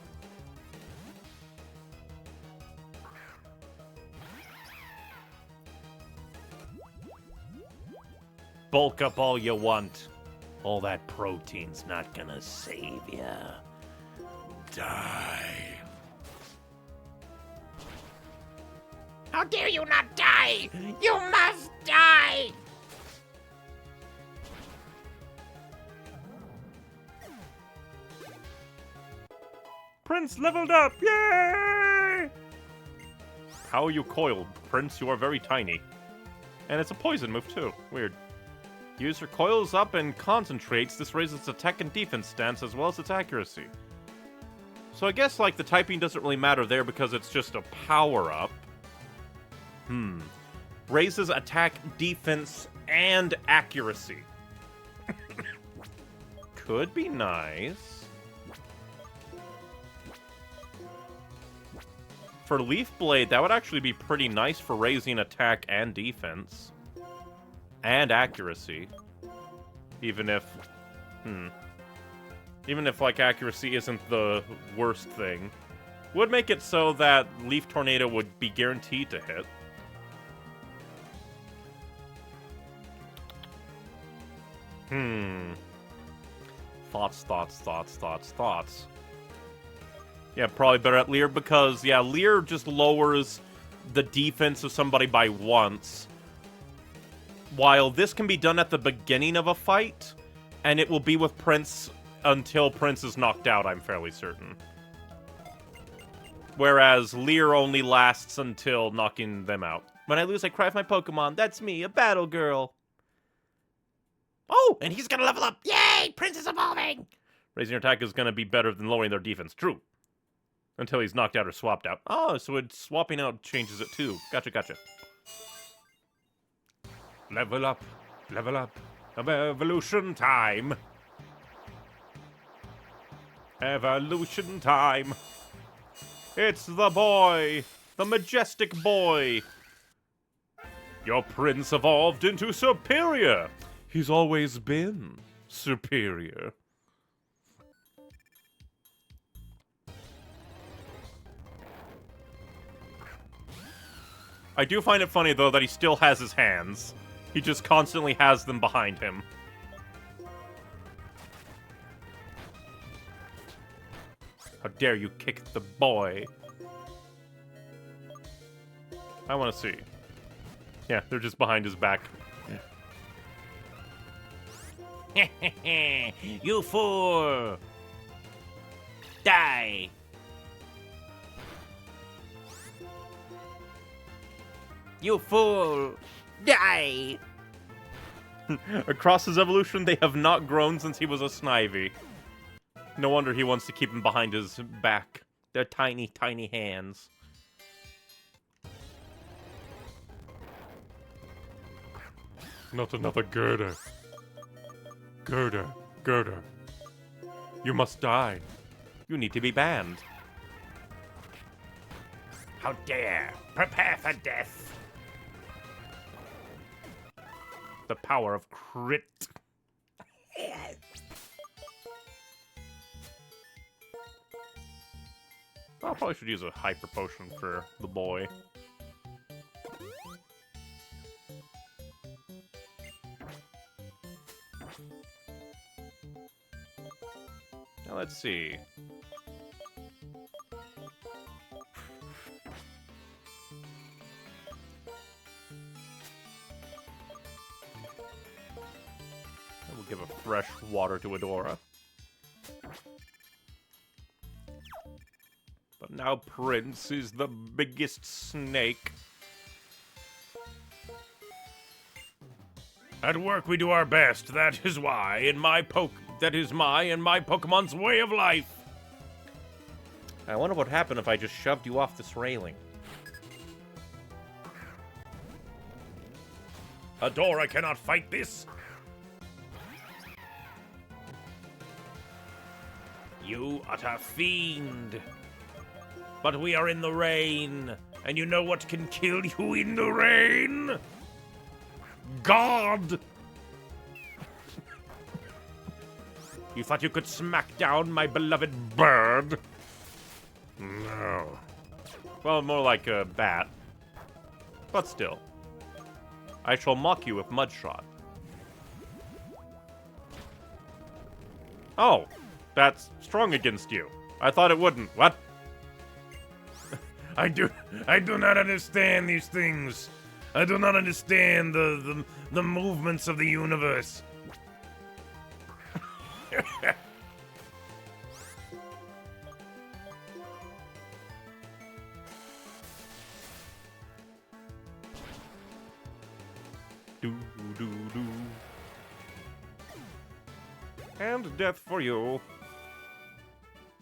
Bulk up all you want. All that protein's not gonna save ya. Die. How dare you not die? You must die! Prince leveled up! Yay! How are you coiled, Prince? You are very tiny. And it's a poison move, too. Weird. User coils up and concentrates. This raises its attack and defense stance as well as its accuracy. So I guess, like, the typing doesn't really matter there because it's just a power-up. Raises attack, defense, and accuracy. Could be nice. For Leaf Blade, that would actually be pretty nice for raising attack and defense. And accuracy. Even if... Even if, like, accuracy isn't the worst thing. Would make it so that Leaf Tornado would be guaranteed to hit. Thoughts. Yeah, probably better at Leer because, yeah, Leer just lowers the defense of somebody by once. While this can be done at the beginning of a fight, and it will be with Prince until Prince is knocked out, I'm fairly certain. Whereas Leer only lasts until knocking them out. When I lose, I cry for my Pokemon. That's me, a battle girl. Oh, and he's gonna level up! Yay! Prince is evolving! Raising your attack is going to be better than lowering their defense. True. Until he's knocked out or swapped out. Oh, so it's swapping out changes it too. Gotcha. Level up. Evolution time. Evolution time. It's the boy. The majestic boy. Your prince evolved into superior. He's always been superior. I do find it funny, though, that he still has his hands. He just constantly has them behind him. How dare you kick the boy? I want to see. Yeah, they're just behind his back. You fool! Die! You fool! Die! Across his evolution, they have not grown since he was a Snivy. No wonder he wants to keep him behind his back. They're tiny, tiny hands. Not another girder. Girder. You must die. You need to be banned. How dare! Prepare for death! the power of crit. I probably should use a hyper potion for the boy. Now let's see. We'll give a fresh water to Adora. But now Prince is the biggest snake. At work we do our best. That is why in my that is my and my Pokemon's way of life. I wonder what happened if I just shoved you off this railing. Adora cannot fight this. You utter fiend. But we are in the rain, and you know what can kill you in the rain? God! You thought you could smack down my beloved bird? No. Well, more like a bat. But still. I shall mock you with Mudshot. Oh, that's strong against you. I thought it wouldn't. What? I do not understand these things. I do not understand the movements of the universe. Do do do. And death for you.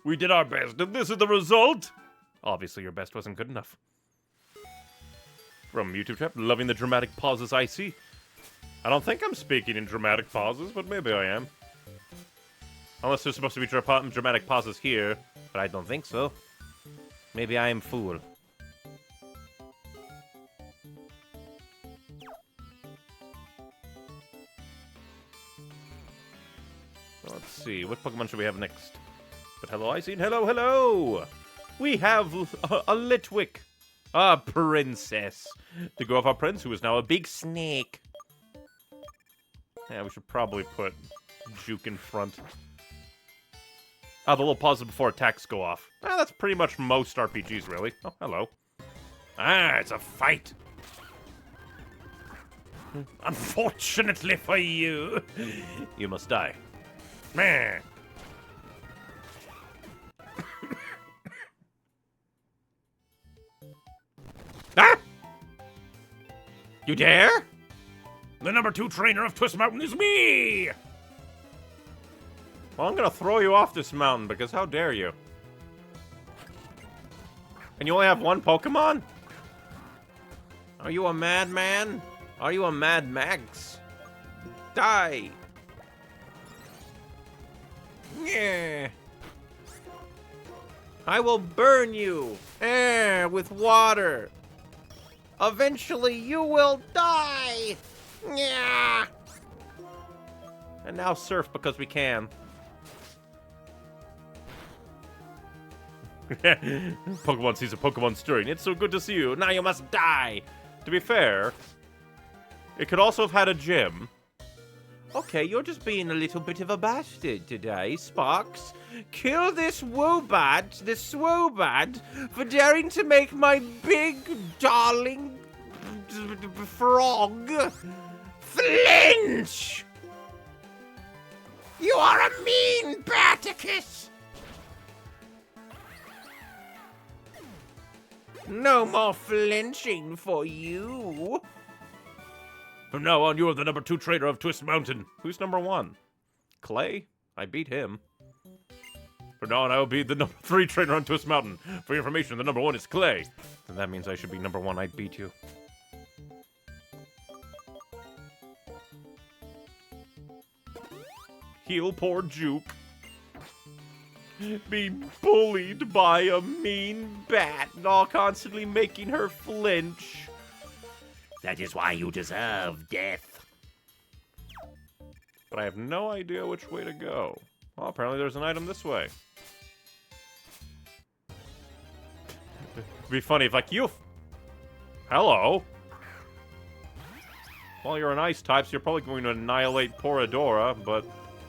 We did our best, and this is the result. Obviously, your best wasn't good enough. From YouTube chat, loving the dramatic pauses I see. I don't think I'm speaking in dramatic pauses, but maybe I am. Unless there's supposed to be dramatic pauses here, but I don't think so. Maybe I am fool. Let's see, what Pokemon should we have next? But hello, Icing. Hello, hello! We have a Litwick. A princess. To go off our prince, who is now a big snake. Yeah, we should probably put Juke in front. Ah, the little pause before attacks go off. Ah, that's pretty much most RPGs, really. Oh, hello. Ah, it's a fight. Unfortunately for you, you must die. Meh. Ah! You dare? The number 2 trainer of Twist Mountain is me! Well, I'm gonna throw you off this mountain, because how dare you? And you only have one Pokemon? Are you a madman? Are you a Mad Max? Die! Yeah. I will burn you! With water! Eventually, you will die! Yeah. And now surf because we can. Pokemon sees a Pokemon stirring. It's so good to see you. Now you must die! To be fair, it could also have had a gym. Okay, you're just being a little bit of a bastard today, Sparks. Kill this Woobat, for daring to make my big, darling frog flinch! You are a mean Baticus! No more flinching for you. From now on, you are the number 2 trainer of Twist Mountain. Who's number 1? Clay? I beat him. From now on, I will be the number 3 trainer on Twist Mountain. For your information, the number 1 is Clay. And that means I should be number 1. I beat you. Heal poor Juke. Be bullied by a mean bat, all constantly making her flinch. That is why you deserve death. But I have no idea which way to go. Well, apparently there's an item this way. It'd be funny if, like, you... Hello? Well, you're an ice type, so you're probably going to annihilate poor Adora, but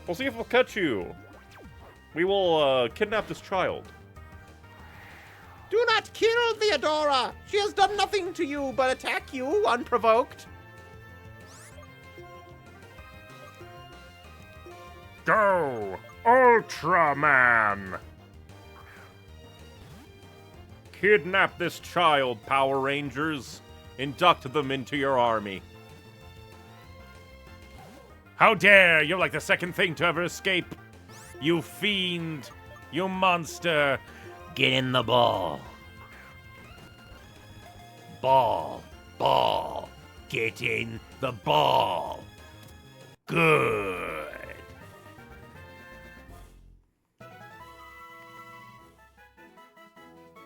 we'll see if we'll catch you. We will, kidnap this child. Do not kill the Adora! She has done nothing to you but attack you unprovoked. Go, Ultraman! Kidnap this child, Power Rangers. Induct them into your army. How dare! You're like the second thing to ever escape. You fiend! You monster! Get in the ball. Ball. Ball. Get in the ball. Good.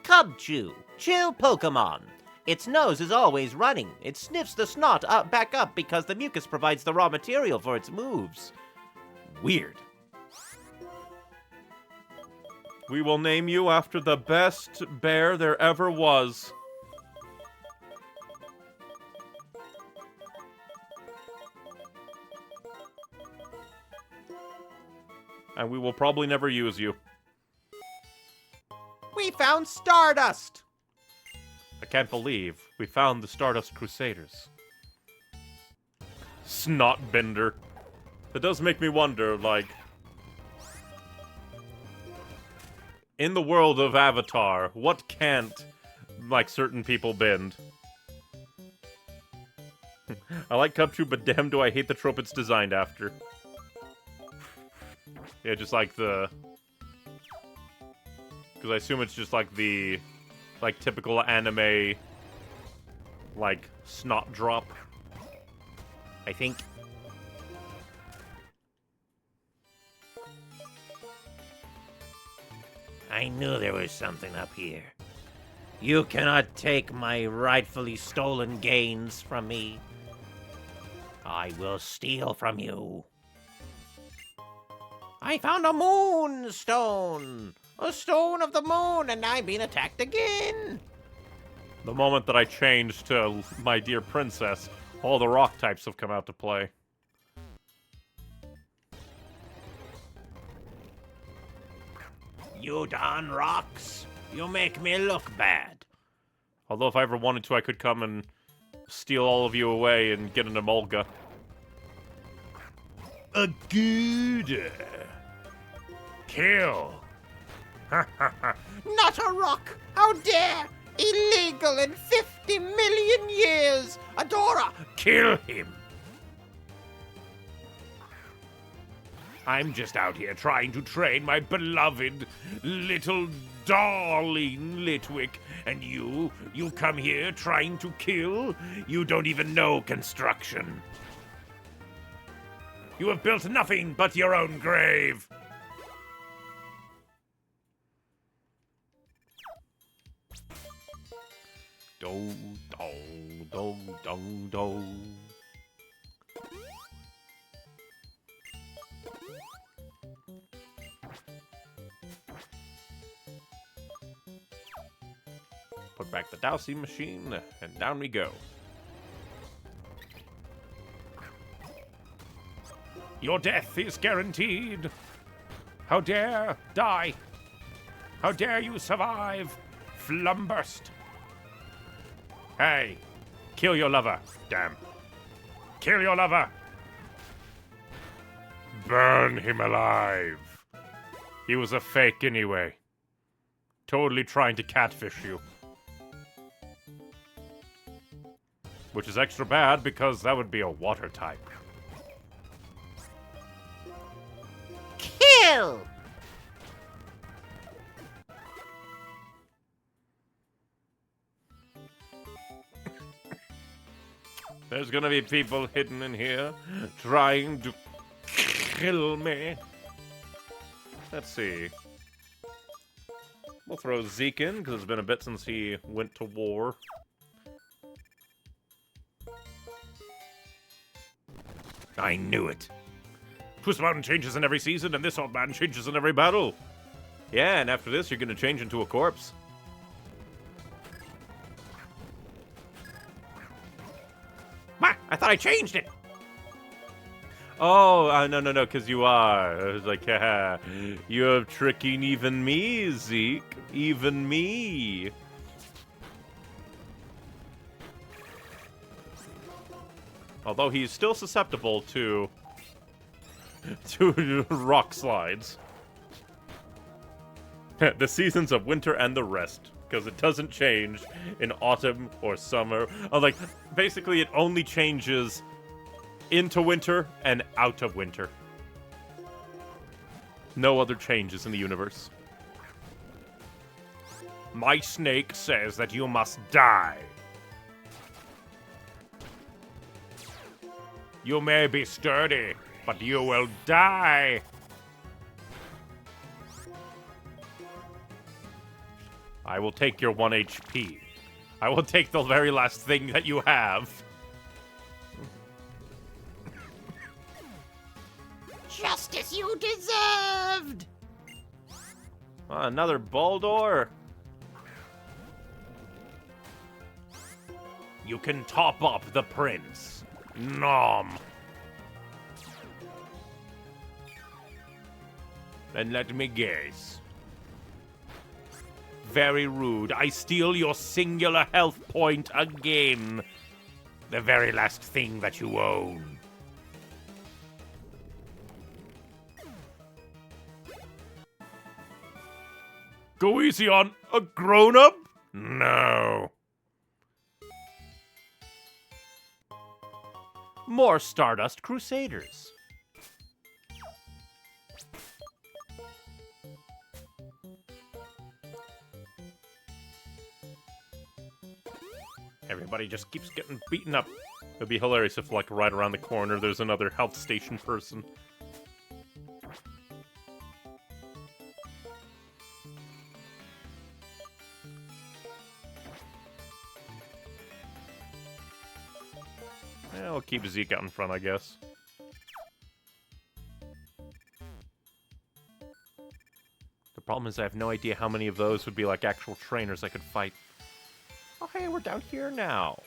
Cubchoo, chill Pokemon. Its nose is always running. It sniffs the snot back up because the mucus provides the raw material for its moves. Weird. We will name you after the best bear there ever was. And we will probably never use you. We found Stardust! I can't believe we found the Stardust Crusaders. Snotbender. That does make me wonder, like... in the world of Avatar, what can't, like, certain people bend? I like Cubchoo, but damn do I hate the trope it's designed after. Yeah, just like the... because I assume it's just like the... like, typical anime... like, snot drop. I think. I knew there was something up here. You cannot take my rightfully stolen gains from me. I will steal from you. I found a moonstone! A stone of the moon, and I'm being attacked again! The moment that I changed to my dear princess, all the rock types have come out to play. You darn rocks! You make me look bad. Although if I ever wanted to, I could come and steal all of you away and get an Emolga. A good kill. Not a rock! How dare! Illegal in 50 million years! Adora! Kill him. I'm just out here trying to train my beloved little darling Litwick, and you come here trying to kill? You don't even know construction. You have built nothing but your own grave. Do, do, do, do, do. Put back the dowsing machine, and down we go. Your death is guaranteed. How dare die? How dare you survive? Flumburst. Hey, kill your lover. Damn. Kill your lover. Burn him alive. He was a fake anyway. Totally trying to catfish you. Which is extra bad because that would be a water type. Kill! There's gonna be people hidden in here trying to kill me. Let's see. We'll throw Zeke in because it's been a bit since he went to war. I knew it. Puss Mountain changes in every season, and this old man changes in every battle. Yeah, and after this, you're gonna change into a corpse. What? I thought I changed it. Oh, no, because you are. I was like, haha, you're tricking even me, Zeke. Even me. Although he's still susceptible to rock slides. The seasons of winter and the rest, because it doesn't change in autumn or summer. Like, basically it only changes into winter and out of winter. No other changes in the universe. My snake says that you must die. You may be sturdy, but you will die. I will take your 1 HP. I will take the very last thing that you have. Just as you deserved! Another Baldor. You can top up the prince. Nom. Then let me guess. Very rude. I steal your singular health point again. The very last thing that you own. Go easy on a grown-up? No. More Stardust Crusaders. Everybody just keeps getting beaten up. It'd be hilarious if, like, right around the corner there's another health station person. I'll keep Zeke out in front, I guess. The problem is I have no idea how many of those would be like actual trainers I could fight. Oh, hey, we're down here now.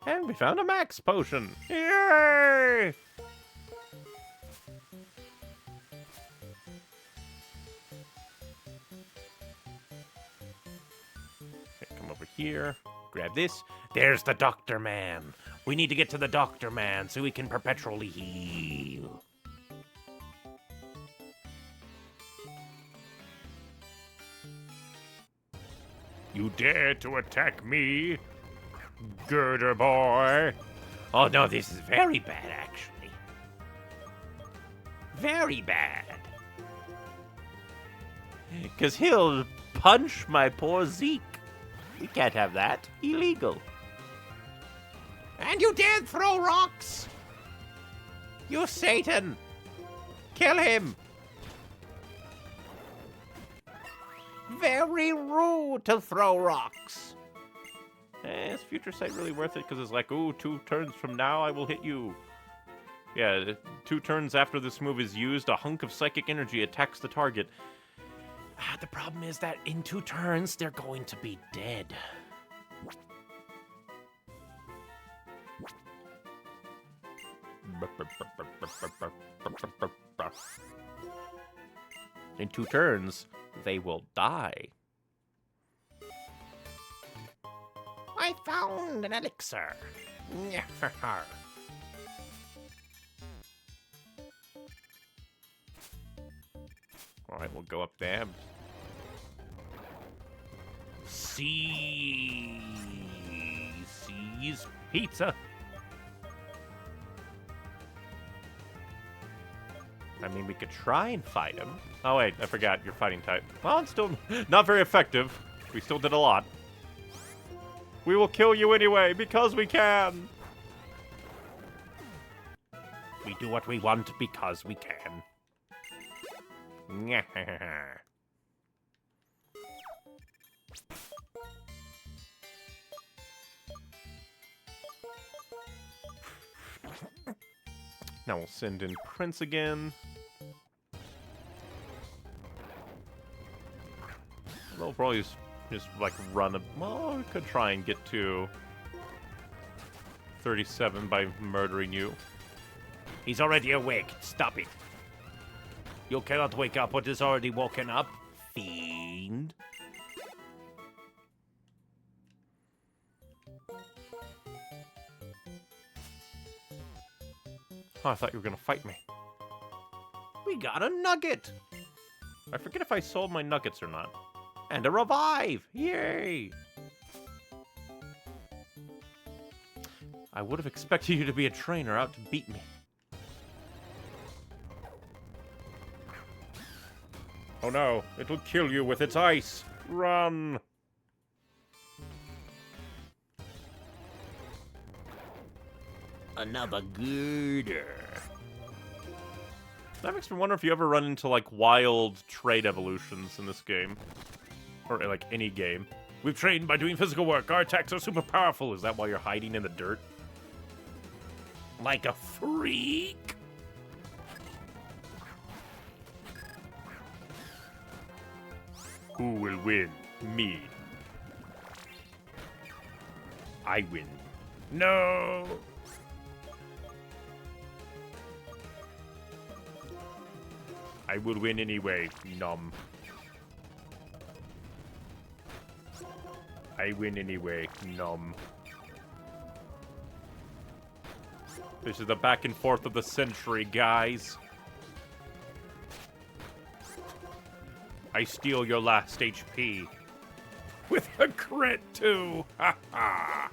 And we found a max potion. Yay! Okay, come over here. Grab this. There's the Doctor Man. We need to get to the Doctor Man so we can perpetually heal. You dare to attack me, Girder boy? Oh no, this is very bad, actually. Very bad. Because he'll punch my poor Zeke. We can't have that. Illegal. And you dare throw rocks? You Satan! Kill him! Very rude to throw rocks. Is Future Sight really worth it? Because it's like, ooh, 2 turns from now I will hit you. Yeah, 2 turns after this move is used, a hunk of psychic energy attacks the target. The problem is that in 2 turns, they're going to be dead. In 2 turns, they will die. I found an elixir. Alright, we'll go up there. Seize pizza. I mean, we could try and fight him. Oh, wait, I forgot. You're fighting type. Well, it's still not very effective. We still did a lot. We will kill you anyway, because we can. We do what we want because we can. Now we'll send in Prince again. They'll probably just like run a... Well, we could try and get to 37 by murdering you. He's already awake. Stop it. You cannot wake up what is already woken up, fiend. Oh, I thought you were gonna fight me. We got a nugget! I forget if I sold my nuggets or not. And a revive! Yay! I would have expected you to be a trainer out to beat me. Oh no, it'll kill you with its ice. Run! Another gooder. That makes me wonder if you ever run into, like, wild trait evolutions in this game. Or, like, any game. We've trained by doing physical work. Our attacks are super powerful. Is that why you're hiding in the dirt? Like a freak? Who will win? Me. I win. No! I will win anyway, nom. I win anyway, nom. This is the back and forth of the century, guys. I steal your last HP. With a crit, too! Ha ha!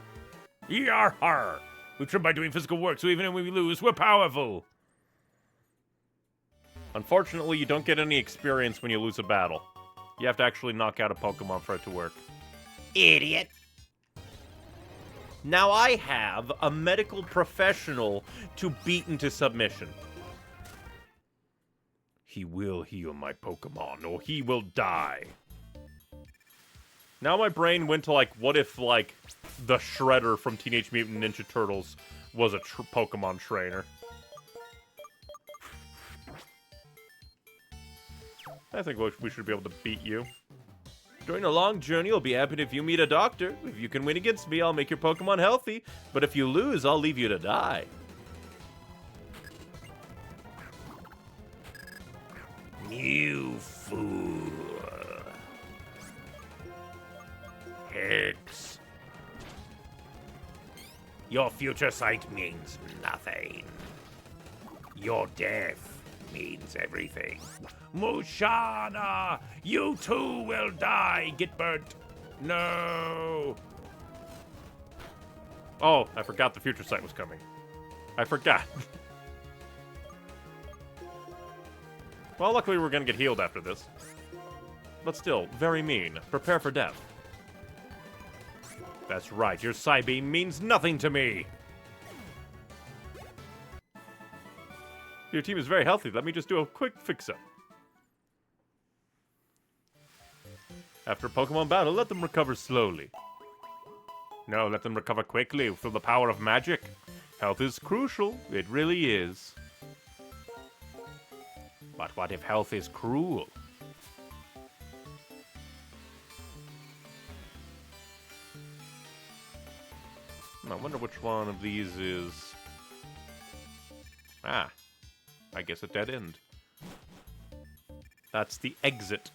Yar-har! We train by doing physical work, so even when we lose, we're powerful! Unfortunately, you don't get any experience when you lose a battle. You have to actually knock out a Pokemon for it to work. Idiot! Now I have a medical professional to beat into submission. He will heal my Pokemon, or he will die. Now my brain went to, like, what if, like, the Shredder from Teenage Mutant Ninja Turtles was a Pokemon trainer? I think we should be able to beat you. During a long journey, you'll be happy if you meet a doctor. If you can win against me, I'll make your Pokemon healthy. But if you lose, I'll leave you to die. You fool. Hex. Your future sight means nothing. Your death means everything. Mushana! You too will die! Get burnt! No! Oh, I forgot the future sight was coming. I forgot. Well, luckily we're gonna get healed after this. But still, very mean. Prepare for death. That's right, your Psybeam means nothing to me! Your team is very healthy. Let me just do a quick fix-up. After a Pokemon battle, let them recover slowly. No, let them recover quickly through the power of magic. Health is crucial. It really is. But what if health is cruel? I wonder which one of these is... Ah. I guess a dead end. That's the exit.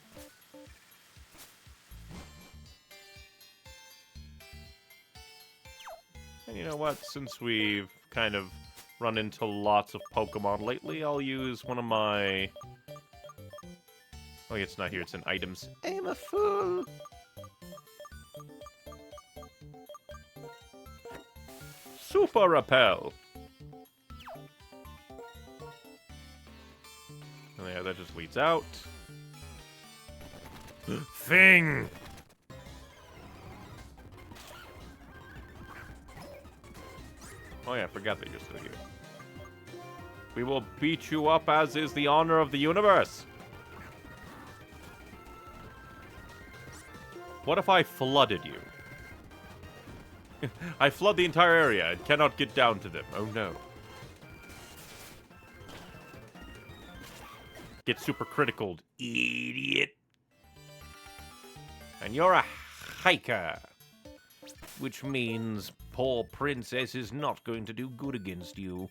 And you know what? Since we've kind of run into lots of Pokemon lately, I'll use one of my... Oh, yeah, it's not here. It's in items. I'm a fool. Super Repel. And yeah, that just leads out. Thing! Oh yeah, I forgot that you're still here. We will beat you up as is the honor of the universe. What if I flooded you? I flood the entire area and cannot get down to them. Oh no. Get super critical, idiot. And you're a hiker, which means poor princess is not going to do good against you.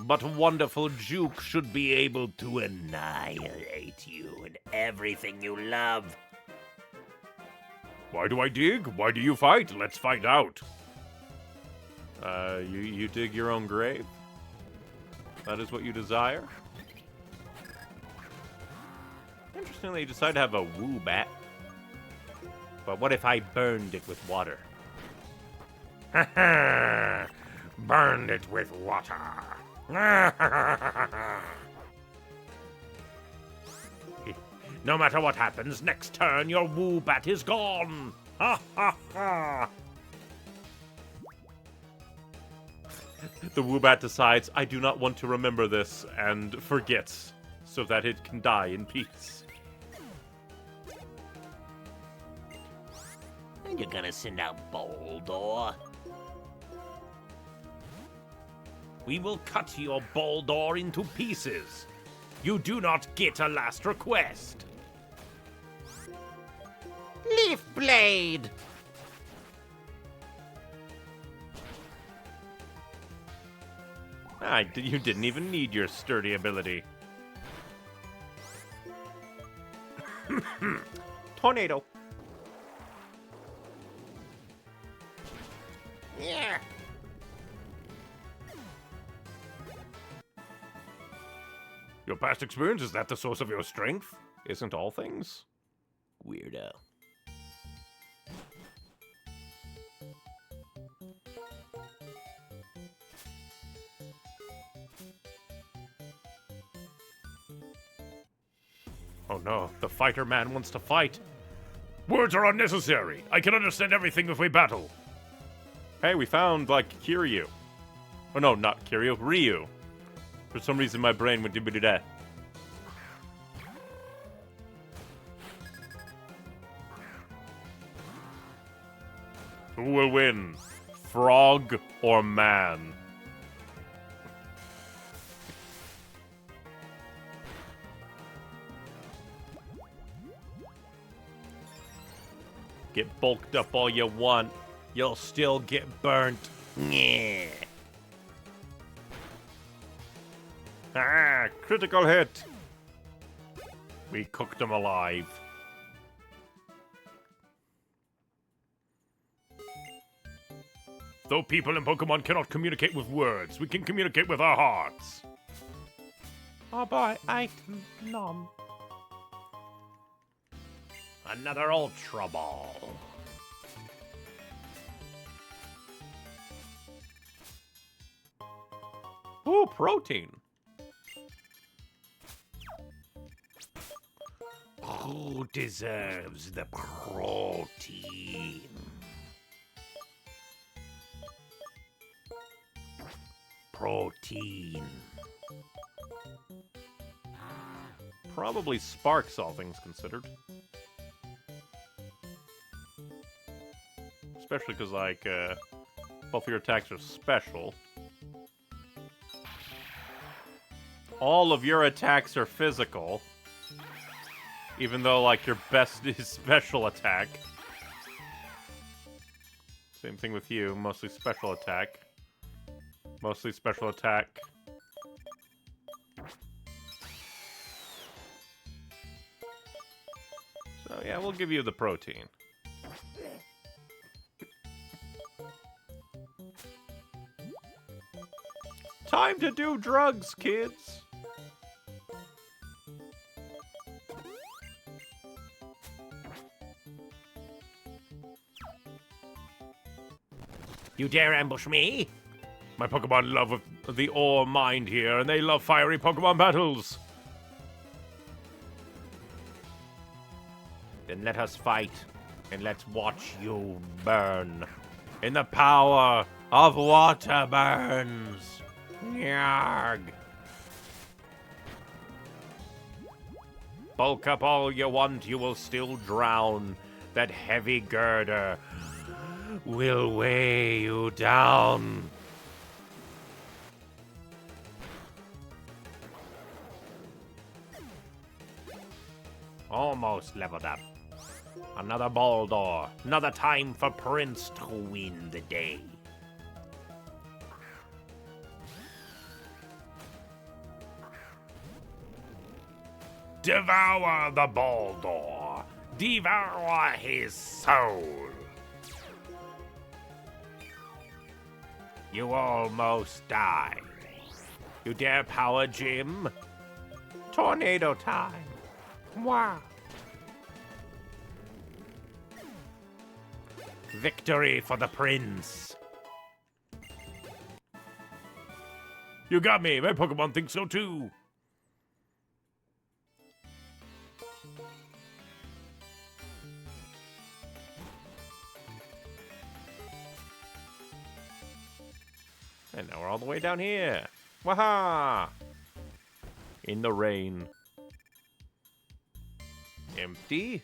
But wonderful Juke should be able to annihilate you and everything you love. Why do I dig? Why do you fight? Let's find out. You dig your own grave? That is what you desire? Interestingly, you decide to have a woo bat. But what if I burned it with water? Burned it with water. No matter what happens, next turn your woo bat is gone. Ha ha ha. The Woobat decides, I do not want to remember this, and forgets, so that it can die in peace. And you're gonna send out Boldor? We will cut your Boldor into pieces. You do not get a last request. Leaf Blade! You didn't even need your sturdy ability. Tornado. Yeah. Your past experience, is that the source of your strength? Isn't all things? Weirdo. Oh no, the fighter man wants to fight. Words are unnecessary. I can understand everything if we battle. Hey, we found, like, Kiryu. Oh no, not Kiryu, Ryu. For some reason my brain went do that. Who will win? Frog or man? Get bulked up all you want. You'll still get burnt. Yeah. Ah, critical hit. We cooked him alive. Though people in Pokemon cannot communicate with words, we can communicate with our hearts. Oh boy, item nom. Another Ultra Ball. Ooh, protein. Who deserves the protein? Protein. Probably Sparks, all things considered. Especially because, like, both of your attacks are special. All of your attacks are physical. Even though, like, your best is special attack. Same thing with you, mostly special attack. Mostly special attack. So, yeah, we'll give you the protein. Time to do drugs, kids! You dare ambush me? My Pokemon love the ore mined here, and they love fiery Pokemon battles. Then let us fight, and let's watch you burn. In the power of water burns. Nyarg. Bulk up all you want, you will still drown. That heavy girder will weigh you down. Almost leveled up. Another ball door. Another time for Prince to win the day. Devour the Baldor. Devour his soul. You almost died. You dare power Jim? Tornado time. Wow. Victory for the prince. You got me. My Pokemon think so too. And now we're all the way down here. Waha! In the rain. Empty.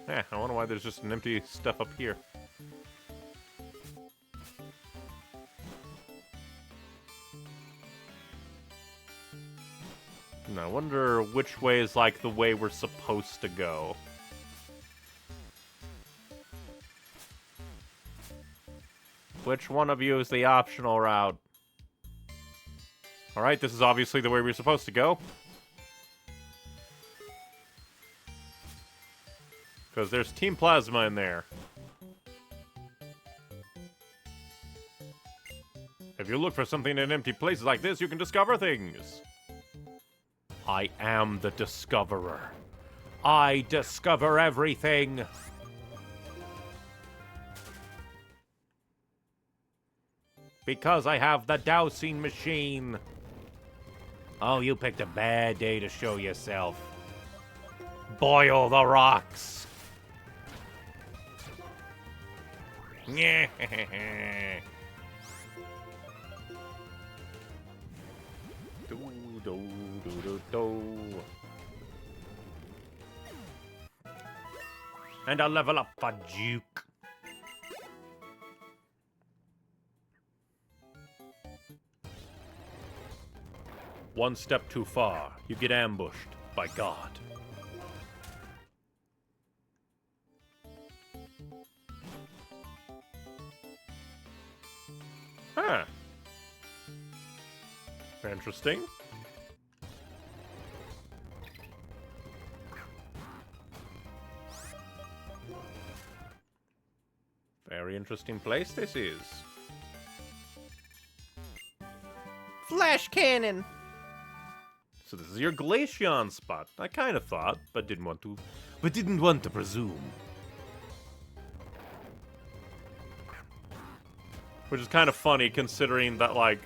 I wonder why there's just an empty stuff up here. And I wonder which way is like the way we're supposed to go. Which one of you is the optional route? Alright, this is obviously the way we're supposed to go. Because there's Team Plasma in there. If you look for something in empty places like this, you can discover things. I am the discoverer. I discover everything. Because I have the dowsing machine. Oh, you picked a bad day to show yourself. Boil the rocks. Yeah. And I'll level up for Duke. One step too far, you get ambushed by God. Huh. Interesting. Very interesting place this is. Flash cannon! So this is your Glaceon spot. I kind of thought, but didn't want to presume. Which is kind of funny considering that, like,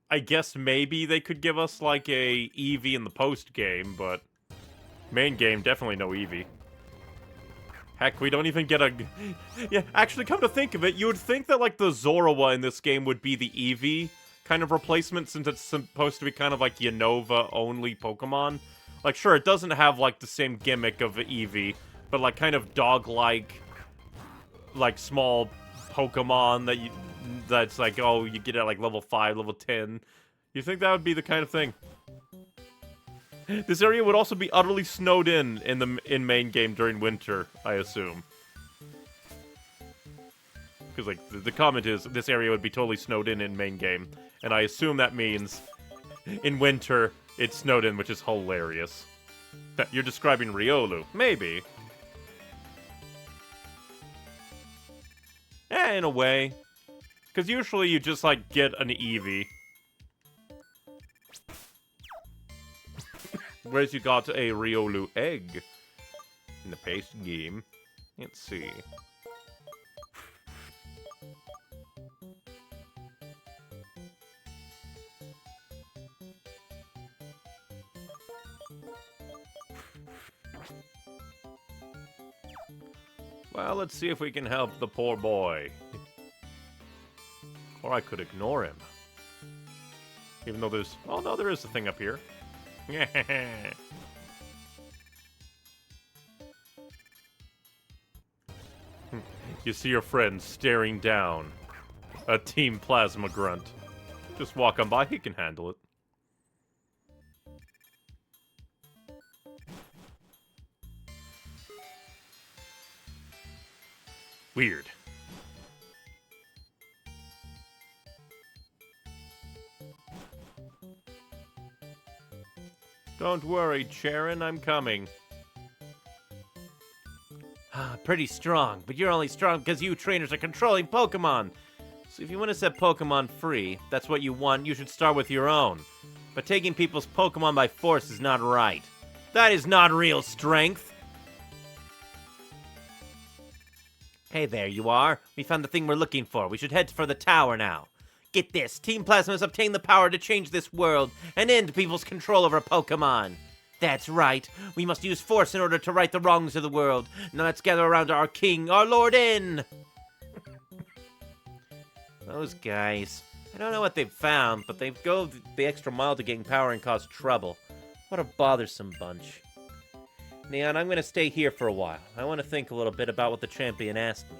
I guess maybe they could give us, like, a Eevee in the post-game, but main game, definitely no Eevee. Heck, we don't even get a... Yeah, actually, come to think of it, you would think that, like, the Zorua in this game would be the Eevee kind of replacement, since it's supposed to be kind of like Unova-only Pokemon. Like, sure, it doesn't have, like, the same gimmick of Eevee, but, like, kind of dog-like, like, small Pokemon that's like, oh, you get at, like, level 5, level 10. You think that would be the kind of thing? This area would also be utterly snowed in main game during winter, I assume. Because, like, the comment is, this area would be totally snowed in main game. And I assume that means, in winter, it's snowed in, which is hilarious. You're describing Riolu. Maybe. Eh, in a way. Because usually you just, like, get an Eevee. Whereas you got a Riolu egg in the paste game. Let's see. Well, let's see if we can help the poor boy. Or I could ignore him. Even though there's... Oh, no, there is a thing up here. You see your friend staring down. A Team Plasma grunt. Just walk on by, he can handle it. Weird. Don't worry, Charon, I'm coming. Pretty strong, but you're only strong because you trainers are controlling Pokemon. So if you want to set Pokemon free, if that's what you want, you should start with your own. But taking people's Pokemon by force is not right. That is not real strength. Hey, there you are. We found the thing we're looking for. We should head for the tower now. Get this, Team Plasma has obtained the power to change this world and end people's control over Pokemon. That's right. We must use force in order to right the wrongs of the world. Now let's gather around our king, our Lord N. Those guys. I don't know what they've found, but they go the extra mile to gain power and cause trouble. What a bothersome bunch. Neon, I'm going to stay here for a while. I want to think a little bit about what the champion asked me.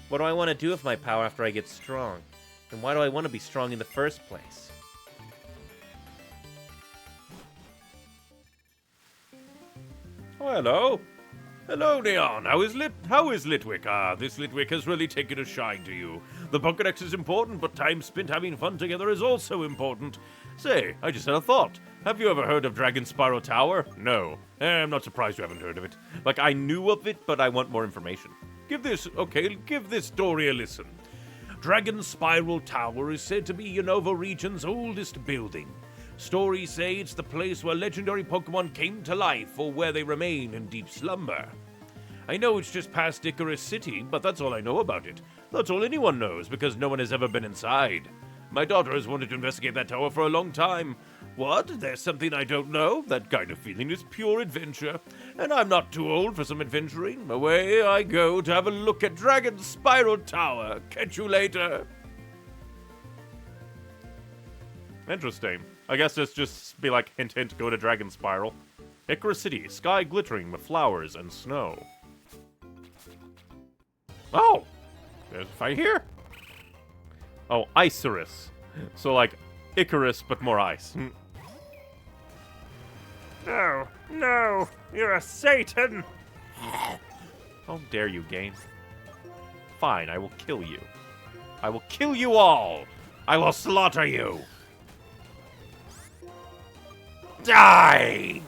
What do I want to do with my power after I get strong? And why do I want to be strong in the first place? Oh, hello. Hello, Neon. How is Litwick? This Litwick has really taken a shine to you. The Pokédex is important, but time spent having fun together is also important. Say, I just had a thought. Have you ever heard of Dragon Spiral Tower? No. I'm not surprised you haven't heard of it. Like, I knew of it, but I want more information. Give this story a listen. Dragon Spiral Tower is said to be Unova region's oldest building. Stories say it's the place where legendary Pokemon came to life or where they remain in deep slumber. I know it's just past Icarus City, but that's all I know about it. That's all anyone knows, because no one has ever been inside. My daughter has wanted to investigate that tower for a long time. What? There's something I don't know? That kind of feeling is pure adventure. And I'm not too old for some adventuring. Away I go to have a look at Dragon Spiral Tower. Catch you later. Interesting. I guess it's just be like, hint, hint, go to Dragon Spiral. Icarus City, sky glittering with flowers and snow. Oh! There's a fight here? Oh, Icarus. So like, Icarus, but more ice. No, no, you're a Satan! How dare you, game? Fine, I will kill you. I will kill you all! I will slaughter you! Die!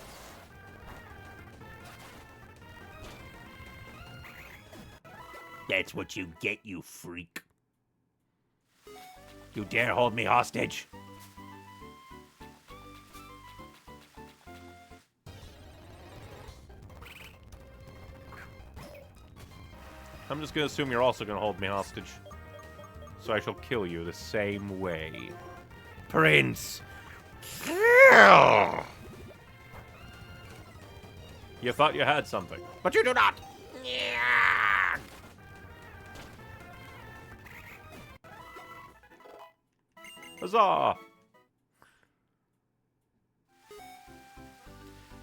That's what you get, you freak. You dare hold me hostage? I'm just gonna assume you're also gonna hold me hostage. So I shall kill you the same way. Prince! Kill! You thought you had something. But you do not! Huzzah!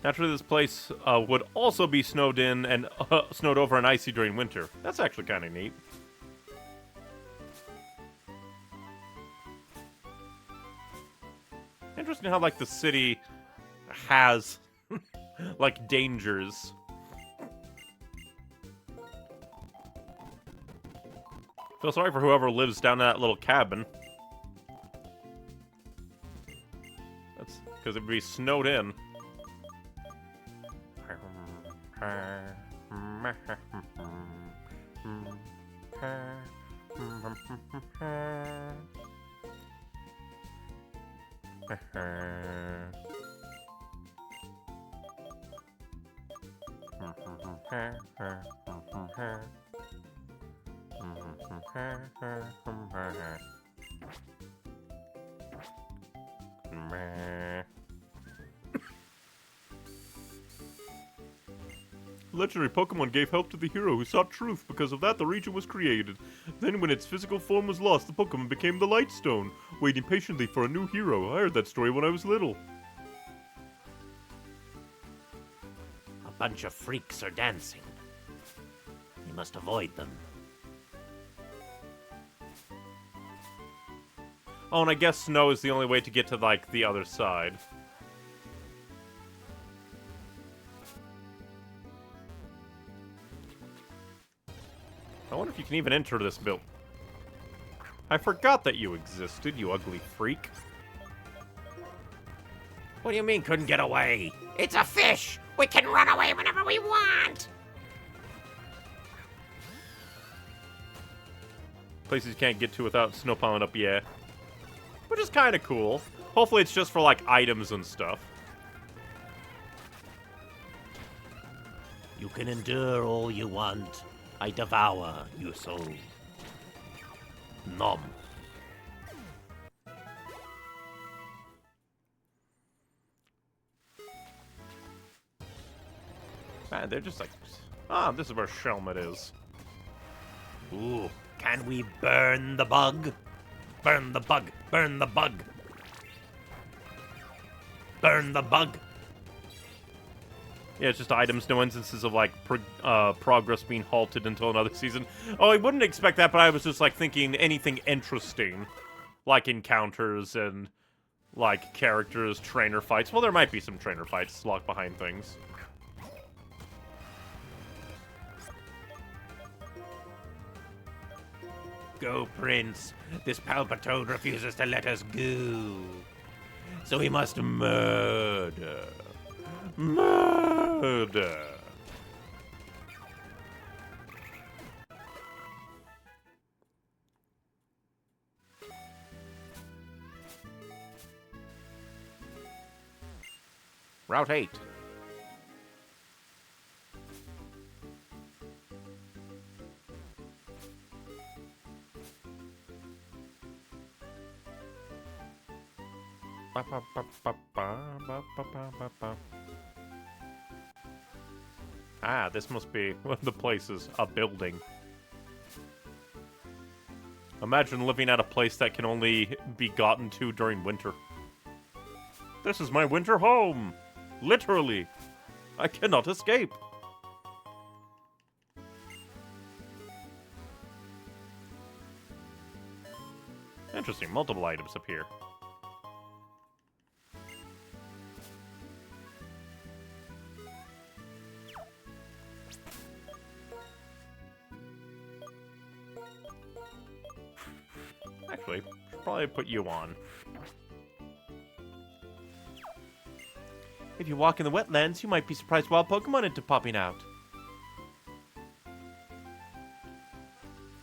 Naturally, this place would also be snowed in and snowed over and icy during winter. That's actually kind of neat. Interesting how, like, the city has, like, dangers. Feel sorry for whoever lives down in that little cabin. That's because it'd be snowed in. Legendary Pokemon gave help to the hero who sought truth. Because of that, the region was created. Then, when its physical form was lost, the Pokemon became the Light Stone, waiting patiently for a new hero. I heard that story when I was little. A bunch of freaks are dancing. We must avoid them. Oh, and I guess snow is the only way to get to, like, the other side. I wonder if you can even enter this build. I forgot that you existed, you ugly freak. What do you mean couldn't get away? It's a fish! We can run away whenever we want! Places you can't get to without snow piling up, yeah. Which is kind of cool. Hopefully it's just for, like, items and stuff. You can endure all you want. I devour your soul. Nom. Man, they're just like... Ah, this is where Shelmet is. Ooh, can we burn the bug? Burn the bug, burn the bug. Burn the bug. Yeah, it's just items, no instances of, like, progress being halted until another season. Oh, I wouldn't expect that, but I was just, like, thinking anything interesting. Like encounters and, like, characters, trainer fights. Well, there might be some trainer fights locked behind things. Go, Prince. This Palpatone refuses to let us go. So we must murder. Murder! Route 8. Ah, this must be one of the places, a building. Imagine living at a place that can only be gotten to during winter. This is my winter home! Literally! I cannot escape! Interesting, multiple items up here. Actually, should probably put you on. If you walk in the wetlands, you might be surprised wild Pokemon into popping out.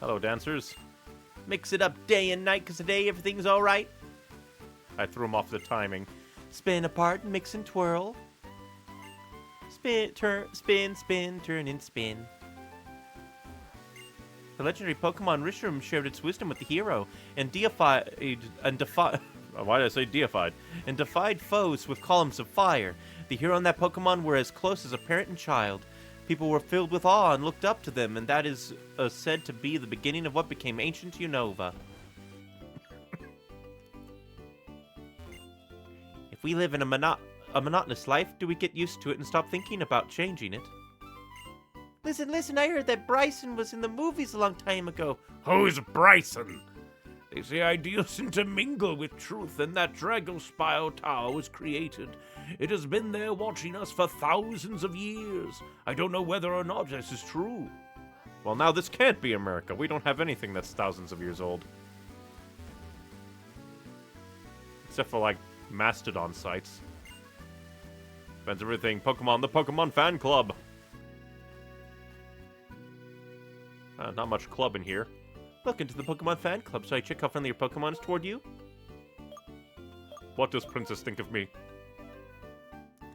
Hello, dancers. Mix it up day and night, 'cause today everything's alright. I threw him off the timing. Spin apart, mix and twirl. Spin, turn, spin, turn and spin. The legendary Pokemon Reshiram shared its wisdom with the hero and defied Why did I say deified? and defied foes with columns of fire. The hero and that Pokemon were as close as a parent and child. People were filled with awe and looked up to them, and that is said to be the beginning of what became ancient Unova. If we live in a monotonous life, do we get used to it and stop thinking about changing it? Listen, I heard that Bryson was in the movies a long time ago. Who's Bryson? They say ideals intermingle with truth, and that Dragospire Tower was created. It has been there watching us for thousands of years. I don't know whether or not this is true. Well, now this can't be America. We don't have anything that's thousands of years old. Except for, like, Mastodon sites. Depends everything. Pokemon, the Pokemon Fan Club. Not much club in here. Welcome to the Pokemon Fan Club, so I check how friendly your Pokemon is toward you. What does Princess think of me?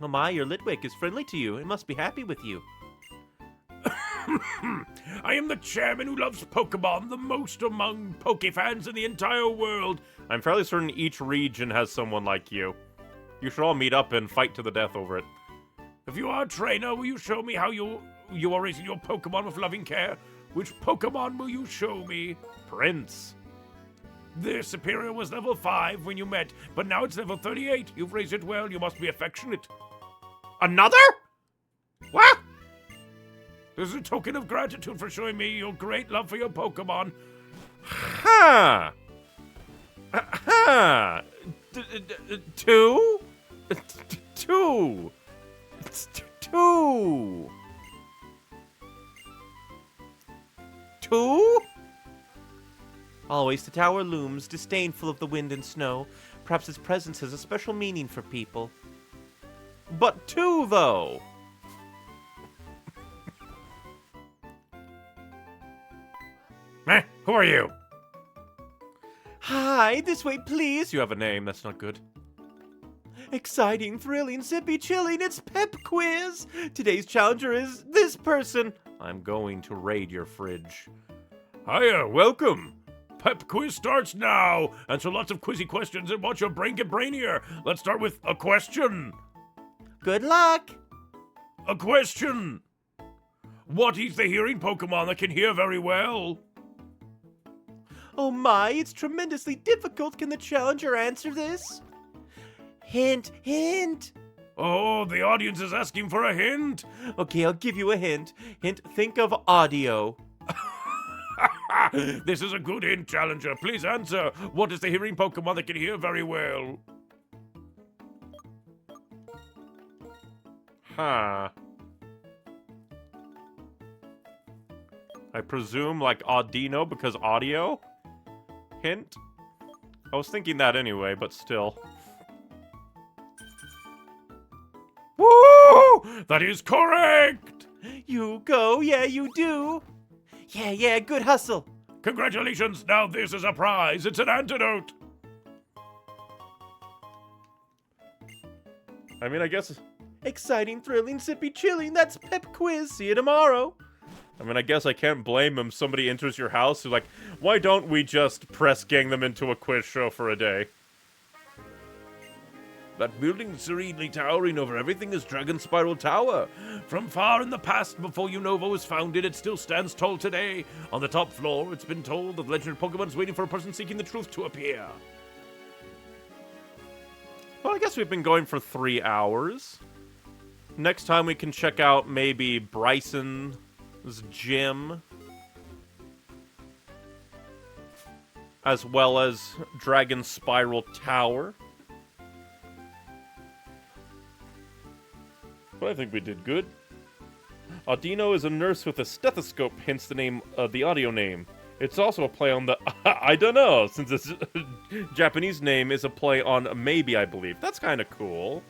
Oh my, your Litwick is friendly to you. It must be happy with you. I am the chairman who loves Pokemon the most among Pokefans in the entire world. I'm fairly certain each region has someone like you. You should all meet up and fight to the death over it. If you are a trainer, will you show me how you are raising your Pokemon with loving care? Which Pokemon will you show me? Prince. Their superior was level 5 when you met, but now it's level 38. You've raised it well. You must be affectionate. Another? What? This is a token of gratitude for showing me your great love for your Pokemon. Ha! Ha! Huh. Two? Two. Two. Two? Always the tower looms, disdainful of the wind and snow. Perhaps its presence has a special meaning for people. But two, though. Who are you? Hi, this way, please. You have a name, that's not good. Exciting, thrilling, zippy, chilling, it's Pep Quiz! Today's challenger is this person. I'm going to raid your fridge. Hiya, welcome. Pep quiz starts now. Answer lots of quizzy questions and watch your brain get brainier. Let's start with a question. Good luck! A question. What is the hearing Pokemon that can hear very well? Oh my, it's tremendously difficult. Can the challenger answer this? Hint, hint! Oh, the audience is asking for a hint. Okay, I'll give you a hint. Hint, think of audio. This is a good hint, challenger. Please answer. What is the hearing Pokemon that can hear very well? Huh. I presume like Audino because audio? Hint? I was thinking that anyway, but still. Woo! That is correct! You go, yeah, you do. Yeah, good hustle. Congratulations, now this is a prize. It's an antidote. I mean, I guess... Exciting, thrilling, zippy, chilling, that's Pep Quiz. See you tomorrow. I mean, I guess I can't blame him. Somebody enters your house who's like, why don't we just press gang them into a quiz show for a day? That building serenely towering over everything is Dragon Spiral Tower. From far in the past, before Unova was founded, it still stands tall today. On the top floor, it's been told that legendary Pokemon is waiting for a person seeking the truth to appear. Well, I guess we've been going for 3 hours. Next time we can check out maybe Bryson's gym. As well as Dragon Spiral Tower. But I think we did good. Audino is a nurse with a stethoscope, hence the name, the audio name. It's also a play on the I don't know, since its Japanese name is a play on maybe, I believe. That's kind of cool.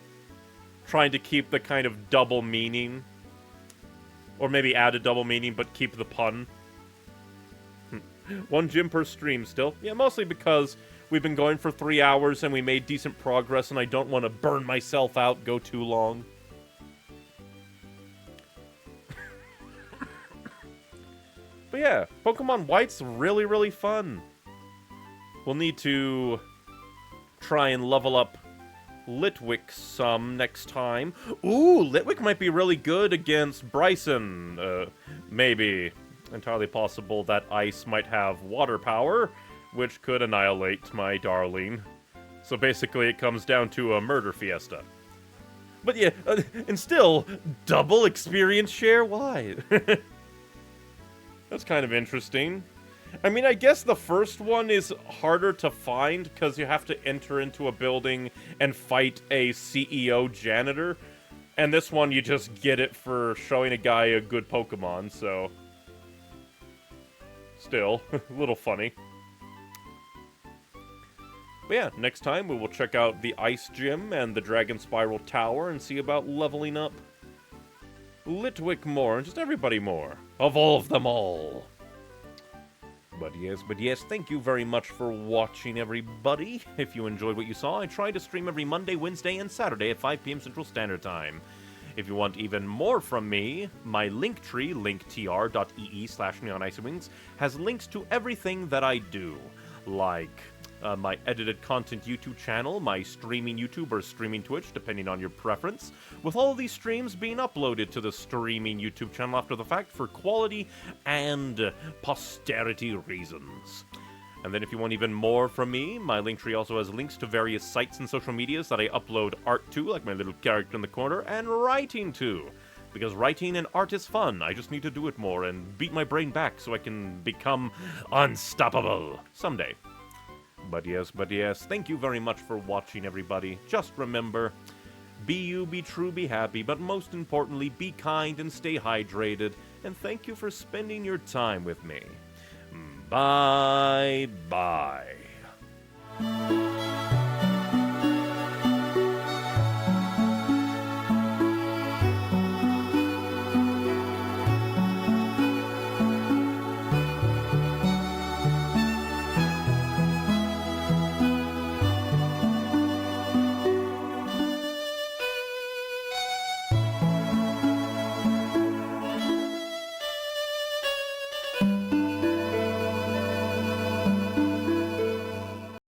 Trying to keep the kind of double meaning. Or maybe add a double meaning, but keep the pun. 1 gym per stream still. Yeah, mostly because we've been going for 3 hours and we made decent progress and I don't want to burn myself out, go too long. But yeah, Pokemon White's really, really fun. We'll need to try and level up Litwick some next time. Ooh, Litwick might be really good against Bryson. Maybe. Entirely possible that Ice might have water power, which could annihilate my darling. So basically it comes down to a murder fiesta. But yeah, and still, double experience share? Why? That's kind of interesting. I mean, I guess the first one is harder to find because you have to enter into a building and fight a CEO janitor. And this one, you just get it for showing a guy a good Pokemon, so... Still, a little funny. But yeah, next time we will check out the Ice Gym and the Dragon Spiral Tower and see about leveling up Litwick more, and just everybody more. Evolve them all. But yes, thank you very much for watching, everybody. If you enjoyed what you saw, I try to stream every Monday, Wednesday, and Saturday at 5 p.m. Central Standard Time. If you want even more from me, my Linktree, linktr.ee/neonicewings, has links to everything that I do, like my edited content YouTube channel, my streaming YouTube or streaming Twitch, depending on your preference, with all of these streams being uploaded to the streaming YouTube channel after the fact for quality and posterity reasons. And then if you want even more from me, my Linktree also has links to various sites and social medias that I upload art to, like my little character in the corner, and writing to. Because writing and art is fun, I just need to do it more and beat my brain back so I can become unstoppable someday. But yes, thank you very much for watching, everybody. Just remember, be you, be true, be happy, but most importantly, be kind and stay hydrated. And thank you for spending your time with me. Bye-bye.